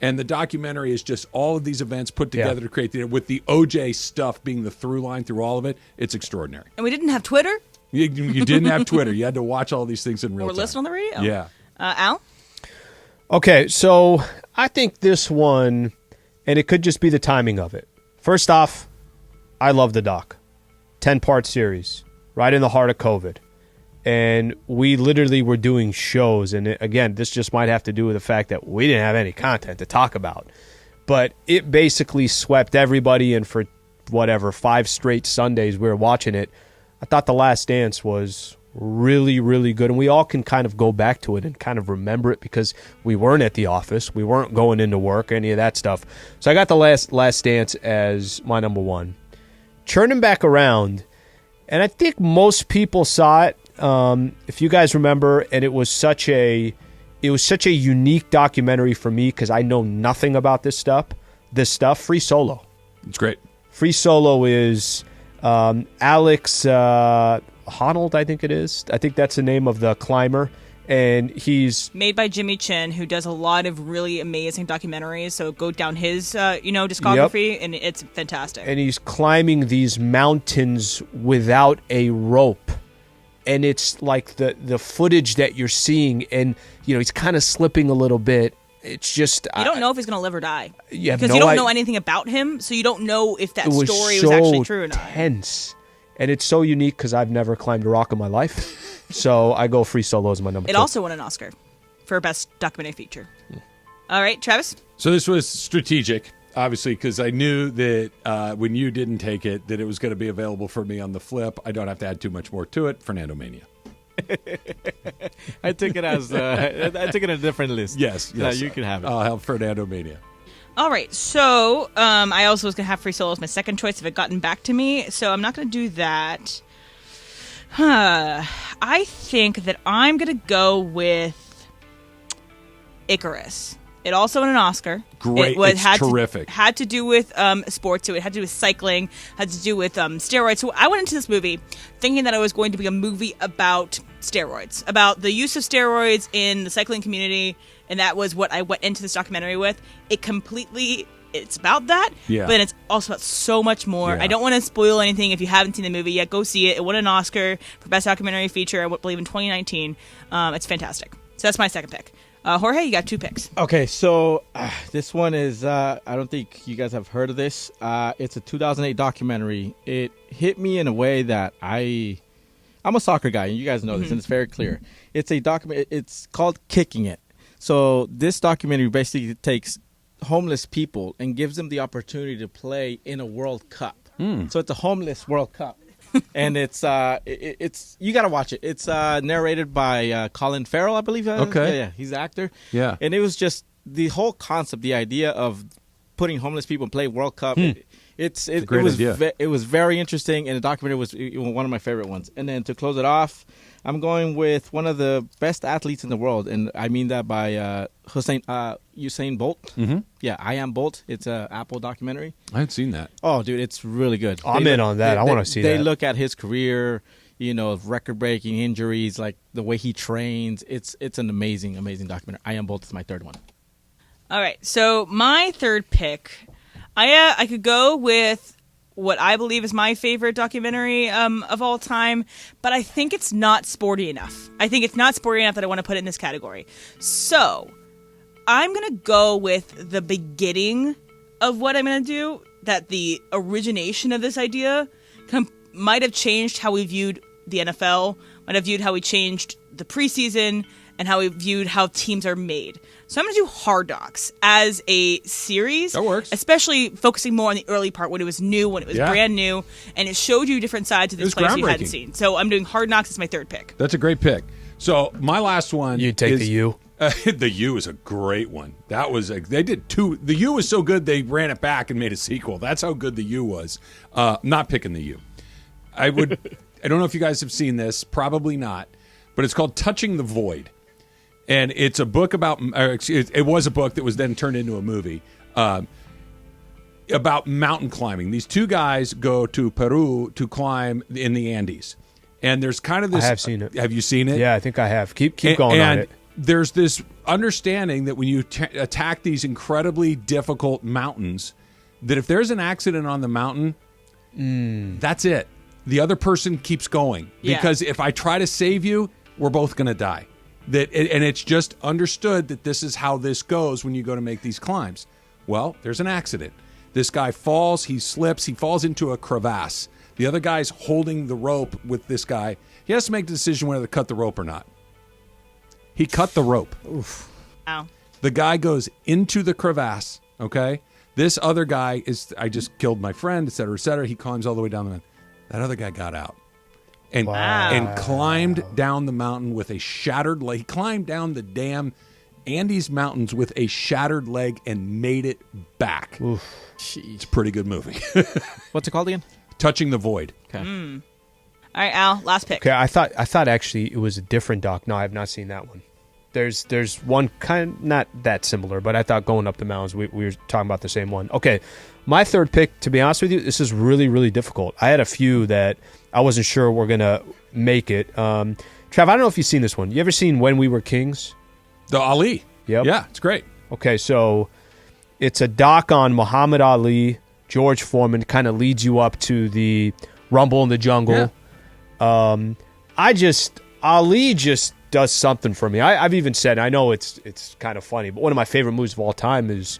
And the documentary is just all of these events put together to create with the OJ stuff being the through line through all of it. It's extraordinary. And we didn't have Twitter? You didn't have Twitter. You had to watch all these things in real time. Or listen on the radio? Yeah. Al? Okay, so I think this one And it could just be the timing of it. First off, I love the doc. 10-part series, right in the heart of COVID. And we literally were doing shows. And again, this just might have to do with the fact that we didn't have any content to talk about. But it basically swept everybody in for, 5 straight Sundays we were watching it. I thought The Last Dance was really, really good. And we all can kind of go back to it and kind of remember it because we weren't at the office. We weren't going into work, any of that stuff. So I got The Last Dance as my number one. Churning back around, and I think most people saw it. If you guys remember, and it was such a unique documentary for me because I know nothing about this stuff. Free Solo. It's great. Free Solo is Alex Honnold, I think it is. I think that's the name of the climber. And he's made by Jimmy Chin, who does a lot of really amazing documentaries. So go down his, discography, and it's fantastic. And he's climbing these mountains without a rope. And it's like the footage that you're seeing, and he's kind of slipping a little bit. It's just you don't know if he's going to live or die. Yeah, because you don't know anything about him, so you don't know if that story was actually true or not. Tense, and it's so unique because I've never climbed a rock in my life, so I go Free Solo as my number 2. It also won an Oscar for best documentary feature. All right, Travis. So this was strategic. Obviously, because I knew that when you didn't take it, that it was going to be available for me on the flip. I don't have to add too much more to it. Fernando Mania. I took it as I took it in a different list. Yes. You can have it. I'll have Fernando Mania. All right, so I also was going to have Free Solo as my second choice if it gotten back to me, so I'm not going to do that. I think that I'm going to go with Icarus. It also won an Oscar. Great. It's terrific. Had to do with sports. So it had to do with cycling. Had to do with steroids. So I went into this movie thinking that it was going to be a movie about steroids, about the use of steroids in the cycling community, and that was what I went into this documentary with. It's about that, but it's also about so much more. I don't want to spoil anything if you haven't seen the movie yet. Go see it. It won an Oscar for Best Documentary Feature, I believe, in 2019. It's fantastic. So that's my second pick. Jorge, you got 2 picks. Okay, so this one is, I don't think you guys have heard of this. It's a 2008 documentary. It hit me in a way that I'm a soccer guy, and you guys know this, and it's very clear. It's a document. It's called Kicking It. So this documentary basically takes homeless people and gives them the opportunity to play in a World Cup. So it's a homeless World Cup. And it's you got to watch it. It's narrated by Colin Farrell, I believe. Okay. Yeah, he's the actor. Yeah. And it was just the whole concept, the idea of putting homeless people and play World Cup. It was very interesting, and the documentary was one of my favorite ones. And then to close it off, I'm going with one of the best athletes in the world, and I mean that by Usain Bolt. Mm-hmm. Yeah, I Am Bolt. It's an Apple documentary. I hadn't seen that. Oh, dude, it's really good. I'm in on that. I want to see that. They look at his career, record-breaking injuries, like the way he trains. It's an amazing, amazing documentary. I Am Bolt is my third one. All right, so my third pick, I could go with what I believe is my favorite documentary of all time, but I think it's not sporty enough. I think it's not sporty enough that I want to put it in this category. So I'm going to go with the beginning of what I'm going to do, that the origination of this idea might have changed how we viewed the NFL, might have viewed how we changed the preseason, and how we viewed how teams are made. So I'm going to do Hard Knocks as a series. That works. Especially focusing more on the early part when it was new, when it was brand new, and it showed you different sides of this place you hadn't seen. So I'm doing Hard Knocks as my third pick. That's a great pick. So my last one You take the U? The U is a great one. That was they did 2. The U was so good they ran it back and made a sequel. That's how good the U was. Not picking the U. I don't know if you guys have seen this. Probably not. But it's called Touching the Void. And it's a book about, it was a book that was then turned into a movie about mountain climbing. These 2 guys go to Peru to climb in the Andes. And there's kind of this. I have seen it. Have you seen it? Yeah, I think I have. Keep going on it. There's this understanding that when you attack these incredibly difficult mountains, that if there's an accident on the mountain, that's it. The other person keeps going. Yeah. Because if I try to save you, we're both going to die. And it's just understood that this is how this goes when you go to make these climbs. Well, there's an accident. This guy falls, he slips, he falls into a crevasse. The other guy's holding the rope with this guy. He has to make the decision whether to cut the rope or not. He cut the rope. Oof. Ow. The guy goes into the crevasse, okay? This other guy I just killed my friend, et cetera, et cetera. He climbs all the way down the mountain. That other guy got out and climbed down the mountain with a shattered leg. He climbed down the damn Andes Mountains with a shattered leg and made it back. Oof. It's a pretty good movie. What's it called again? Touching the Void. Okay. All right, Al, last pick. Okay, I thought actually it was a different doc. No, I have not seen that one. There's one kind not that similar, but I thought Going Up the Mountains, we were talking about the same one. Okay, my third pick, to be honest with you, this is really, really difficult. I had a few that I wasn't sure were going to make it. Trav, I don't know if you've seen this one. You ever seen When We Were Kings? The Ali. Yep. Yeah, it's great. Okay, so it's a doc on Muhammad Ali, George Foreman, kind of leads you up to the Rumble in the Jungle. Yeah. Ali just does something for me. I've even said, I know it's kind of funny, but one of my favorite movies of all time is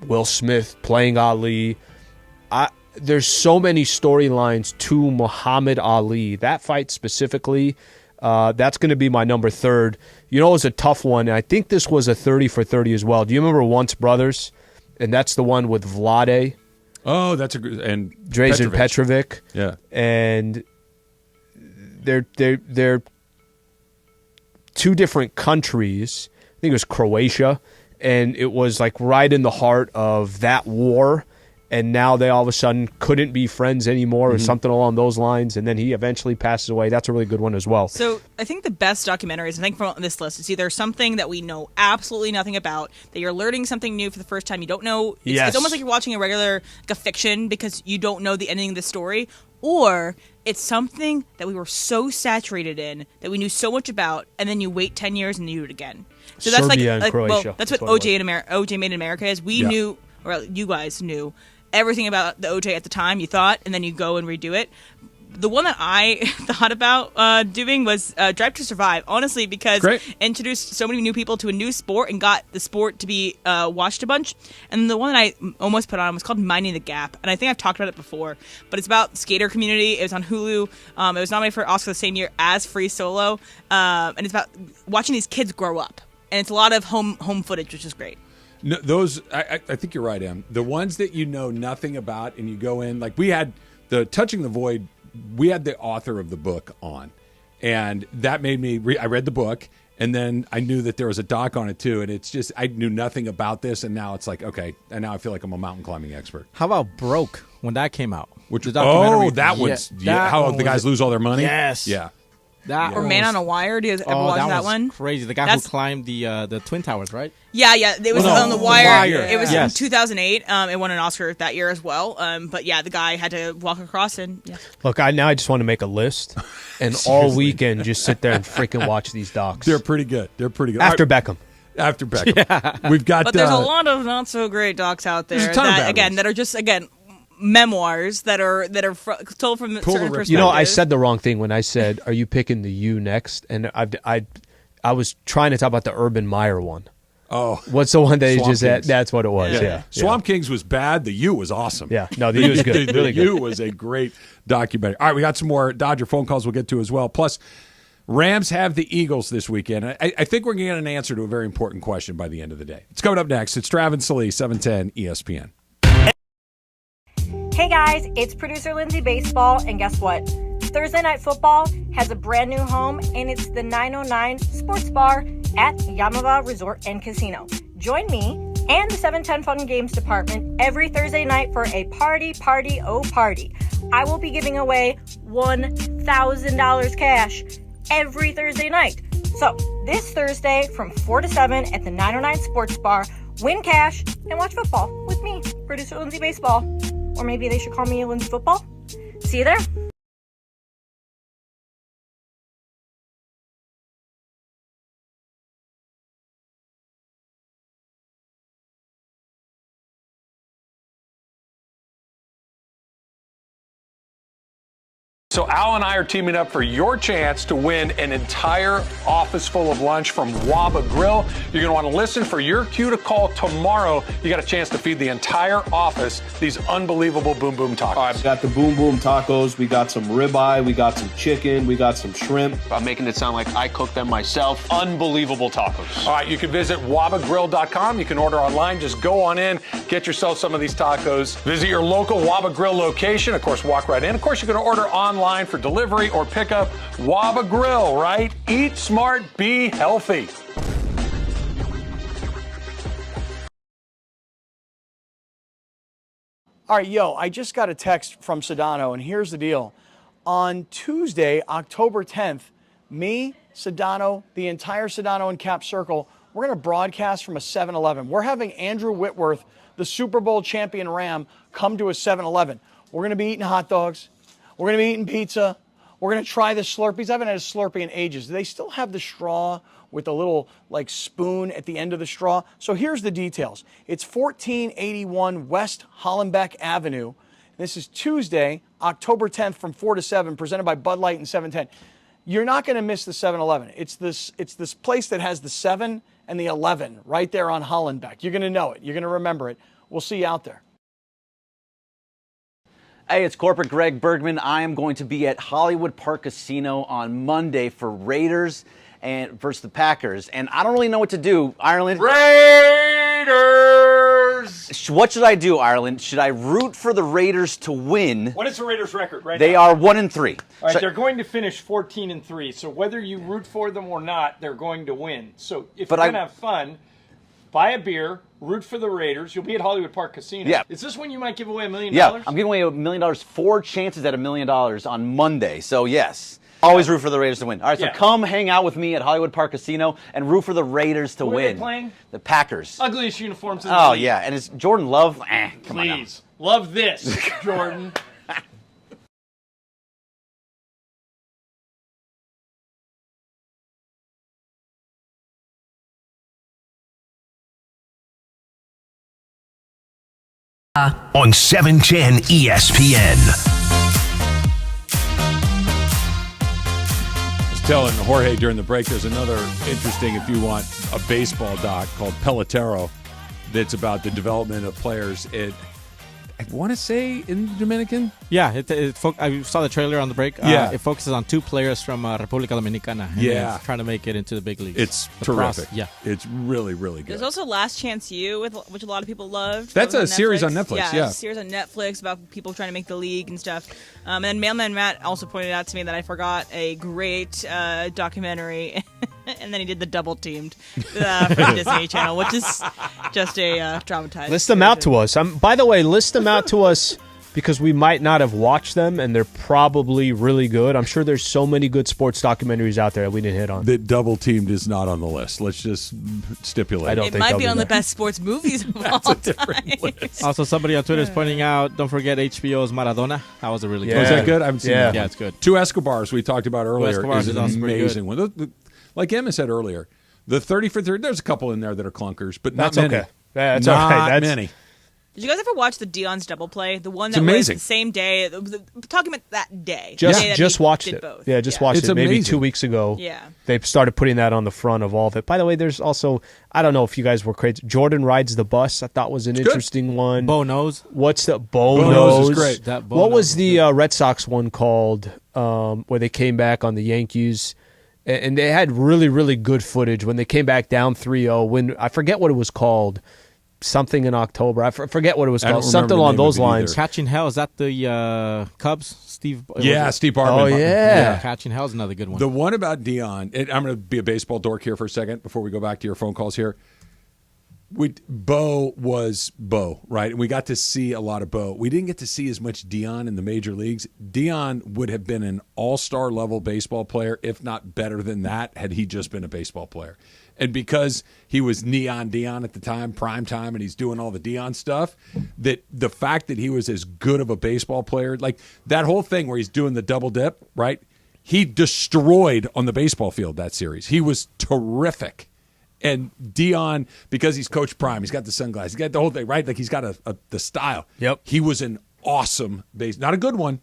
Will Smith playing Ali. There's so many storylines to Muhammad Ali. That fight specifically, that's going to be my number third. You know, it was a tough one. And I think this was a 30 for 30 as well. Do you remember Once Brothers? And that's the one with Vlade. Oh, that's a good. And Drazen Petrovic. Yeah. And they're two different countries. I think it was Croatia, and it was like right in the heart of that war. And now they all of a sudden couldn't be friends anymore, or something along those lines. And then he eventually passes away. That's a really good one as well. So I think the best documentaries, I think from this list, is either something that we know absolutely nothing about, that you're learning something new for the first time. You don't know. It's almost like you're watching a regular like a fiction because you don't know the ending of the story. Or it's something that we were so saturated in that we knew so much about, and then you wait 10 years and you do it again. So that's Serbia and Croatia. Well, that's what OJ Made in America is. We knew, or you guys knew, everything about the OJ at the time, you thought, and then you go and redo it. The one that I thought about doing was Drive to Survive, honestly, because it introduced so many new people to a new sport and got the sport to be watched a bunch. And the one that I almost put on was called Minding the Gap. And I think I've talked about it before, but it's about the skater community. It was on Hulu. It was nominated for Oscar the same year as Free Solo. And it's about watching these kids grow up. And it's a lot of home footage, which is great. No, those, I think you're right, Em. The ones that you know nothing about and you go in, like we had the Touching the Void, we had the author of the book on, and that made me I read the book, and then I knew that there was a doc on it too, and it's just I knew nothing about this, and now it's like, okay, and now I feel like I'm a mountain climbing expert. How about Broke when that came out? Which was how the guys lose all their money? Yes. Yeah. Or Man on a Wire. Do you ever watch that one? Crazy. The guy who climbed the Twin Towers, right? Yeah. It was on The Wire. It was in 2008. It won an Oscar that year as well. But yeah, the guy had to walk across and. Yeah. Look, now I just want to make a list, and all weekend just sit there and freaking watch these docs. They're pretty good. After Beckham. After Beckham. Yeah. We've got. But there's a lot of not so great docs out there that are just memoirs that are told from certain perspectives. You know, I said the wrong thing when I said, "Are you picking the U next?" And I was trying to talk about the Urban Meyer one. Oh, what's the one that he just said? That's what it was. Yeah. Swamp Kings was bad. The U was awesome. Yeah, no, the U was good. Really good. The U was a great documentary. All right, we got some more Dodger phone calls we'll get to as well. Plus, Rams have the Eagles this weekend. I think we're going to get an answer to a very important question by the end of the day. It's coming up next. It's Travis Sliwa, 710 ESPN. Hey guys, it's producer Lindsay Baseball, and guess what? Thursday Night Football has a brand new home, and it's the 909 Sports Bar at Yamava Resort and Casino. Join me and the 710 Fun Games Department every Thursday night for a party. I will be giving away $1,000 cash every Thursday night. So this Thursday from 4 to 7 at the 909 Sports Bar, win cash and watch football with me, producer Lindsay Baseball. Or maybe they should call me Lindsay Football. See you there. So Al and I are teaming up for your chance to win an entire office full of lunch from Waba Grill. You're going to want to listen for your cue to call tomorrow. You got a chance to feed the entire office these unbelievable Boom Boom tacos. All right, we got the Boom Boom tacos. We got some ribeye. We got some chicken. We got some shrimp. I'm making it sound like I cooked them myself. Unbelievable tacos. All right, you can visit wabagrill.com. You can order online. Just go on in, get yourself some of these tacos. Visit your local Waba Grill location. Of course, walk right in. Of course, you're going to order online for delivery or pickup. Waba Grill, right? Eat smart, be healthy. All right, I just got a text from Sedano, and here's the deal. On Tuesday, October 10th, me, Sedano, the entire Sedano and Cap Circle, we're going to broadcast from a 7-Eleven. We're having Andrew Whitworth, the Super Bowl champion Ram, come to a 7-Eleven. We're going to be eating hot dogs. We're going to be eating pizza. We're going to try the Slurpees. I haven't had a Slurpee in ages. Do they still have the straw with a little spoon at the end of the straw? So here's the details. It's 1481 West Hollenbeck Avenue. This is Tuesday, October 10th from 4 to 7, presented by Bud Light and 710. You're not going to miss the 7-Eleven. It's this place that has the 7 and the 11 right there on Hollenbeck. You're going to know it. You're going to remember it. We'll see you out there. Hey, it's Corporate Greg Bergman. I am going to be at Hollywood Park Casino on Monday for Raiders and versus the Packers. And I don't really know what to do, Ireland. Raiders! What should I do, Ireland? Should I root for the Raiders to win? What is the Raiders' record right They now? are 1-3. All right, they're going to finish 14-3. So whether you root for them or not, they're going to win. So if you're going to have fun, buy a beer, root for the Raiders. You'll be at Hollywood Park Casino. Yeah. Is this when you might give away $1 million? Yeah, I'm giving away $1 million, 4 chances at $1 million on Monday. So, yes, always root for the Raiders to win. All right, so come hang out with me at Hollywood Park Casino and root for the Raiders to Who win. Are they playing? The Packers. Ugliest uniforms in the league. Yeah, and it's Jordan Love. Come on now. Please. Love this, Jordan. On 710 ESPN. I was telling Jorge during the break, there's another interesting, if you want, a baseball doc called Pelotero that's about the development of players. I want to say in the Dominican. Yeah, I saw the trailer on the break. Yeah. It focuses on 2 players from República Dominicana. And trying to make it into the big leagues. It's terrific. Yeah. It's really, really good. There's also Last Chance U, which a lot of people loved. That's a series on Netflix, yeah. It's a series on Netflix about people trying to make the league and stuff. And Mailman Matt also pointed out to me that I forgot a great documentary, and then he did the Double Teamed for Disney Channel, which is just a traumatized. List them out to us. By the way, list them out to us because we might not have watched them, and they're probably really good. I'm sure there's so many good sports documentaries out there that we didn't hit on. That Double Teamed is not on the list. Let's just stipulate. It might be on the best sports movies of all time. Also, somebody on Twitter is pointing out, don't forget HBO's Maradona. That was a really good one. Was that good? I haven't seen that. Yeah, it's good. 2 Escobars we talked about earlier is an also amazing one. Like Emma said earlier, the 30 for 30, there's a couple in there that are clunkers, but not many. Okay. That's not okay. many. Did you guys ever watch the Dion's Double Play? The one It's that amazing. was the same day. Talking about that day. Just watched it. Both. Yeah, just watched It's it maybe amazing. 2 weeks ago. Yeah. They started putting that on the front of all of it. By the way, there's also, I don't know if you guys were crazy. Jordan Rides the Bus, I thought was an interesting one. Bo Knows. What's the Bo Knows Knows? is great. What was the Red Sox one called where they came back on the Yankees? And they had really, really good footage when they came back down 3-0. When I forget what it was called. Something in October. I forget what it was called. Something along those lines. Catching Hell, is that the Cubs? Steve Bartman. Oh, yeah. Catching Hell is another good one. The one about Dion, and I'm going to be a baseball dork here for a second before we go back to your phone calls here. Bo was Bo, right? And we got to see a lot of Bo. We didn't get to see as much Dion in the major leagues. Dion would have been an all-star level baseball player, if not better than that, had he just been a baseball player. And because he was Neon Dion at the time, prime time, and he's doing all the Dion stuff, that the fact that he was as good of a baseball player, like that whole thing where he's doing the double dip, right? He destroyed on the baseball field that series. He was terrific. And Dion, because he's Coach Prime, he's got the sunglasses, he's got the whole thing, right? Like he's got the style. Yep. He was an awesome not a good one,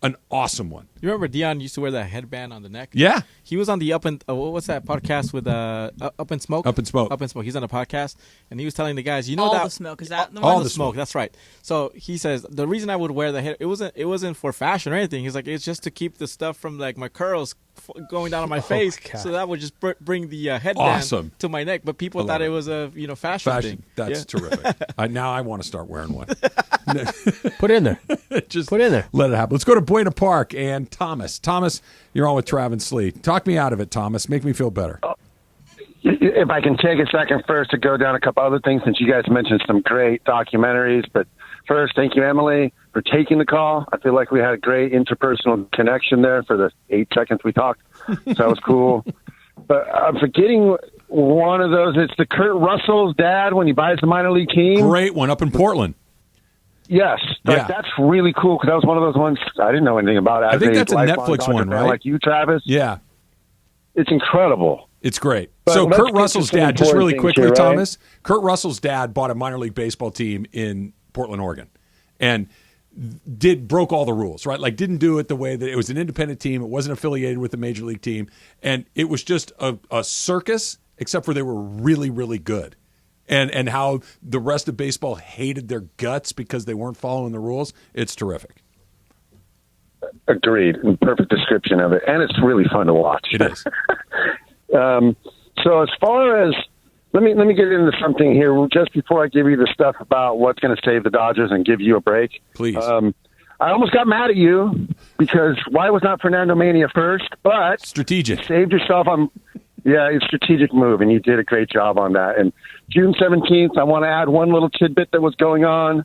an awesome one. You remember Dion used to wear that headband on the neck? Yeah. He was on the what's that podcast with Up in Smoke? Up in Smoke. Up in Smoke. He's on a podcast, and he was telling the guys, All the Smoke. Is that the All one? the smoke. That's right. So he says the reason I would wear the head, it wasn't for fashion or anything. He's like, it's just to keep the stuff from like my curls going down on my face, so that would just bring the headband to my neck. But people thought it was a fashion thing. That's terrific. Now I want to start wearing one. Put it in there. Just put it in there. Let it happen. Let's go to Buena Park and Thomas. Thomas, you're on with Travis Sliwa. Talk me out of it, Thomas. Make me feel better. If I can take a second first to go down a couple other things, since you guys mentioned some great documentaries. But first, thank you, Emily, for taking the call. I feel like we had a great interpersonal connection there for the 8 seconds we talked. So that was cool. But I'm forgetting one of those. It's the Kurt Russell's dad when he buys the minor league team. Great one up in Portland. Yes. That's really cool because that was one of those ones I didn't know anything about. I think that's a Netflix one, right? Like you, Travis? Yeah. It's incredible. It's great. But so Kurt Russell's dad, just really quickly, here, right? Thomas, Kurt Russell's dad bought a minor league baseball team in Portland, Oregon, and broke all the rules, right? Like didn't do it the way that it was an independent team. It wasn't affiliated with the major league team. And it was just a circus, except for they were really, really good. And how the rest of baseball hated their guts because they weren't following the rules. It's terrific. Agreed. Perfect description of it. And it's really fun to watch. It is. So as far as let me get into something here just before I give you the stuff about what's going to save the Dodgers and give you a break. Please. I almost got mad at you because why was not Fernando Mania first? But strategic. You saved yourself on. Yeah, it's a strategic move, and you did a great job on that. And June 17th, I want to add one little tidbit that was going on.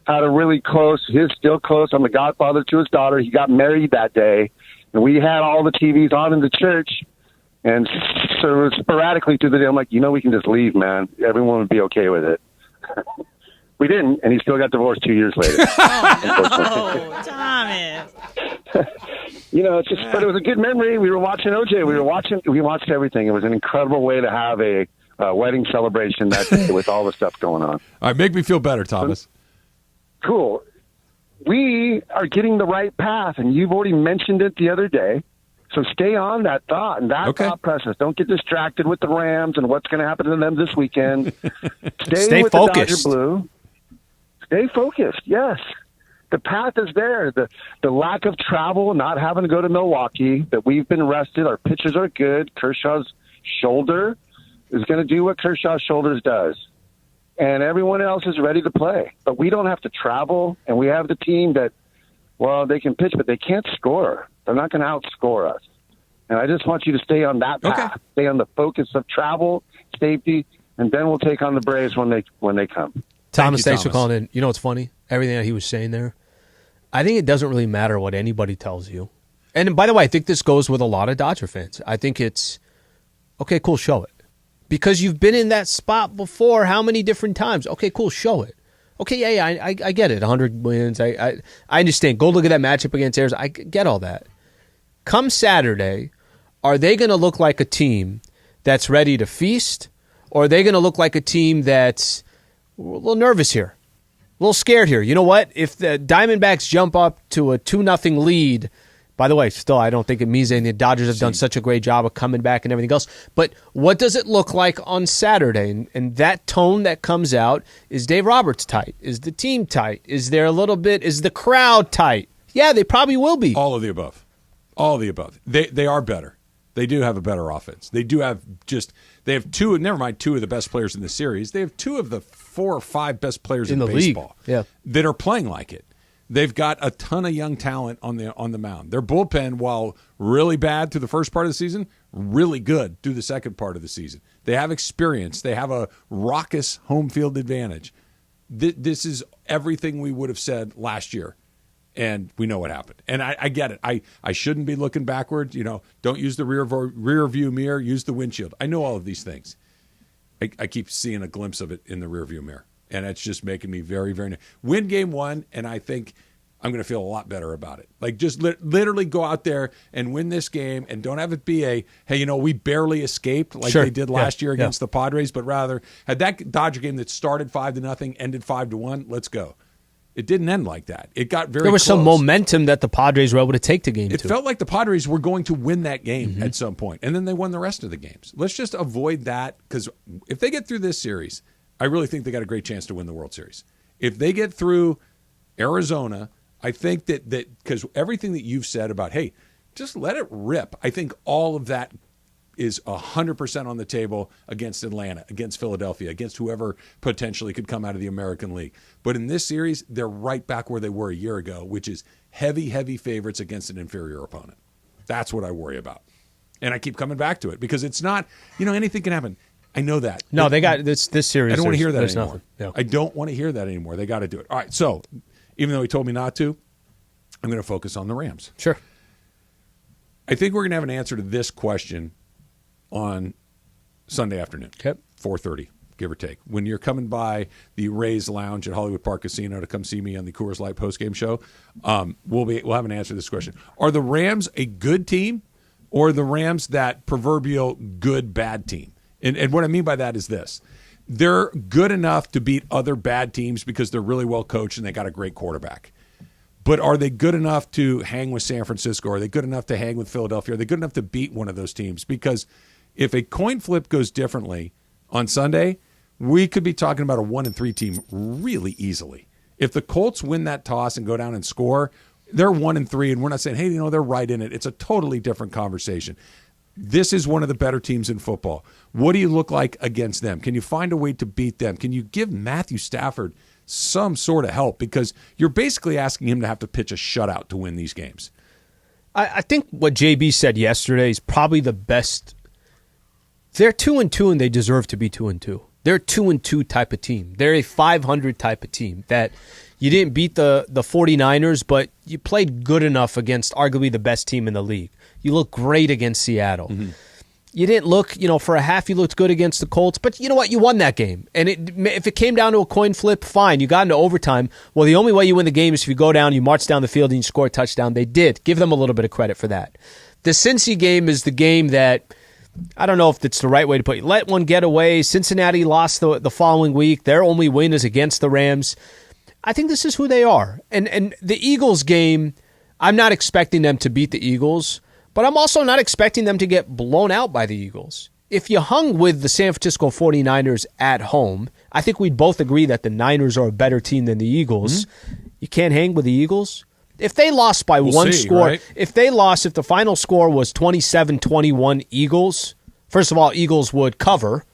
Had a really close, he's still close. I'm the godfather to his daughter. He got married that day, and we had all the TVs on in the church. And so sporadically through the day, I'm like, we can just leave, man. Everyone would be okay with it. We didn't, and he still got divorced 2 years later. Oh, no, Thomas. It's just, but it was a good memory. We were watching OJ. We watched everything. It was an incredible way to have a wedding celebration that day with all the stuff going on. All right, make me feel better, Thomas. Cool. We are getting the right path, and you've already mentioned it the other day. So stay on that thought and that thought process. Don't get distracted with the Rams and what's going to happen to them this weekend. Stay with focused. The Dodger Blue. Stay focused, yes. The path is there. The lack of travel, not having to go to Milwaukee, that we've been rested. Our pitchers are good. Kershaw's shoulder is going to do what Kershaw's shoulders does. And everyone else is ready to play. But we don't have to travel, and we have the team that, they can pitch, but they can't score. They're not going to outscore us. And I just want you to stay on that path. Stay on the focus of travel, safety, and then we'll take on the Braves when they come. Thomas, thanks for calling in. You know what's funny? Everything that he was saying there, I think it doesn't really matter what anybody tells you. And by the way, I think this goes with a lot of Dodger fans. I think it's, okay, cool, show it. Because you've been in that spot before how many different times? Okay, cool, show it. Okay, yeah, I get it. 100 wins. I understand. Go look at that matchup against Arizona. I get all that. Come Saturday, are they going to look like a team that's ready to feast? Or are they going to look like a team that's a little nervous here, a little scared here? You know what? If the Diamondbacks jump up to a 2-0 lead, by the way, still, I don't think it means anything. The Dodgers have done such a great job of coming back and everything else. But what does it look like on Saturday? And that tone that comes out, is Dave Roberts tight? Is the team tight? Is there a little bit, is the crowd tight? Yeah, they probably will be. All of the above. All of the above. They are better. They do have a better offense. They do have they have two of the best players in the series. They have two of the 4 or 5 best players in the baseball that are playing like it. They've got a ton of young talent on the mound. Their bullpen, while really bad through the first part of the season, really good through the second part of the season. They have experience. They have a raucous home field advantage. This is everything we would have said last year, and we know what happened. And I get it. I shouldn't be looking backwards. Don't use the rear view mirror. Use the windshield. I know all of these things. I keep seeing a glimpse of it in the rear view mirror. And it's just making me very, very win game 1, and I think I'm going to feel a lot better about it. Like, just literally go out there and win this game, and don't have it be we barely escaped like they did last year against the Padres, but rather had that Dodger game that started 5-0, ended 5-1. Let's go. It didn't end like that. It got very There was close. some momentum that the Padres were able to take to game 2. It felt like the Padres were going to win that game at some point, and then they won the rest of the games. Let's just avoid that, because if they get through this series, I really think they got a great chance to win the World Series. If they get through Arizona, I think that because everything that you've said about, hey, just let it rip, I think all of that is 100% on the table against Atlanta, against Philadelphia, against whoever potentially could come out of the American League. But in this series, they're right back where they were a year ago, which is heavy, heavy favorites against an inferior opponent. That's what I worry about. And I keep coming back to it because it's not, anything can happen. I know that. No, they got this series. I don't want to hear that anymore. Nothing. Yeah. I don't want to hear that anymore. They got to do it. All right, so even though he told me not to, I'm going to focus on the Rams. Sure. I think we're going to have an answer to this question on Sunday afternoon, 4:30, give or take. When you're coming by the Rays Lounge at Hollywood Park Casino to come see me on the Coors Light postgame show, we'll have an answer to this question. Are the Rams a good team, or are the Rams that proverbial good bad team? And what I mean by that is this. They're good enough to beat other bad teams because they're really well coached and they got a great quarterback. But are they good enough to hang with San Francisco? Are they good enough to hang with Philadelphia? Are they good enough to beat one of those teams? Because if a coin flip goes differently on Sunday, we could be talking about a 1-3 team really easily. If the Colts win that toss and go down and score, they're 1-3, and we're not saying, hey, they're right in it. It's a totally different conversation. This is one of the better teams in football. What do you look like against them? Can you find a way to beat them? Can you give Matthew Stafford some sort of help? Because you're basically asking him to have to pitch a shutout to win these games. I think what JB said yesterday is probably the best. They're 2-2, and they deserve to be 2-2. They're a 2-2 type of team. They're a 500 type of team that you didn't beat the 49ers, but you played good enough against arguably the best team in the league. You look great against Seattle. Mm-hmm. You didn't look, for a half you looked good against the Colts, but you know what? You won that game. And if it came down to a coin flip, fine. You got into overtime. Well, the only way you win the game is if you go down, you march down the field, and you score a touchdown. They did. Give them a little bit of credit for that. The Cincy game is the game that, I don't know if it's the right way to put it. Let one get away. Cincinnati lost the following week. Their only win is against the Rams. I think this is who they are. And the Eagles game, I'm not expecting them to beat the Eagles, but I'm also not expecting them to get blown out by the Eagles. If you hung with the San Francisco 49ers at home, I think we'd both agree that the Niners are a better team than the Eagles. Mm-hmm. You can't hang with the Eagles. If they lost by one score, right? If the final score was 27-21 Eagles, first of all, Eagles would cover,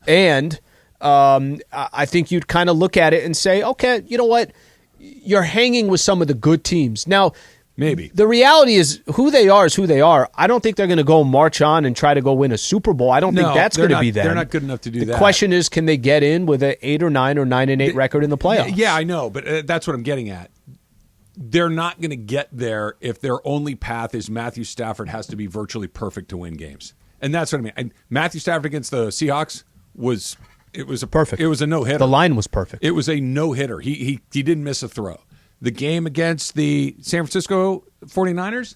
and I think you'd kind of look at it and say, okay, you know what? You're hanging with some of the good teams. Now, maybe. The reality is who they are is who they are. I don't think they're going to go march on and try to go win a Super Bowl. I don't think that's going to be them. They're not good enough to do that. The question is, can they get in with an 8 or 9 or 9-8 record in the playoffs? Yeah, I know, but that's what I'm getting at. They're not going to get there if their only path is Matthew Stafford has to be virtually perfect to win games. And that's what I mean. Matthew Stafford against the Seahawks was perfect. It was a no-hitter. The line was perfect. It was a no-hitter. He didn't miss a throw. The game against the San Francisco 49ers,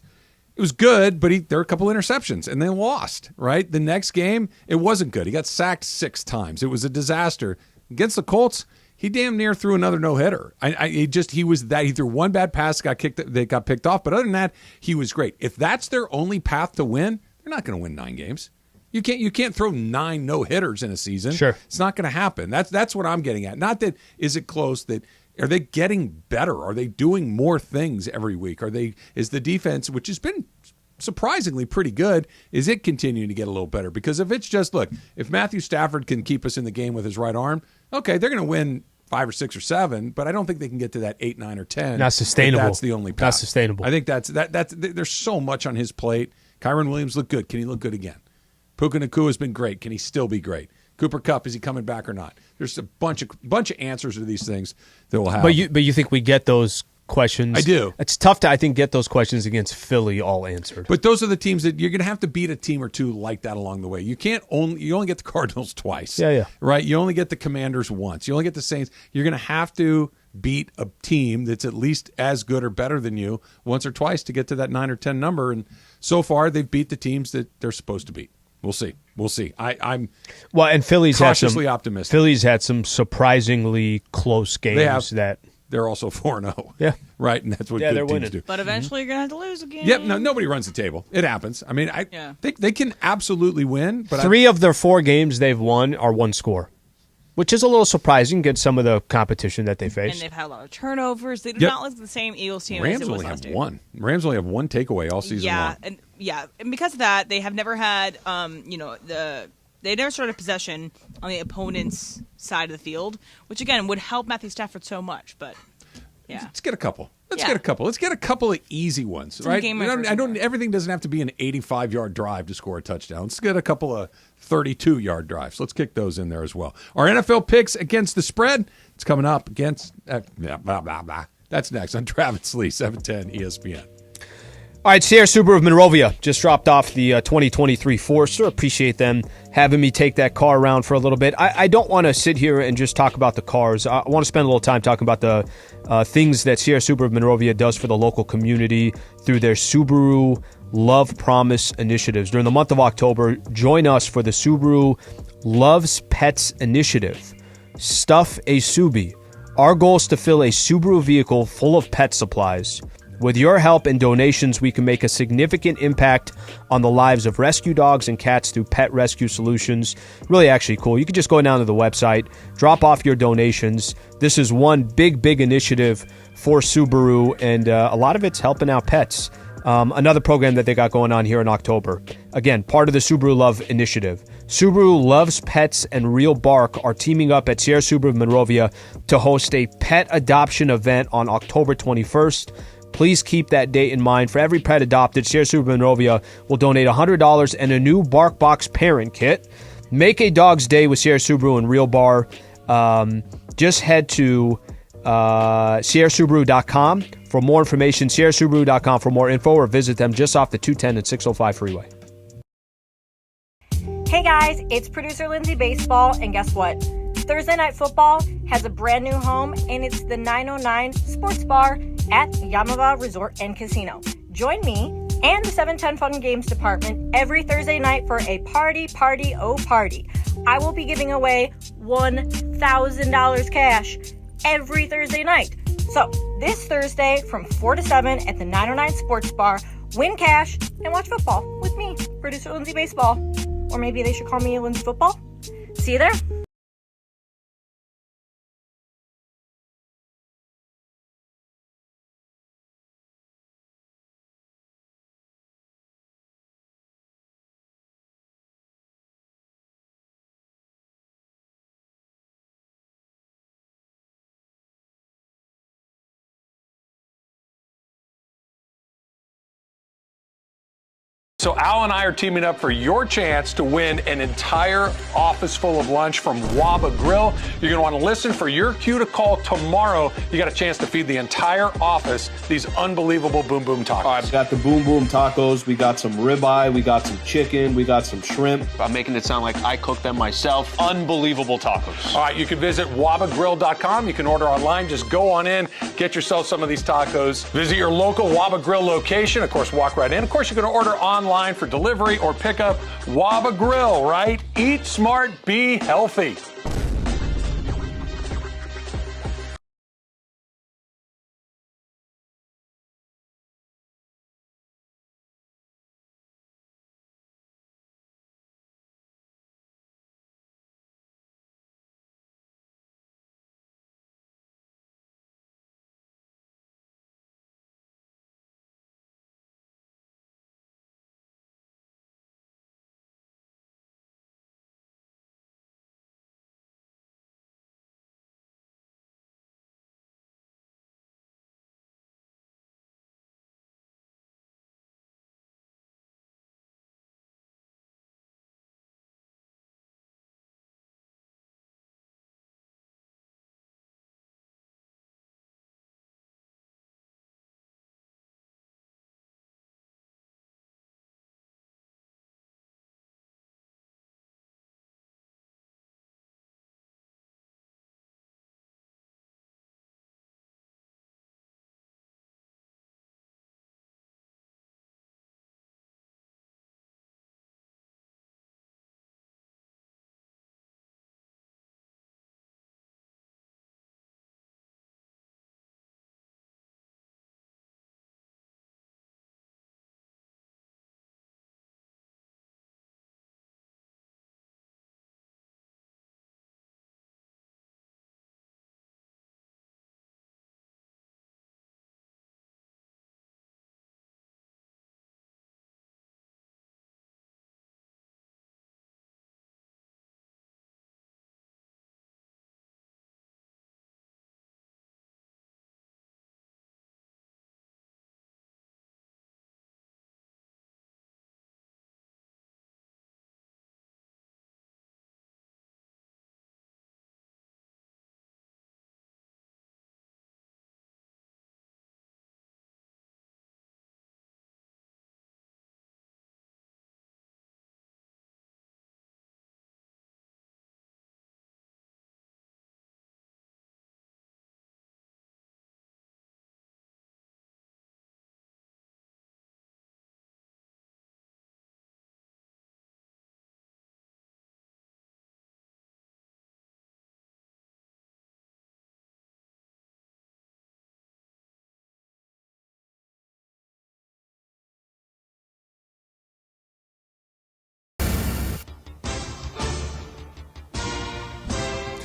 it was good, but there were a couple interceptions, and they lost, right? The next game, it wasn't good. He got sacked 6 times. It was a disaster. Against the Colts, he damn near threw another no-hitter. He threw one bad pass, got picked off, but other than that, he was great. If that's their only path to win, they're not going to win 9 games. You can't throw 9 no-hitters in a season. Sure. It's not going to happen. That's what I'm getting at. Not that is it close, that are they getting better? Are they doing more things every week? Is the defense, which has been surprisingly pretty good, is it continuing to get a little better? Because if it's just, look, if Matthew Stafford can keep us in the game with his right arm, okay, they're going to win 5 or 6 or 7, but I don't think they can get to that 8, 9, or 10. Not sustainable. That's the only path. Not sustainable. I think that's there's so much on his plate. Kyron Williams looked good. Can he look good again? Puka Nacua has been great. Can he still be great? Cooper Kupp, is he coming back or not? There's a bunch of answers to these things that we'll have. But you think we get those questions? I do. It's tough to, I think, get those questions against Philly all answered. But those are the teams that you're going to have to beat a team or two like that along the way. You only get the Cardinals twice. Yeah. Right? You only get the Commanders once. You only get the Saints. You're going to have to beat a team that's at least as good or better than you once or twice to get to that 9 or 10 number. And so far, they've beat the teams that they're supposed to beat. We'll see. I'm and Philly's cautiously optimistic. Philly's had some surprisingly close games. they're also 4-0. Yeah. Right? And that's what they're good teams winning. do. But eventually you're going to have to lose again. Yep, no, nobody runs the table. It happens. I mean, I think they can absolutely win. But 3 of their 4 games they've won are one score, which is a little surprising given some of the competition that they face. And they've had a lot of turnovers. They do not look the same Eagles team Rams as it was only last have year. one. Rams only have one takeaway all season long. And because of that, they have never had, they never started possession on the opponent's side of the field, which again would help Matthew Stafford so much. But let's get a couple. Let's get a couple of easy ones, right? Everything doesn't have to be an 85-yard drive to score a touchdown. Let's get a couple of 32-yard drives. Let's kick those in there as well. Our NFL picks against the spread. It's coming up against. That's next on Travis Sliwa, 710 ESPN. All right, Sierra Subaru of Monrovia just dropped off the 2023 Forester. Appreciate them having me take that car around for a little bit. I don't want to sit here and just talk about the cars. I want to spend a little time talking about the things that Sierra Subaru of Monrovia does for the local community through their Subaru Love Promise initiatives. During the month of October, join us for the Subaru Loves Pets initiative. Stuff a Subi. Our goal is to fill a Subaru vehicle full of pet supplies. With your help and donations, we can make a significant impact on the lives of rescue dogs and cats through pet rescue solutions. Really actually cool. You can just go down to the website, drop off your donations. This is one big initiative for Subaru, and a lot of it's helping out pets. Another program that they got going on here in October. Again, part of the Subaru Love initiative. Subaru Loves Pets and Real Bark are teaming up at Sierra Subaru of Monrovia to host a pet adoption event on October 21st. Please keep that date in mind. For every pet adopted, Sierra Subaru of Monrovia will donate $100 and a new BarkBox parent kit. Make a dog's day with Sierra Subaru and Real Bar. Just head to SierraSubaru.com for more information, SierraSubaru.com for more info, or visit them just off the 210 and 605 freeway. Hey guys, it's producer Lindsay Baseball, and guess what? Thursday Night Football has a brand new home, and it's the 909 Sports Bar at Yamava Resort and Casino. Join me and the 710 Fun Games Department every Thursday night for a party. I will be giving away $1,000 cash every Thursday night. So this Thursday from 4 to 7 at the 909 Sports Bar, win cash and watch football with me, producer Lindsay Baseball. Or maybe they should call me Lindsay Football. See you there. So Al and I are teaming up for your chance to win an entire office full of lunch from Waba Grill. You're going to want to listen for your cue to call tomorrow. You got a chance to feed the entire office these unbelievable Boom Boom tacos. All right, we got the Boom Boom tacos. We got some ribeye. We got some chicken. We got some shrimp. I'm making it sound like I cooked them myself. Unbelievable tacos. All right, you can visit wabagrill.com. You can order online. Just go on in, get yourself some of these tacos. Visit your local Waba Grill location. Of course, walk right in. Of course, you can order online for delivery or pickup. Waba Grill, right? Eat smart, be healthy.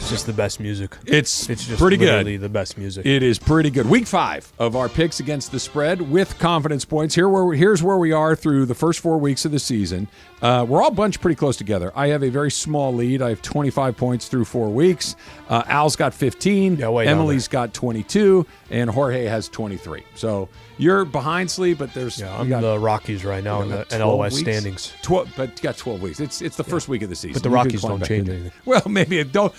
It's just the best music. It's just pretty literally good. the best music. It is pretty good. Week 5 of our picks against the spread with confidence points. Here's where we are through the first 4 weeks of the season. We're all bunched pretty close together. I have a very small lead. I have 25 points through 4 weeks. Al's got 15. Emily's got 22. And Jorge has 23. So you're behind Slee, but there's... I'm the Rockies right now in the NLDS standings. But you got 12 weeks. It's the first week of the season. But the Rockies don't change anything. Well, maybe don't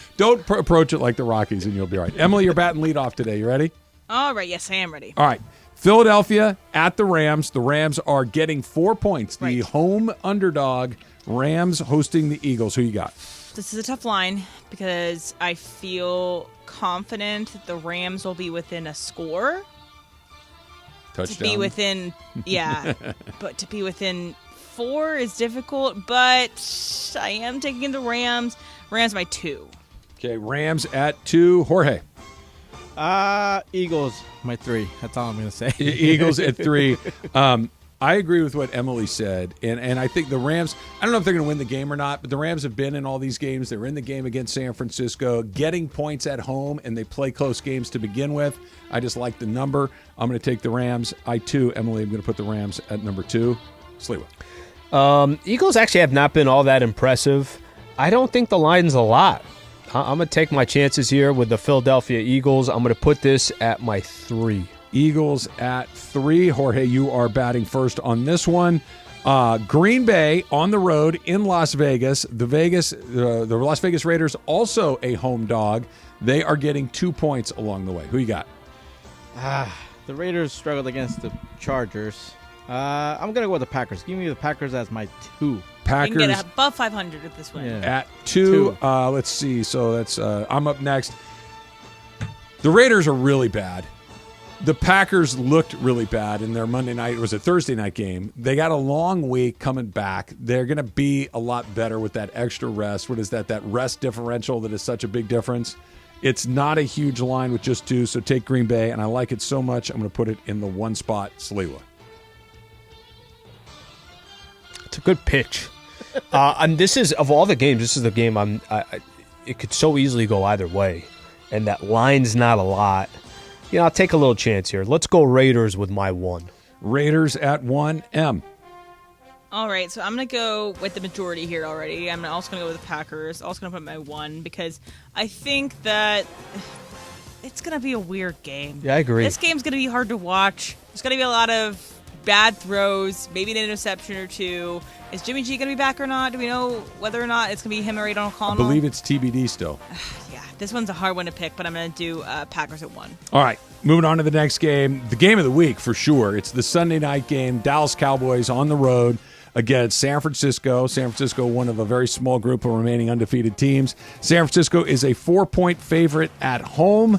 approach it like the Rockies and you'll be all right. Emily, you're batting lead off today. You ready? All right. Yes, I am ready. All right. Philadelphia at the Rams. The Rams are getting 4 points. The home underdog. Rams hosting the Eagles. Who you got? This is a tough line because I feel confident that the Rams will be within a score. Touchdown. To be within, but to be within 4 is difficult, but I am taking the Rams. Rams by 2. Okay, Rams at 2. Jorge. Eagles, my 3. That's all I'm going to say. Eagles at 3. I agree with what Emily said, and I think the Rams, I don't know if they're going to win the game or not, but the Rams have been in all these games. They were in the game against San Francisco, getting points at home, and they play close games to begin with. I just like the number. I'm going to take the Rams. I, too, Emily, I'm going to put the Rams at number 2. Sliwa. Eagles actually have not been all that impressive. I don't think the line's a lot. I'm going to take my chances here with the Philadelphia Eagles. I'm going to put this at my 3. Eagles at 3. Jorge, you are batting first on this one. Green Bay on the road in Las Vegas. The Las Vegas Raiders also a home dog. They are getting 2 points along the way. Who you got? The Raiders struggled against the Chargers. I'm going to go with the Packers. Give me the Packers as my 2. Packers. You can get above 500 at this win. Yeah. At 2. Let's see. So that's I'm up next. The Raiders are really bad. The Packers looked really bad in their Monday night. It was a Thursday night game. They got a long week coming back. They're going to be a lot better with that extra rest. What is that? That rest differential that is such a big difference. It's not a huge line with just 2, so take Green Bay, and I like it so much, I'm going to put it in the 1 spot. Sliwa. It's a good pitch. And this is, of all the games, this is the game it could so easily go either way, and that line's not a lot. I'll take a little chance here. Let's go Raiders with my 1. Raiders at 1. M. All right, so I'm going to go with the majority here already. I'm also going to go with the Packers. Also going to put my 1 because I think that it's going to be a weird game. Yeah, I agree. This game's going to be hard to watch. There's going to be a lot of bad throws, maybe an interception or 2. Is Jimmy G going to be back or not? Do we know whether or not it's going to be him or Aidan O'Connell? I believe it's TBD still. Yeah, this one's a hard one to pick, but I'm going to do Packers at 1. All right, moving on to the next game. The game of the week for sure. It's the Sunday night game. Dallas Cowboys on the road against San Francisco. San Francisco, one of a very small group of remaining undefeated teams. San Francisco is a 4-point favorite at home.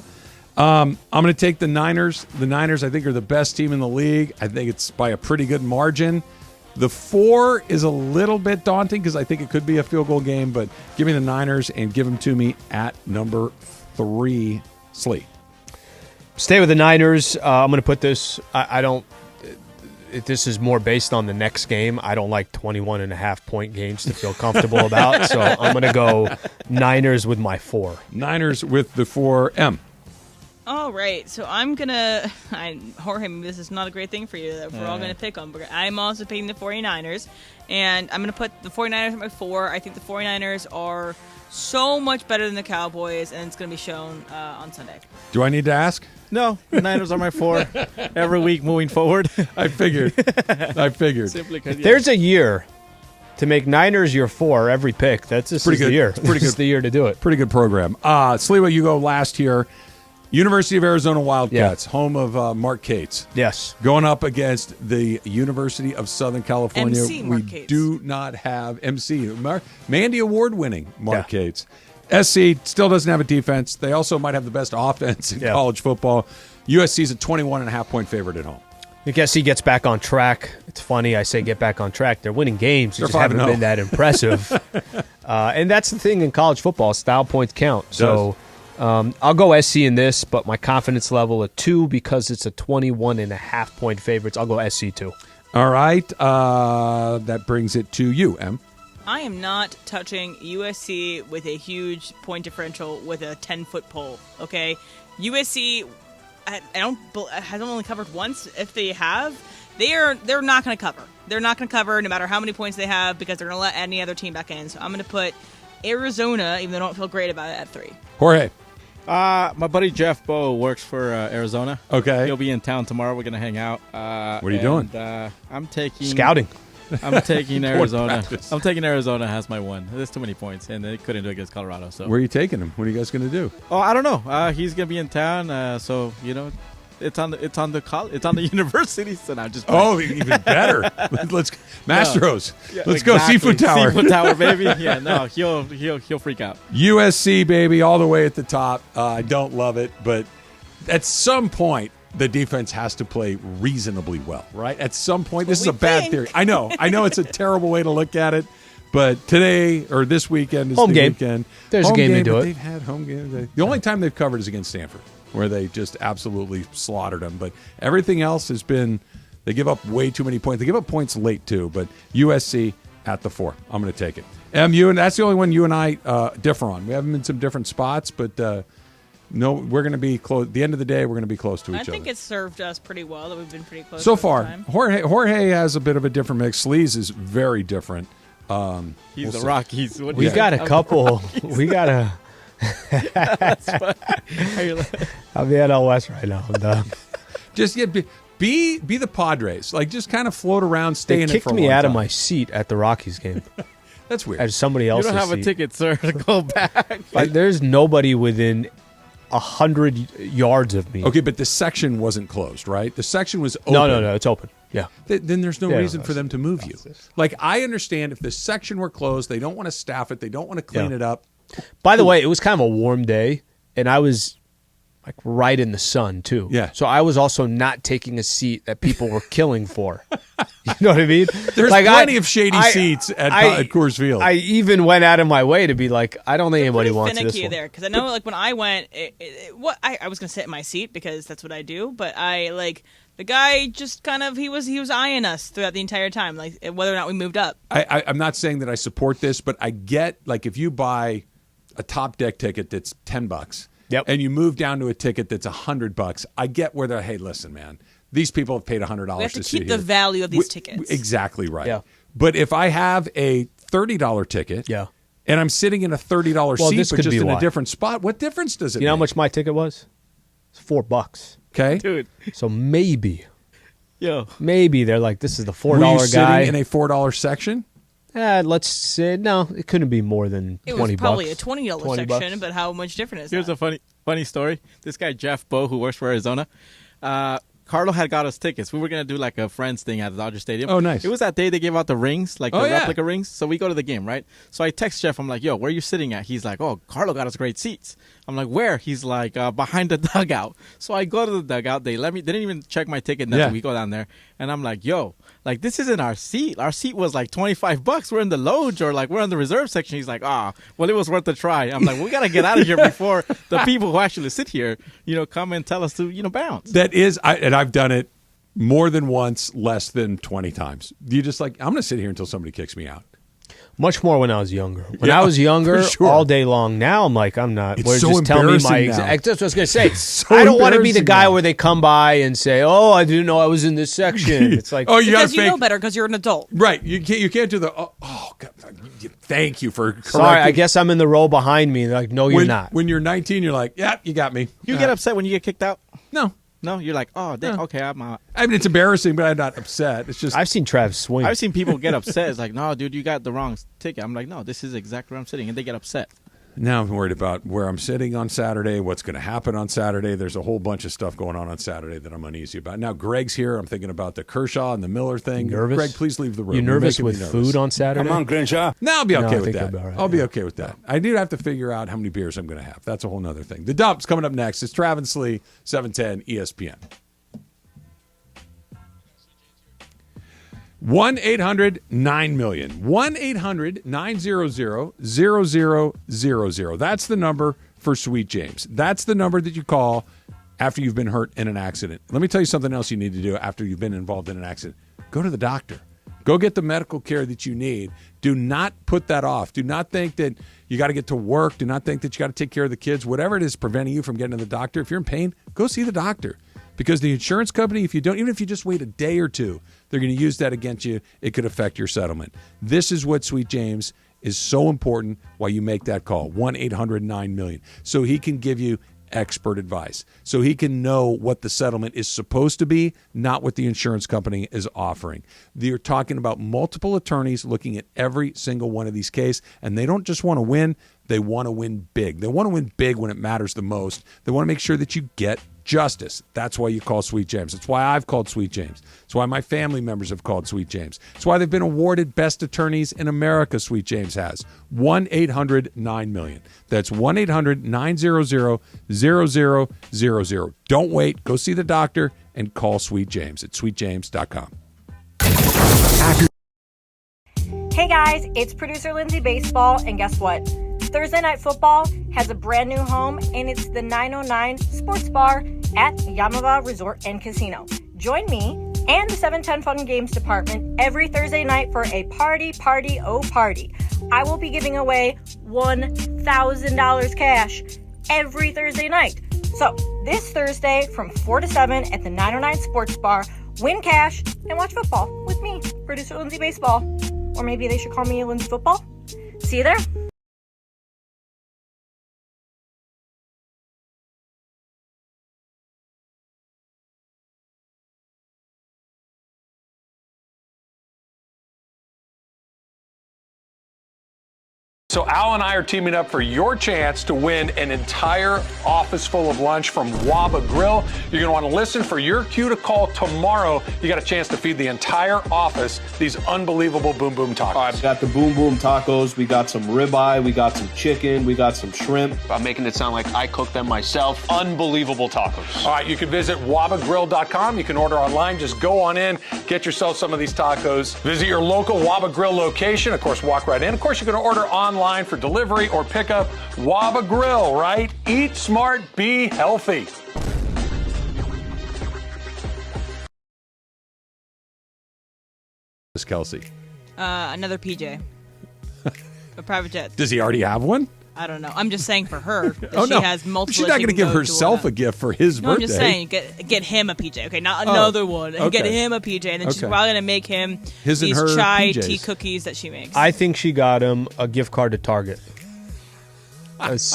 I'm going to take the Niners. The Niners, I think, are the best team in the league. I think it's by a pretty good margin. The 4 is a little bit daunting because I think it could be a field goal game, but give me the Niners and give them to me at number 3. Slee. Stay with the Niners. I'm going to put this. I don't. This is more based on the next game. I don't like 21.5-point games to feel comfortable about, so I'm going to go Niners with my 4. Niners with the 4. M. All right, so I'm going to – Jorge, this is not a great thing for you that we're all going to pick them. But I'm also picking the 49ers, and I'm going to put the 49ers at my 4. I think the 49ers are so much better than the Cowboys, and it's going to be shown on Sunday. Do I need to ask? No, the Niners are my 4 every week moving forward. I figured. Simply because, there's a year to make Niners your 4 every pick. That's just pretty good. The year. Pretty this good. Is the year to do it. Pretty good program. Sliwa, you go last here. University of Arizona Wildcats, home of Mark Cates. Yes. Going up against the University of Southern California. MC Mark Cates. Do not have MC. Mandy Award-winning Mark Cates. SC still doesn't have a defense. They also might have the best offense in college football. USC's a 21.5-point favorite at home. I guess he gets back on track. It's funny, I say get back on track. They're winning games. They just haven't been that impressive. And that's the thing in college football. Style points count. So I'll go SC in this, but my confidence level at 2 because it's a 21.5-point favorite. I'll go SC 2. All right. That brings it to you, Em. I am not touching USC with a huge point differential with a 10-foot pole, okay? USC hasn't only covered once. If they have, they're not going to cover. They're not going to cover no matter how many points they have because they're going to let any other team back in. So I'm going to put Arizona, even though I don't feel great about it, at 3. Jorge. My buddy Jeff Bowe works for Arizona. Okay. He'll be in town tomorrow. We're going to hang out. What are you doing? I'm taking... Scouting. I'm taking Arizona. I'm taking Arizona has my one. There's too many points, and they couldn't do it against Colorado. So where are you taking him? What are you guys going to do? Oh, I don't know. He's going to be in town, so it's on the university. So now just even better. Let's Mastros. Yeah, Let's go Seafood Tower. Seafood Tower, baby. Yeah, no, he'll freak out. USC, baby, all the way at the top. I don't love it, but at some point, the defense has to play reasonably well, right? At some point, this is a bad theory. I know it's a terrible way to look at it, but today or this weekend is home the game. Weekend. There's home a game to do it. They've had home games. The only time they've covered is against Stanford, where they just absolutely slaughtered them. But everything else has been, they give up way too many points. They give up points late too, but USC at the 4. I'm going to take it. MU, and that's the only one you and I differ on. We have them in some different spots, but no, we're going to be close. At the end of the day, we're going to be close to each other. I think it's served us pretty well that we've been pretty close so over far. time. Jorge has a bit of a different mix. Sleaze is very different. He's the Rockies. We got a couple. We got a. I'll be at LS right now. Just be the Padres. Like just kind of float around, stay in it for a long time. They kicked me out of my seat at the Rockies game. That's weird. At somebody else's seat. You don't have a ticket, sir, to go back. Like, there's nobody within 100 yards of me. Okay, but the section wasn't closed, right? The section was open. No, it's open. Yeah. Then there's no reason for them to move you. Like, I understand if the section were closed, they don't want to staff it, they don't want to clean it up. By the way, it was kind of a warm day, and I was like right in the sun too. Yeah. So I was also not taking a seat that people were killing for. You know what I mean? There's like plenty of shady seats at Coors Field. I even went out of my way to be like, I don't think anybody wants this one. Finicky there because I know, like when I went, I was gonna sit in my seat because that's what I do. But the guy just kind of he was eyeing us throughout the entire time, like whether or not we moved up. I'm not saying that I support this, but I get like if you buy a top deck ticket that's $10. Yep. And you move down to a ticket that's $100. I get where they're, hey, listen, man, these people have paid $100 we have to sit keep the here. value of these tickets. Exactly right. Yeah. But if I have a $30 ticket, and I'm sitting in a $30 seat, but just in a different spot, what difference does it make? You know how much my ticket was? It's $4. Okay, dude. So maybe they're like, this is the $4 Were you guy sitting in a $4 section. Let's say no. It couldn't be more than $20. It was probably a $20 section, but how much different is Here's that? a funny story. This guy Jeff Bowe, who works for Arizona, Carlo had got us tickets. We were going to do like a friends thing at the Dodger Stadium. Oh, nice. It was that day they gave out the rings, like the replica rings. So we go to the game, right? So I text Jeff. I'm like, yo, where are you sitting at? He's like, oh, Carlo got us great seats. I'm like, where? He's like, behind the dugout. So I go to the dugout. They didn't even check my ticket. Nothing. We go down there. And I'm like, yo, like this isn't our seat. Our seat was like $25. We're in the loge or like we're in the reserve section. He's like, well, it was worth a try. I'm like, we got to get out of here before the people who actually sit here, come and tell us to, bounce. That is, and I've done it more than once, less than 20 times. You just like, I'm going to sit here until somebody kicks me out. Much more when I was younger. When I was younger, all day long. Now I'm like, I'm not. It's so just tell me my exact. That's what I was going to say. I don't want to be the guy where they come by and say, "Oh, I didn't know I was in this section." It's like, because you know better because you're an adult, right? You can't do the. Oh God, thank you for correcting. Sorry, I guess I'm in the row behind me. Like, no, you're not. When you're 19, you're like, yeah, you got me. You get upset when you get kicked out? No, you're like, oh, okay, I'm out. I mean, it's embarrassing, but I'm not upset. It's just I've seen Travis swing. I've seen people get upset. It's like, no, dude, you got the wrong ticket. I'm like, no, this is exactly where I'm sitting, and they get upset. Now I'm worried about where I'm sitting on Saturday, what's going to happen on Saturday. There's a whole bunch of stuff going on Saturday that I'm uneasy about. Now Greg's here. I'm thinking about the Kershaw and the Miller thing. Nervous? Greg, please leave the room. You nervous with food on Saturday? Come on, Crenshaw. No, I'll be okay with I that. think right, I'll be okay with that. I do have to figure out how many beers I'm going to have. That's a whole other thing. The Dump's coming up next. It's Travis Sliwa, 710 ESPN. 1-800-9-million. 1-800-900-0000. That's the number for Sweet James. That's the number that you call after you've been hurt in an accident. Let me tell you something else you need to do after you've been involved in an accident. Go to the doctor. Go get the medical care that you need. Do not put that off. Do not think that you got to get to work. Do not think that you got to take care of the kids. Whatever it is preventing you from getting to the doctor, if you're in pain, go see the doctor. Because the insurance company, if you don't, even if you just wait a day or two, they're going to use that against you. It could affect your settlement. This is what Sweet James is so important why you make that call, 1-800-9-MILLION, so he can give you expert advice, so he can know what the settlement is supposed to be, not what the insurance company is offering. You're talking about multiple attorneys looking at every single one of these cases, and they don't just want to win, they want to win big. They want to win big when it matters the most. They want to make sure that you get justice. That's why you call Sweet James. That's why I've called Sweet James. That's why my family members have called Sweet James. That's why they've been awarded Best Attorneys in America, Sweet James has. 1-800-9-MILLION. That's 1-800-900-0000. Don't wait. Go see the doctor and call Sweet James at sweetjames.com. Hey guys, it's producer Lindsay Baseball, and guess what? Thursday Night Football has a brand new home, and it's the 909 Sports Bar at Yamava Resort and Casino. Join me and the 710 Fun Games Department every Thursday night for a party. I will be giving away $1,000 cash every Thursday night. So this Thursday from 4 to 7 at the 909 Sports Bar, win cash and watch football with me, producer Lindsay Baseball. Or maybe they should call me Lindsay Football. See you there. So Al and I are teaming up for your chance to win an entire office full of lunch from Waba Grill. You're going to want to listen for your cue to call tomorrow. You got a chance to feed the entire office these unbelievable Boom Boom tacos. All right, we got the Boom Boom tacos. We got some ribeye. We got some chicken. We got some shrimp. I'm making it sound like I cooked them myself. Unbelievable tacos. All right, you can visit wabagrill.com. You can order online. Just go on in, get yourself some of these tacos. Visit your local Waba Grill location. Of course, walk right in. Of course, you can order online for delivery or pickup. Waba Grill, right? Eat smart, be healthy. Miss Kelsey. Another PJ. A private jet. Does he already have one? I don't know. I'm just saying for her. Oh, she no. has multiple. She's not going to give herself a gift for his birthday. I'm just saying, get him a PJ. Okay, not another one. Okay. Get him a PJ, and then she's probably going to make him his these and her chai PJs. tea cookies that she makes. I think she got him a gift card to Target.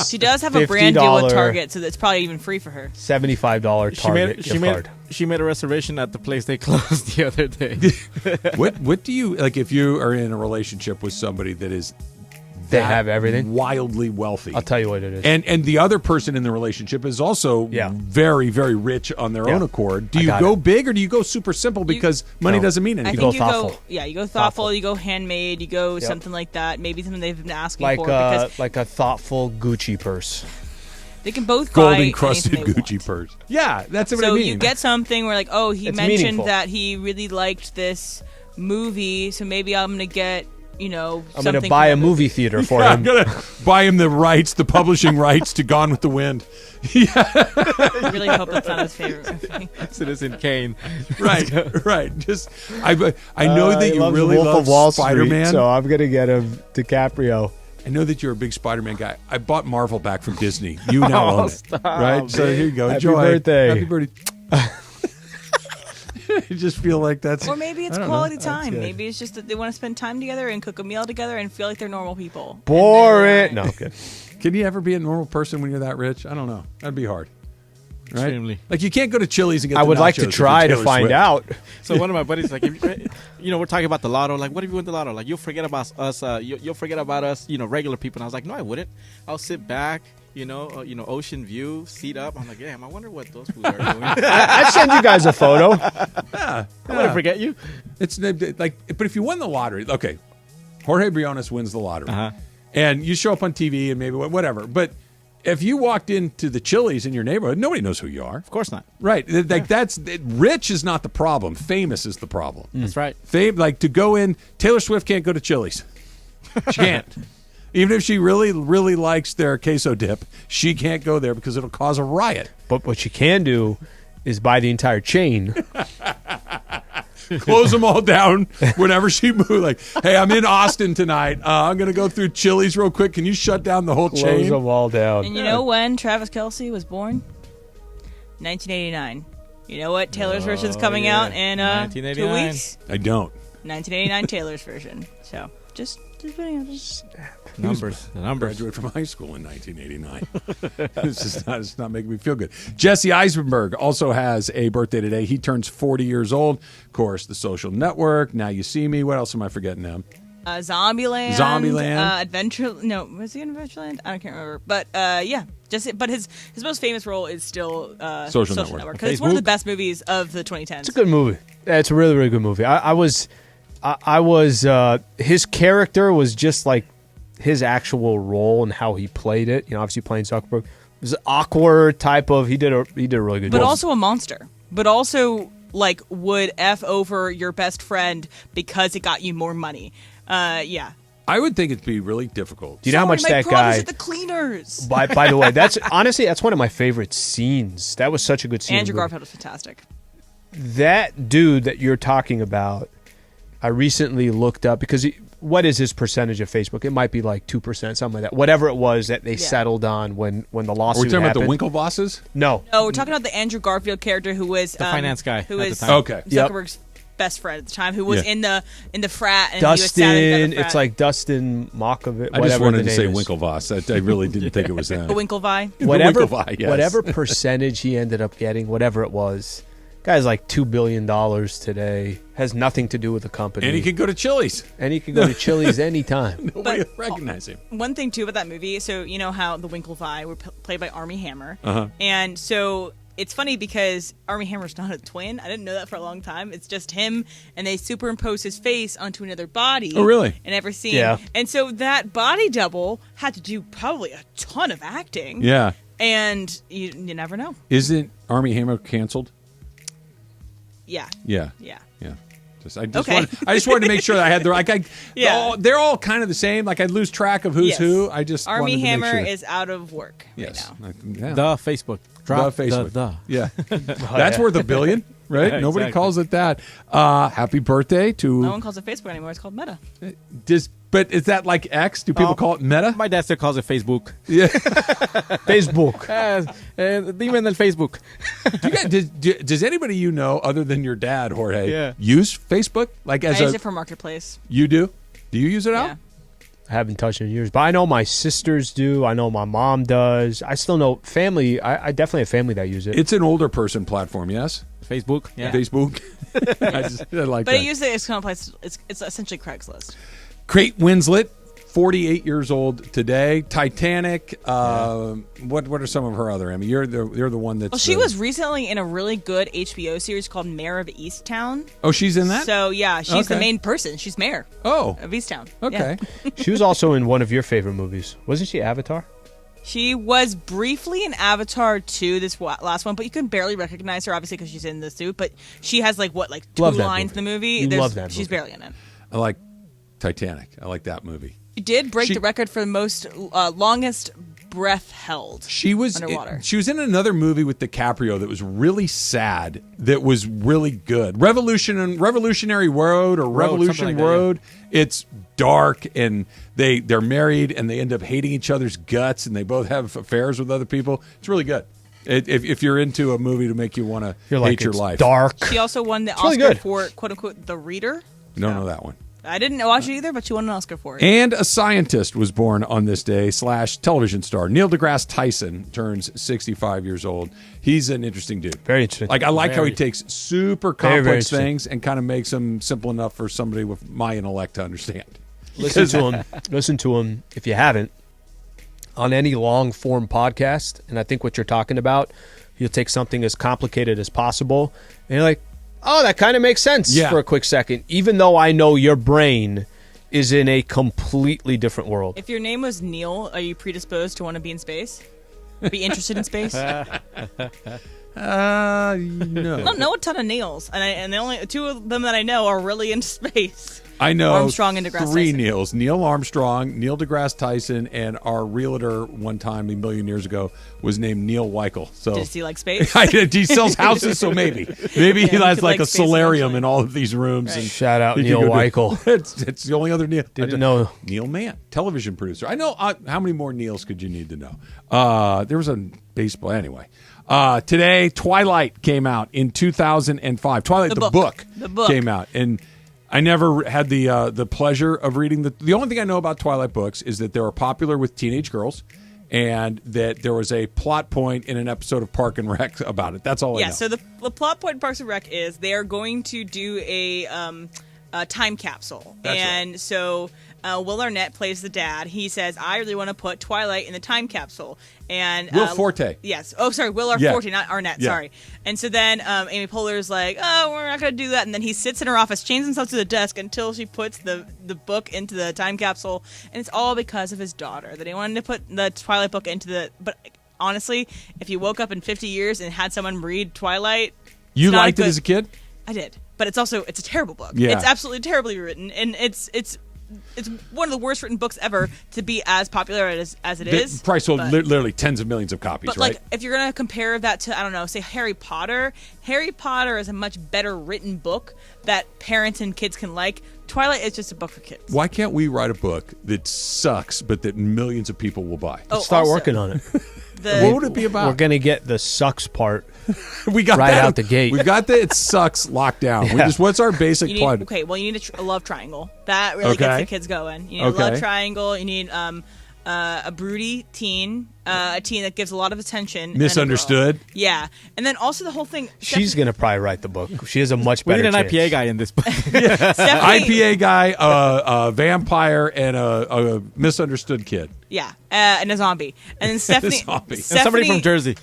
She does have a brand deal with Target, so that's probably even free for her. $75 Target gift card. She made a reservation at the place they closed the other day. What do you like if you are in a relationship with somebody that is they have everything wildly wealthy? I'll tell you what it is. And the other person in the relationship is also very, very rich on their own accord. Do you go big or do you go super simple because money doesn't mean anything? I think you go thoughtful. You go thoughtful. You go handmade. You go something like that. Maybe something they've been asking like for. Because like a thoughtful Gucci purse. They can both golden buy crusted Gucci purse. Yeah, that's what I mean. So you get something where like, oh, he it's mentioned meaningful. that he really liked this movie, so maybe I'm gonna get I'm something going to buy a movie theater for him. I'm going to buy him the rights, the publishing rights to Gone with the Wind. I really hope that's not his favorite movie. Citizen Kane. Right. Just I know that you really Wolf love of Wall Street, Spider-Man. so I'm going to get him DiCaprio. I know that you're a big Spider-Man guy. I bought Marvel back from Disney. You now own it. Stop, right? So here you go. Happy Enjoy. birthday. Happy birthday. I just feel like that's... Or maybe it's quality time. Maybe it's just that they want to spend time together and cook a meal together and feel like they're normal people. Boring. No, good. Can you ever be a normal person when you're that rich? I don't know. That'd be hard. Right? Extremely. Like you can't go to Chili's and get I the would like nachos to if try you're to Taylor find Swift. out. So one of my buddies like, we're talking about the lotto. Like, what if you win the lotto? Like, you'll forget about us. You'll forget about us. Regular people. And I was like, no, I wouldn't. I'll sit back. Ocean view, seat up. I'm like, damn, I wonder what those fools are doing. I'd send you guys a photo. Yeah. I wouldn't forget you. It's like, but if you won the lottery, okay, Jorge Briones wins the lottery, and you show up on TV and maybe whatever. But if you walked into the Chili's in your neighborhood, nobody knows who you are. Of course not. Right? Like rich is not the problem. Famous is the problem. That's right. Fame, like to go in. Taylor Swift can't go to Chili's. She can't. Even if she really, really likes their queso dip, she can't go there because it'll cause a riot. But what you can do is buy the entire chain. close them all down whenever she moved. Like, hey, I'm in Austin tonight. I'm going to go through Chili's real quick. Can you shut down the whole chain? Close them all down. And you know when Travis Kelce was born? 1989. You know what Taylor's version is coming out in 2 weeks? I don't. 1989 Taylor's version. So just putting out this. Numbers. The numbers. Graduated from high school in 1989. It's not making me feel good. Jesse Eisenberg also has a birthday today. He turns 40 years old. Of course, The Social Network, Now You See Me. What else am I forgetting now? Zombieland. Adventure. No, was he in Adventureland? I can't remember. But yeah, but his most famous role is still Social Network. Because it's one of the best movies of the 2010s. It's a good movie. It's a really, really good movie. I was his character was just like his actual role and how he played it. You know, obviously playing Zuckerberg. It was awkward type of. He did a really good job. But also a monster. But also like would F over your best friend because it got you more money. Yeah. I would think it'd be really difficult. Do you know how much that guy? At the cleaners. By the way, that's one of my favorite scenes. That was such a good scene. Andrew Garfield was fantastic. That dude that you're talking about, I recently looked up because what is his percentage of Facebook? It might be like 2%, something like that. Whatever it was that they settled on when the lawsuit happened. Are we talking about the Winklevosses? No, we're talking about the Andrew Garfield character who was the finance guy, who was Zuckerberg's best friend at the time, who was in the frat, and Dustin. He was the frat. It's like Dustin Mokovich. I just wanted to say Winklevoss. I really didn't think it was that. The Winklevi. Whatever percentage he ended up getting, whatever it was. Guy's like $2 billion today. Has nothing to do with the company. And he could go to Chili's. Anytime. Nobody will recognize him. One thing, too, about that movie, so you know how the Winklevi were played by Armie Hammer. Uh-huh. And so it's funny because Armie Hammer's not a twin. I didn't know that for a long time. It's just him, and they superimpose his face onto another body. Oh, really? In every scene. Yeah. And so that body double had to do probably a ton of acting. Yeah. And you never know. Isn't Armie Hammer canceled? Yeah. Yeah. Yeah. Yeah. I just wanted to make sure that I had the they're all kind of the same. Like I'd lose track of who's who. I just Armie Hammer sure. is out of work right now. The Facebook. Drop the Facebook. Yeah. That's worth $1 billion, right? Yeah, Nobody exactly. calls it that. Happy birthday to. No one calls it Facebook anymore. It's called Meta. But is that like X? Do people call it Meta? My dad still calls it Facebook. Yeah. Facebook. Even el Facebook. Does anybody you know other than your dad, Jorge, Yeah. use Facebook? Like as I use it for Marketplace. You do? Do you use it out? Yeah. I haven't touched it in years, but I know my sisters do. I know my mom does. I still know family. I definitely have family that use it. It's an older person platform, yes? Facebook. Yeah. Facebook. I like But that. I use it as kind of place. It's essentially Craigslist. Kate Winslet, 48 years old today. Titanic. What are some of her other? I mean, you're the one that's. Well, she was recently in a really good HBO series called Mayor of Easttown. Oh, she's in that? So yeah, she's the main person. She's mayor. Oh, of Easttown. Okay. Yeah. She was also in one of your favorite movies, wasn't she? Avatar. She was briefly in Avatar 2, this last one, but you can barely recognize her, obviously, because she's in the suit. But she has like 2 lines in the movie. Love that movie. She's barely in it. I like Titanic. I like that movie. She did break the record for the most longest breath held. She was underwater. She was in another movie with DiCaprio that was really sad. That was really good. Revolutionary Road or Revolution like Road. That, it's dark and they're married and they end up hating each other's guts and they both have affairs with other people. It's really good. If you're into a movie to make you want to hate your life. Dark. She also won the Oscar for quote unquote The Reader. Don't know that one. I didn't watch it either, but she won an Oscar for it. And a scientist was born on this day, / television star. Neil deGrasse Tyson turns 65 years old. He's an interesting dude. Very interesting. Like I like how he takes super complex things and kind of makes them simple enough for somebody with my intellect to understand. Listen to him if you haven't on any long form podcast. And I think what you're talking about, he'll take something as complicated as possible, and you're like, oh, that kind of makes sense for a quick second, even though I know your brain is in a completely different world. If your name was Neil, are you predisposed to want to be in space? Be interested in space? No. I don't know a ton of Neils, and the only 2 of them that I know are really into space. I know Armstrong and DeGrasse 3 Tyson. Neils: Neil Armstrong, Neil deGrasse Tyson, and our realtor one time a million years ago was named Neil Weichel. So does he like space? He sells houses, so maybe he has like a solarium in all of these rooms. Right. And Shout out Neil Weichel. It's the only other Neil. Didn't know. Neil Mann, television producer. I know. How many more Neils could you need to know? There was a baseball anyway. Today, Twilight came out in 2005. Twilight, the book came out, and I never had the pleasure of reading the only thing I know about Twilight books is that they were popular with teenage girls, and that there was a plot point in an episode of Park and Rec about it. That's all I know. Yeah. So the plot point in Parks and Rec is they are going to do a time capsule, That's and right. so Will Arnett plays the dad. He says, "I really want to put Twilight in the time capsule." And Will Forte. Yes. Oh, sorry, Will Forte, not Arnett. Yeah. Sorry. And so then Amy Poehler's like, "Oh, we're not going to do that." And then he sits in her office, chains himself to the desk until she puts the book into the time capsule. And it's all because of his daughter that he wanted to put the Twilight book into the. But honestly, if you woke up in 50 years and had someone read Twilight, You liked it as a kid? I did, but it's a terrible book. Yeah. It's absolutely terribly written, and it's one of the worst written books ever to be as popular as it is. Probably sold but- literally tens of millions of copies, But right? like, if you're gonna compare that to, I don't know, say Harry Potter is a much better written book that parents and kids can like. Twilight is just a book for kids. Why can't we write a book that sucks but that millions of people will buy? Start working on it. What would it be about? We're going to get the sucks part we got right that out the gate. We've got the it sucks locked down. Yeah. What's our basic plot? Okay, well, you need a love triangle. That really gets the kids going. You need a love triangle. You need a broody teen, a teen that gives a lot of attention. and then a girl. Misunderstood. Yeah, and then also the whole thing. She's going to probably write the book. She has a much better We need an chance. IPA guy in this book. IPA guy, a vampire, and a misunderstood kid. Yeah, and a zombie, and then Stephanie, zombie. And somebody from Jersey.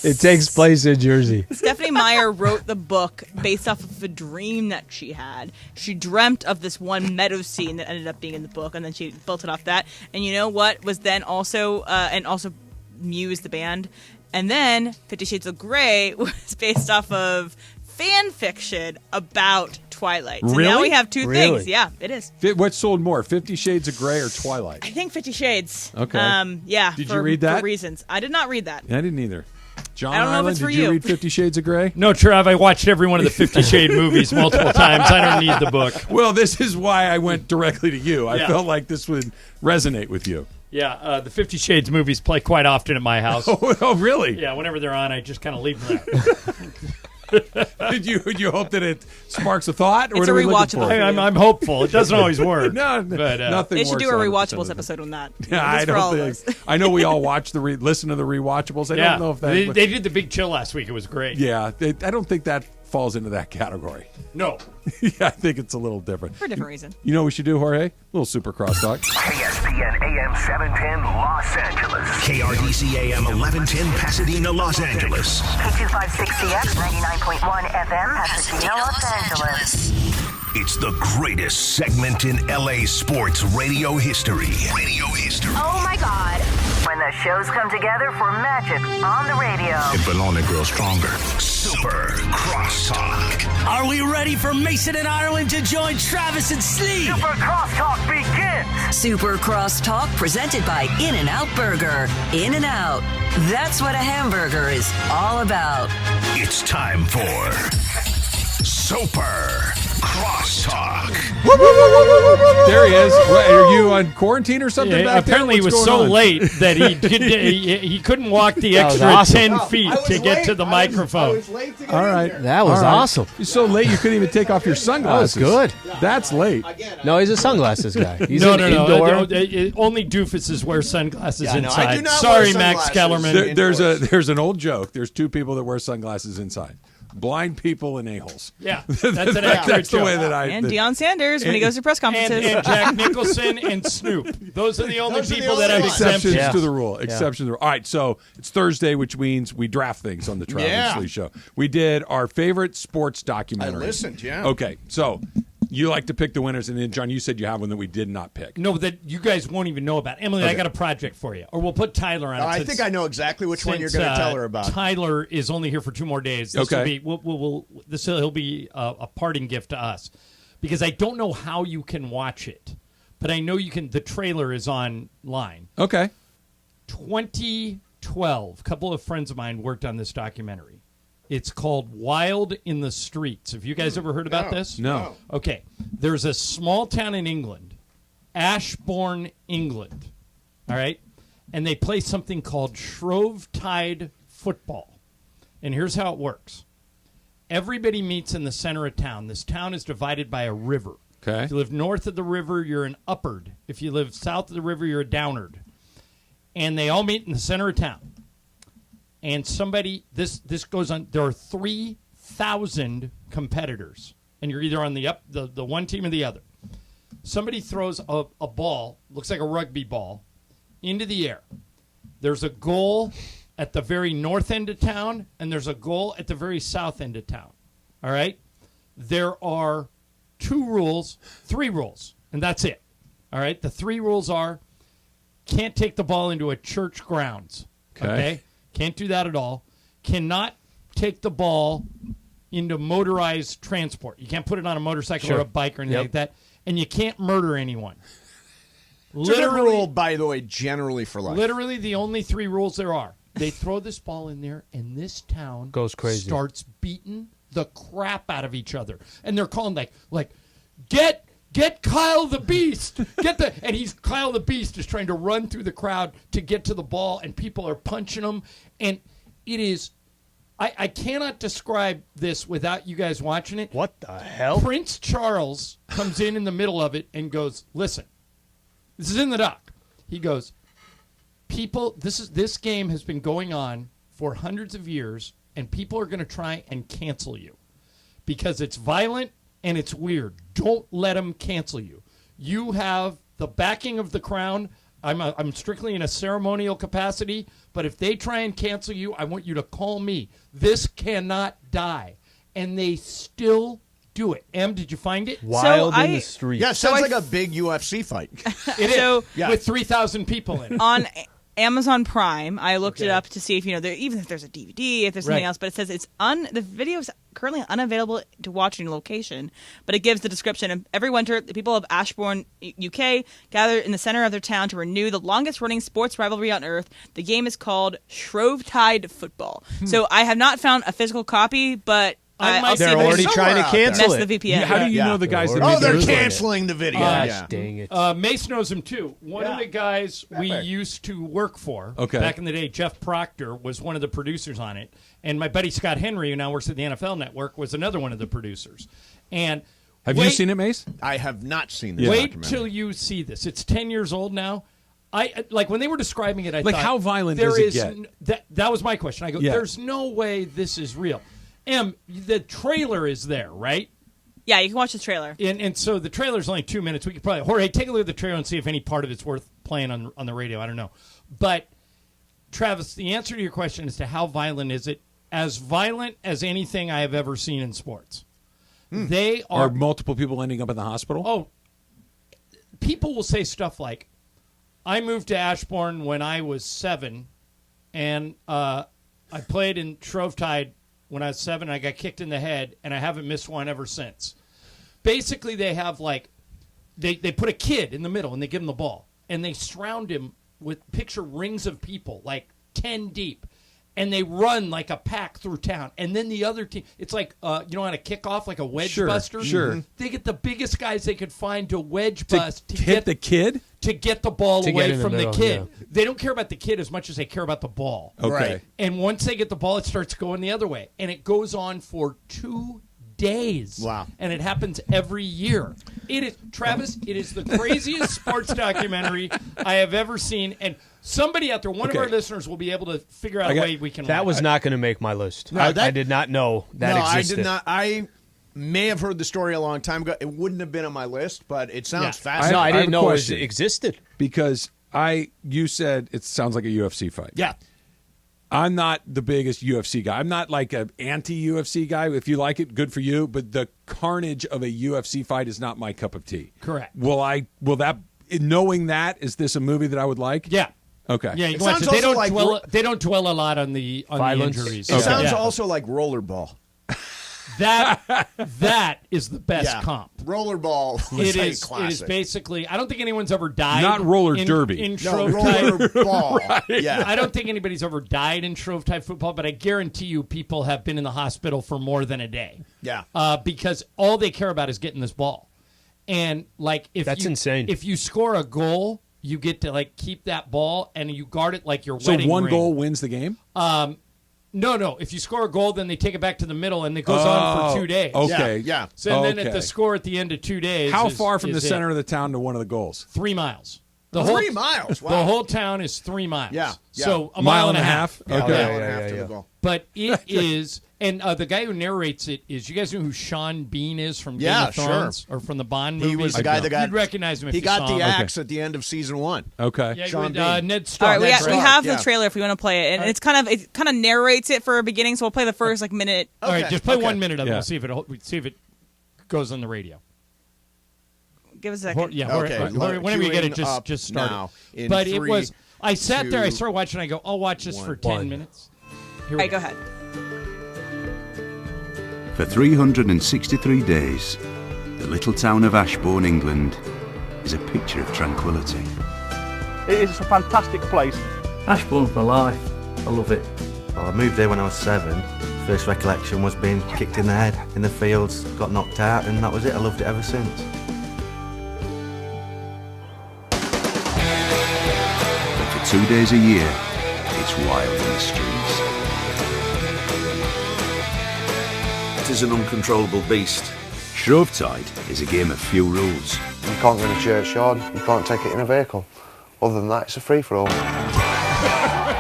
It takes place in Jersey. Stephanie Meyer wrote the book based off of a dream that she had. She dreamt of this one meadow scene that ended up being in the book, and then she built it off that. And you know what was then also, and also Muse, the band. And then 50 Shades of Grey was based off of fan fiction about Twilight. So now we have two things. Yeah, it is. What sold more, 50 Shades of Grey or Twilight? I think 50 Shades. Okay. Yeah. Did you read that? For reasons. I did not read that. I didn't either. John I don't know if Ireland, it's for did you you. read 50 Shades of Grey? No, Trav, I watched every one of the 50 Shade movies multiple times. I don't need the book. Well, this is why I went directly to you. I Yeah. felt like this would resonate with you. Yeah, the 50 Shades movies play quite often at my house. Oh, really? Yeah, whenever they're on, I just kind of leave them there. Did you hope that it sparks a thought? Or It's what a are we looking rewatchable for? I'm hopeful. It doesn't always work. No, but, nothing. They should works do a 100% rewatchables of the episode on that. Yeah, I Just for all don't of think. us. I know we all watch listen to the rewatchables. I yeah, don't know if that. they did the Big Chill last week. It was great. Yeah, I don't think that falls into that category. No. Yeah, I think it's a little different. For a different reason. You know what we should do, Jorge? A little super crosstalk. ESPN AM 710 Los Angeles. KRDC AM 1110 Pasadena, Los Angeles. K256CX 99.1 FM Pasadena, Los Angeles. It's the greatest segment in LA sports radio history. Oh my God. When the shows come together for magic on the radio. It will only grow stronger. Super Crosstalk. Are we ready for Mason and Ireland to join Travis and Slee? Super Crosstalk begins. Super Crosstalk presented by In-N-Out Burger. In-N-Out. That's what a hamburger is all about. It's time for Super Crosstalk. There he is. What, are you on quarantine or something? Yeah, back there? apparently, he What's was going so on? late that he couldn't walk the That was extra awesome. 10 feet to get to the microphone. All right. That was All right. awesome. You're so late you couldn't even take off your sunglasses. That was good. That's late. No, he's a sunglasses guy. He's No. an indoor. Only doofuses wear sunglasses Yeah, no, inside. I do not Sorry, wear Max sunglasses. Kellerman. There's an old joke. There's two people that wear sunglasses inside. Blind people and a-holes. Yeah, that's an accurate That's the joke. way that And Deion Sanders when he goes to press conferences. And Jack Nicholson and Snoop. Those are the only Those are the people only that have ones. Exceptions exemptions. to the rule. Exceptions to the rule. All right, so it's Thursday, which means we draft things on the Travis Yeah. Slee Show. We did our favorite sports documentary. I listened, yeah. Okay, so You like to pick the winners, and then, John, you said you have one that we did not pick. No, that you guys won't even know about. Emily, I got a project for you. Or we'll put Tyler on it. I think I know exactly which one you're going to tell her about. Tyler is only here for 2 more days. This will be, he'll be a parting gift to us. Because I don't know how you can watch it. But I know you can. The trailer is online. Okay. 2012, a couple of friends of mine worked on this documentary. It's called Wild in the Streets. Have you guys ever heard about this? No. Okay. There's a small town in England, Ashbourne, England. All right? And they play something called Shrovetide football. And here's how it works. Everybody meets in the center of town. This town is divided by a river. Okay. If you live north of the river, you're an uppard. If you live south of the river, you're a downard. And they all meet in the center of town. And this goes on. There are 3,000 competitors, and you're either on the one team or the other. Somebody throws a ball, looks like a rugby ball, into the air. There's a goal at the very north end of town, and there's a goal at the very south end of town. All right? There are 3 rules, and that's it. All right? The 3 rules are can't take the ball into a church grounds. Okay? Can't do that at all. Cannot take the ball into motorized transport. You can't put it on a motorcycle or a bike or anything like that. And you can't murder anyone. Literally, rule, by the way, generally for life. Literally the only 3 rules there are. They throw this ball in there, and this town goes crazy. Starts beating the crap out of each other. And they're calling like Get Kyle the Beast. And Kyle the Beast is trying to run through the crowd to get to the ball, and people are punching him. And it is, I cannot describe this without you guys watching it. What the hell? Prince Charles comes in the middle of it and goes, listen, this is in the doc. He goes, people, this game has been going on for hundreds of years, and people are going to try and cancel you because it's violent and it's weird. Don't let them cancel you. You have the backing of the crown. I'm strictly in a ceremonial capacity, but if they try and cancel you, I want you to call me. This cannot die. And they still do it. Em, did you find it? Wild in the streets. Yeah, it sounds like a big UFC fight. It is, with 3,000 people in it. On Amazon Prime, I looked it up to see if even if there's a DVD, if there's something else, but it says the video is currently unavailable to watch in your location, but it gives the description of every winter the people of Ashbourne, UK gather in the center of their town to renew the longest running sports rivalry on earth. The game is called Shrovetide football. So I have not found a physical copy, but they're already trying to cancel it. The VPN. How do you know the guys that made they're canceling the video. Dang it. Mace knows him too. One of the guys we used to work for back in the day, Jeff Proctor, was one of the producers on it. And my buddy Scott Henry, who now works at the NFL Network, was another one of the producers. And have you seen it, Mace? I have not seen this. Wait till you see this. It's 10 years old now. When they were describing it, I thought, how violent does it get? That was my question. I go, there's no way this is real. The trailer is there, right? Yeah, you can watch the trailer. And so the trailer's only 2 minutes. We could probably, Jorge, take a look at the trailer and see if any part of it's worth playing on the radio. I don't know. But, Travis, the answer to your question as to how violent is it, as violent as anything I have ever seen in sports. They are multiple people ending up in the hospital? Oh, people will say stuff like, I moved to Ashbourne when I was 7, and I played in Shrovetide when I was 7, I got kicked in the head, and I haven't missed one ever since. Basically, they have they put a kid in the middle, and they give him the ball, and they surround him with picture rings of people, 10 deep, and they run like a pack through town. And then the other team, it's like, on a kickoff, like a wedge buster. Sure. They get the biggest guys they could find to wedge bust. To hit the kid? To get the ball away from the kid. Yeah. They don't care about the kid as much as they care about the ball. Okay. Right. And once they get the ball, it starts going the other way. And it goes on for 2 days. Wow. And it happens every year. It is, Travis, it is the craziest sports documentary I have ever seen. And somebody out there, one of our listeners will be able to figure out a way we can That was not going to make my list. No, I did not know that existed. I did not. I may have heard the story a long time ago. It wouldn't have been on my list, but it sounds fascinating. I didn't know it existed. Because you said it sounds like a UFC fight. Yeah. I'm not the biggest UFC guy. I'm not like an anti-UFC guy. If you like it, good for you. But the carnage of a UFC fight is not my cup of tea. Correct. Knowing that, is this a movie that I would like? Yeah. Okay. Yeah, you watch it. They don't dwell a lot on the injuries. It sounds also like rollerball. That is the best comp. Rollerball. It is basically. I don't think anyone's ever died. Not roller derby. In Shrove type. Rollerball. Right. Yeah. I don't think anybody's ever died in Shrove type football, but I guarantee you, people have been in the hospital for more than a day. Yeah. Because all they care about is getting this ball, and that's insane. If you score a goal, you get to keep that ball and you guard it like your so wedding one ring. goal wins the game. No. If you score a goal, then they take it back to the middle, and it goes on for 2 days. Okay. Yeah. So then at the score at the end of 2 days. How far from the center of the town to one of the goals? 3 miles. 3 miles. Wow. The whole town is 3 miles. Yeah. So a mile and a half. Okay. A mile and a half to the goal. But it is, and the guy who narrates it is, you guys know who Sean Bean is from Game of Thrones? Or from the Bond movies? He was the guy that got... You'd recognize him if he you got saw the him. axe at the end of season 1. Okay. Yeah, Sean with, Ned Stark. All right, we have the Yeah. trailer if we want to play it, and it kind of narrates it for a beginning. So we'll play the first minute. All right, just play 1 minute of it. We'll see if it goes on the radio. Give us a second. Whenever you get it, just start. Now, but it was. I sat there. I started watching. I go, I'll watch this for 10 minutes. All right, go ahead. For 363 days, the little town of Ashbourne, England, is a picture of tranquility. It is a fantastic place. Ashbourne's my life. I love it. Well, I moved there when I was 7. First recollection was being kicked in the head in the fields, got knocked out, and that was it. I loved it ever since. But for 2 days a year, it's wild in the streets. It is an uncontrollable beast. Shrovetide is a game of few rules. You can't go in a churchyard, you can't take it in a vehicle. Other than that, it's a free-for-all.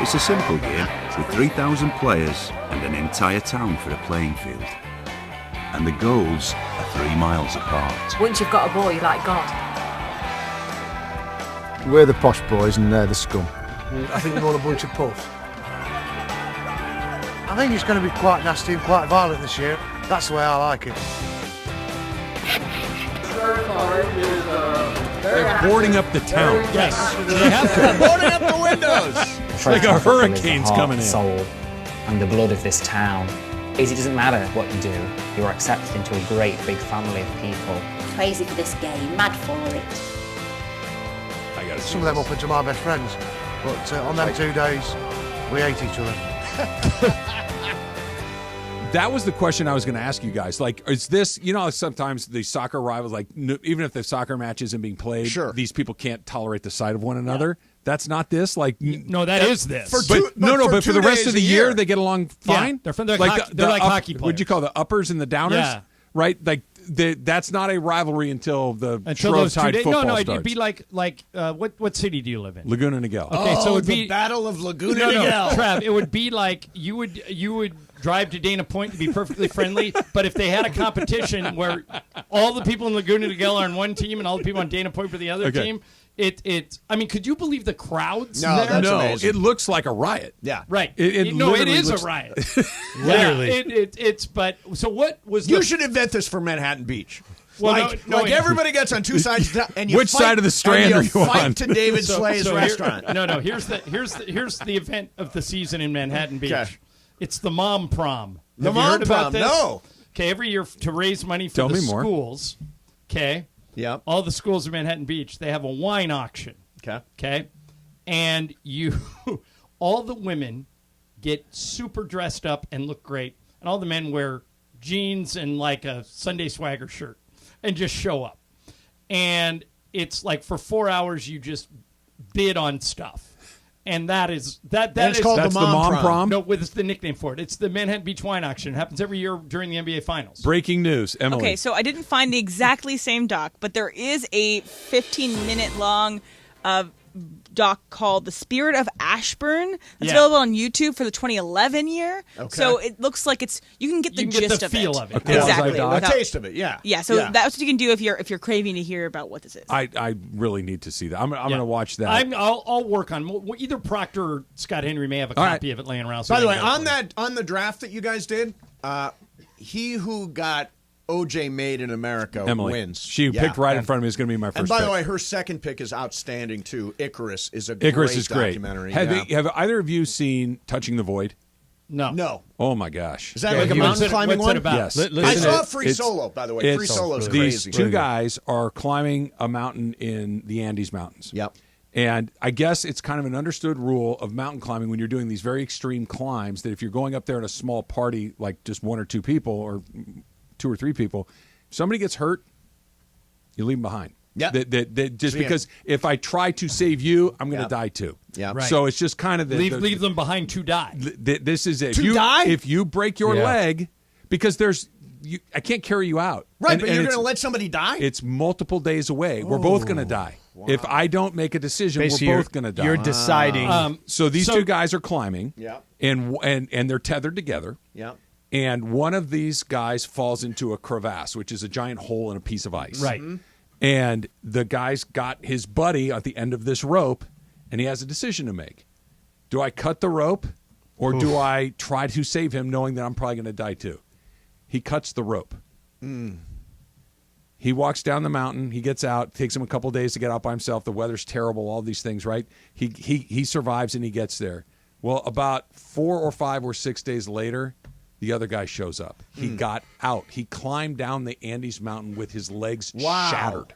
It's a simple game with 3,000 players and an entire town for a playing field. And the goals are 3 miles apart. Once you've got a ball, you're like God. We're the posh boys and they're the scum. I think they're all a bunch of puffs. I think it's going to be quite nasty and quite violent this year. That's the way I like it. They're boarding up the town. Yes, they have to. Boarding up the windows. It's like a hurricane's coming in. Soul and the blood of this town. It doesn't matter what you do. You are accepted into a great big family of people. Crazy for this game, mad for it. Some of them up into my best friends, but on them 2 days, we hate each other. That was the question I was going to ask you guys. Is this, sometimes the soccer rivals, even if the soccer match isn't being played, these people can't tolerate the sight of one another. Yeah. That's not this? No, that is this. But for the rest of the year, they get along fine? Yeah, they're like hockey players. What'd you call the uppers and the downers? Yeah. Right? That's not a rivalry until those 2 days. Football No, starts. it'd be like what city do you live in? Laguna Niguel. Okay, so it'd the be Battle of Laguna Niguel. Trav, it would be like you would drive to Dana Point to be perfectly friendly, but if they had a competition where all the people in Laguna Niguel are on one team and all the people on Dana Point for the other team, I mean, could you believe the crowds No, there? that's amazing. It looks like a riot. Yeah. Right. It is a riot. Literally. So what was You should invent this for Manhattan Beach. Well, everybody gets on 2 sides, and you Which fight, side of the Strand are you fight on? to David Slay's restaurant. Here's the event of the season in Manhattan Beach. Okay. It's the mom prom. The Have you mom heard about prom, this? no. Okay, every year to raise money for Tell the me more. schools. Okay. Yep. All the schools in Manhattan Beach, they have a wine auction. Okay. Okay. And all the women get super dressed up and look great, and all the men wear jeans and like a Sunday Swagger shirt and just show up. And it's like for 4 hours you just bid on stuff. And that's called the mom prom. No, it's the nickname for it. It's the Manhattan Beach Wine Auction. It happens every year during the NBA Finals. Breaking news, Emily. Okay, so I didn't find the exactly same doc, but there is a 15-minute long doc called The Spirit of Ashburn. It's available on YouTube for the 2011 year. Okay. So it looks like you can get the gist of it. feel of it. Exactly. A taste of it, yeah. Yeah, so that's what you can do if you're craving to hear about what this is. I really need to see that. I'm going to watch that. I'll work on either Proctor or Scott Henry may have a copy of it laying around. So by the way, on the draft that you guys did, he who got OJ Made in America Emily wins. She picked right in front of me. Is going to be my first. And by pick. the way, her second pick is outstanding too. Icarus is great documentary. Have either of you seen Touching the Void? No. Oh my gosh! Is that like a mountain climbing one? About? Yes. I saw Free Solo. By the way, Free Solo is crazy. These two guys are climbing a mountain in the Andes Mountains. Yep. And I guess it's kind of an understood rule of mountain climbing when you're doing these very extreme climbs that if you're going up there in a small party, like just one or two people or 2 or 3 people, if somebody gets hurt, you leave them behind. Yeah. Because if I try to save you, I'm going to die too. Yeah. Right. So it's just kind of leave them behind to die. This is it. Die? If you break your leg, because I can't carry you out. Right, but you're going to let somebody die? It's multiple days away. We're both going to die. Wow. If I don't make a decision, Basically, we're both going to die. You're deciding. So these two guys are climbing. Yeah. And they're tethered together. Yeah. And one of these guys falls into a crevasse, which is a giant hole in a piece of ice. Right. Mm-hmm. And the guy's got his buddy at the end of this rope, and he has a decision to make. Do I cut the rope, or do I try to save him knowing that I'm probably going to die too? He cuts the rope. He walks down the mountain. He gets out. It takes him a couple days to get out by himself. The weather's terrible, all these things, right? He survives, and he gets there. Well, about 4 or 5 or 6 days later, the other guy shows up. He got out. He climbed down the Andes Mountain with his legs shattered.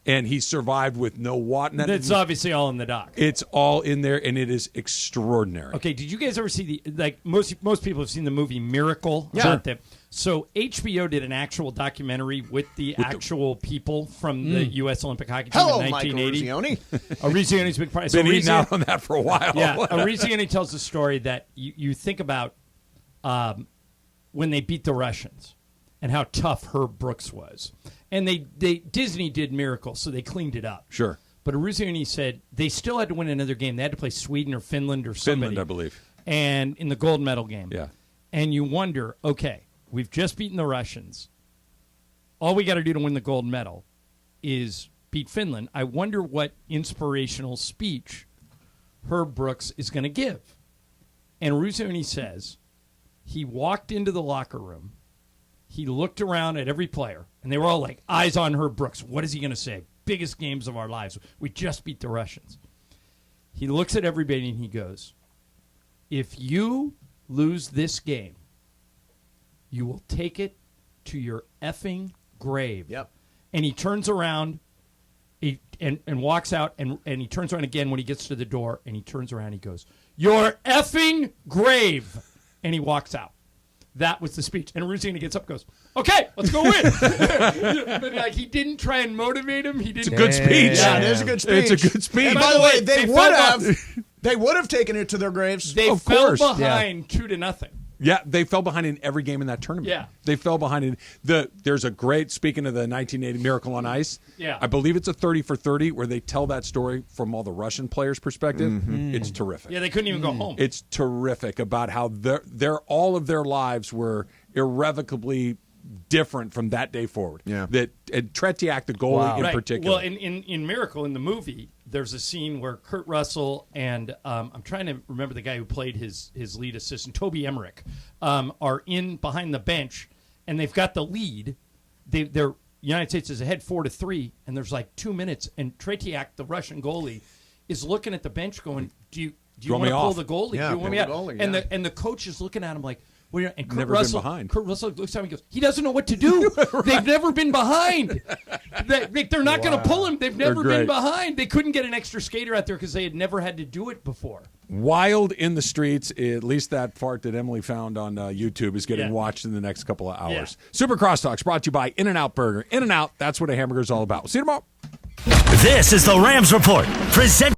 And he survived with no water. That's obviously all in the doc. It's all in there, and it is extraordinary. Okay, did you guys ever see most people have seen the movie Miracle? Yeah. So HBO did an actual documentary with the actual people from the U.S. Olympic hockey team in 1980. Hello, Michael Ruzzioni. Ruzzioni's big prize. Been eating out on that for a while. Yeah, Ruzzioni tells the story that you think about when they beat the Russians and how tough Herb Brooks was. And Disney did Miracle, so they cleaned it up. Sure. But Ruzzioni said they still had to win another game. They had to play Sweden or Finland or somebody. Finland, I believe. And in the gold medal game. Yeah. And you wonder, okay, we've just beaten the Russians. All we got to do to win the gold medal is beat Finland. I wonder what inspirational speech Herb Brooks is going to give. And Ruzzioni says he walked into the locker room. He looked around at every player, and they were all like, eyes on Herb Brooks. What is he going to say? Biggest games of our lives. We just beat the Russians. He looks at everybody, and he goes, if you lose this game, you will take it to your effing grave. Yep. And he turns around and walks out, and he turns around again when he gets to the door, and he turns around and he goes, your effing grave. And he walks out. That was the speech. And Ruzzioni gets up and goes, okay, let's go win. But he didn't try and motivate him. It's a good speech. Yeah, it is a good speech. It's a good speech. And by the way, they would have taken it to their graves. They fell behind 2-0. Yeah, they fell behind in every game in that tournament. Yeah. They fell behind in there's a great, speaking of the 1980 Miracle on Ice, yeah. I believe it's a 30 for 30 where they tell that story from all the Russian players' perspective. Mm-hmm. It's terrific. Yeah, they couldn't even go home. It's terrific about how all of their lives were irrevocably different from that day forward. Yeah. And Tretiak, the goalie in particular. Well, in Miracle, in the movie, there's a scene where Kurt Russell and I'm trying to remember the guy who played his lead assistant, Toby Emmerich, are in behind the bench, and they've got the lead. They're United States is ahead 4-3, and there's like 2 minutes, and Tretiak, the Russian goalie, is looking at the bench going, "Do you want to pull the goalie? Yeah, do you want me out?" goalie, And the coach is looking at him like. And Kurt Never Russell, been behind. Kurt Russell looks at him and goes, he doesn't know what to do. Right. They've never been behind. They're not going to pull him. They've never been behind. They couldn't get an extra skater out there because they had never had to do it before. Wild in the Streets, at least that part that Emily found on YouTube is getting watched in the next couple of hours. Yeah. Super Crosstalks brought to you by In-N-Out Burger. In-N-Out, that's what a hamburger is all about. We'll see you tomorrow. This is the Rams Report, presented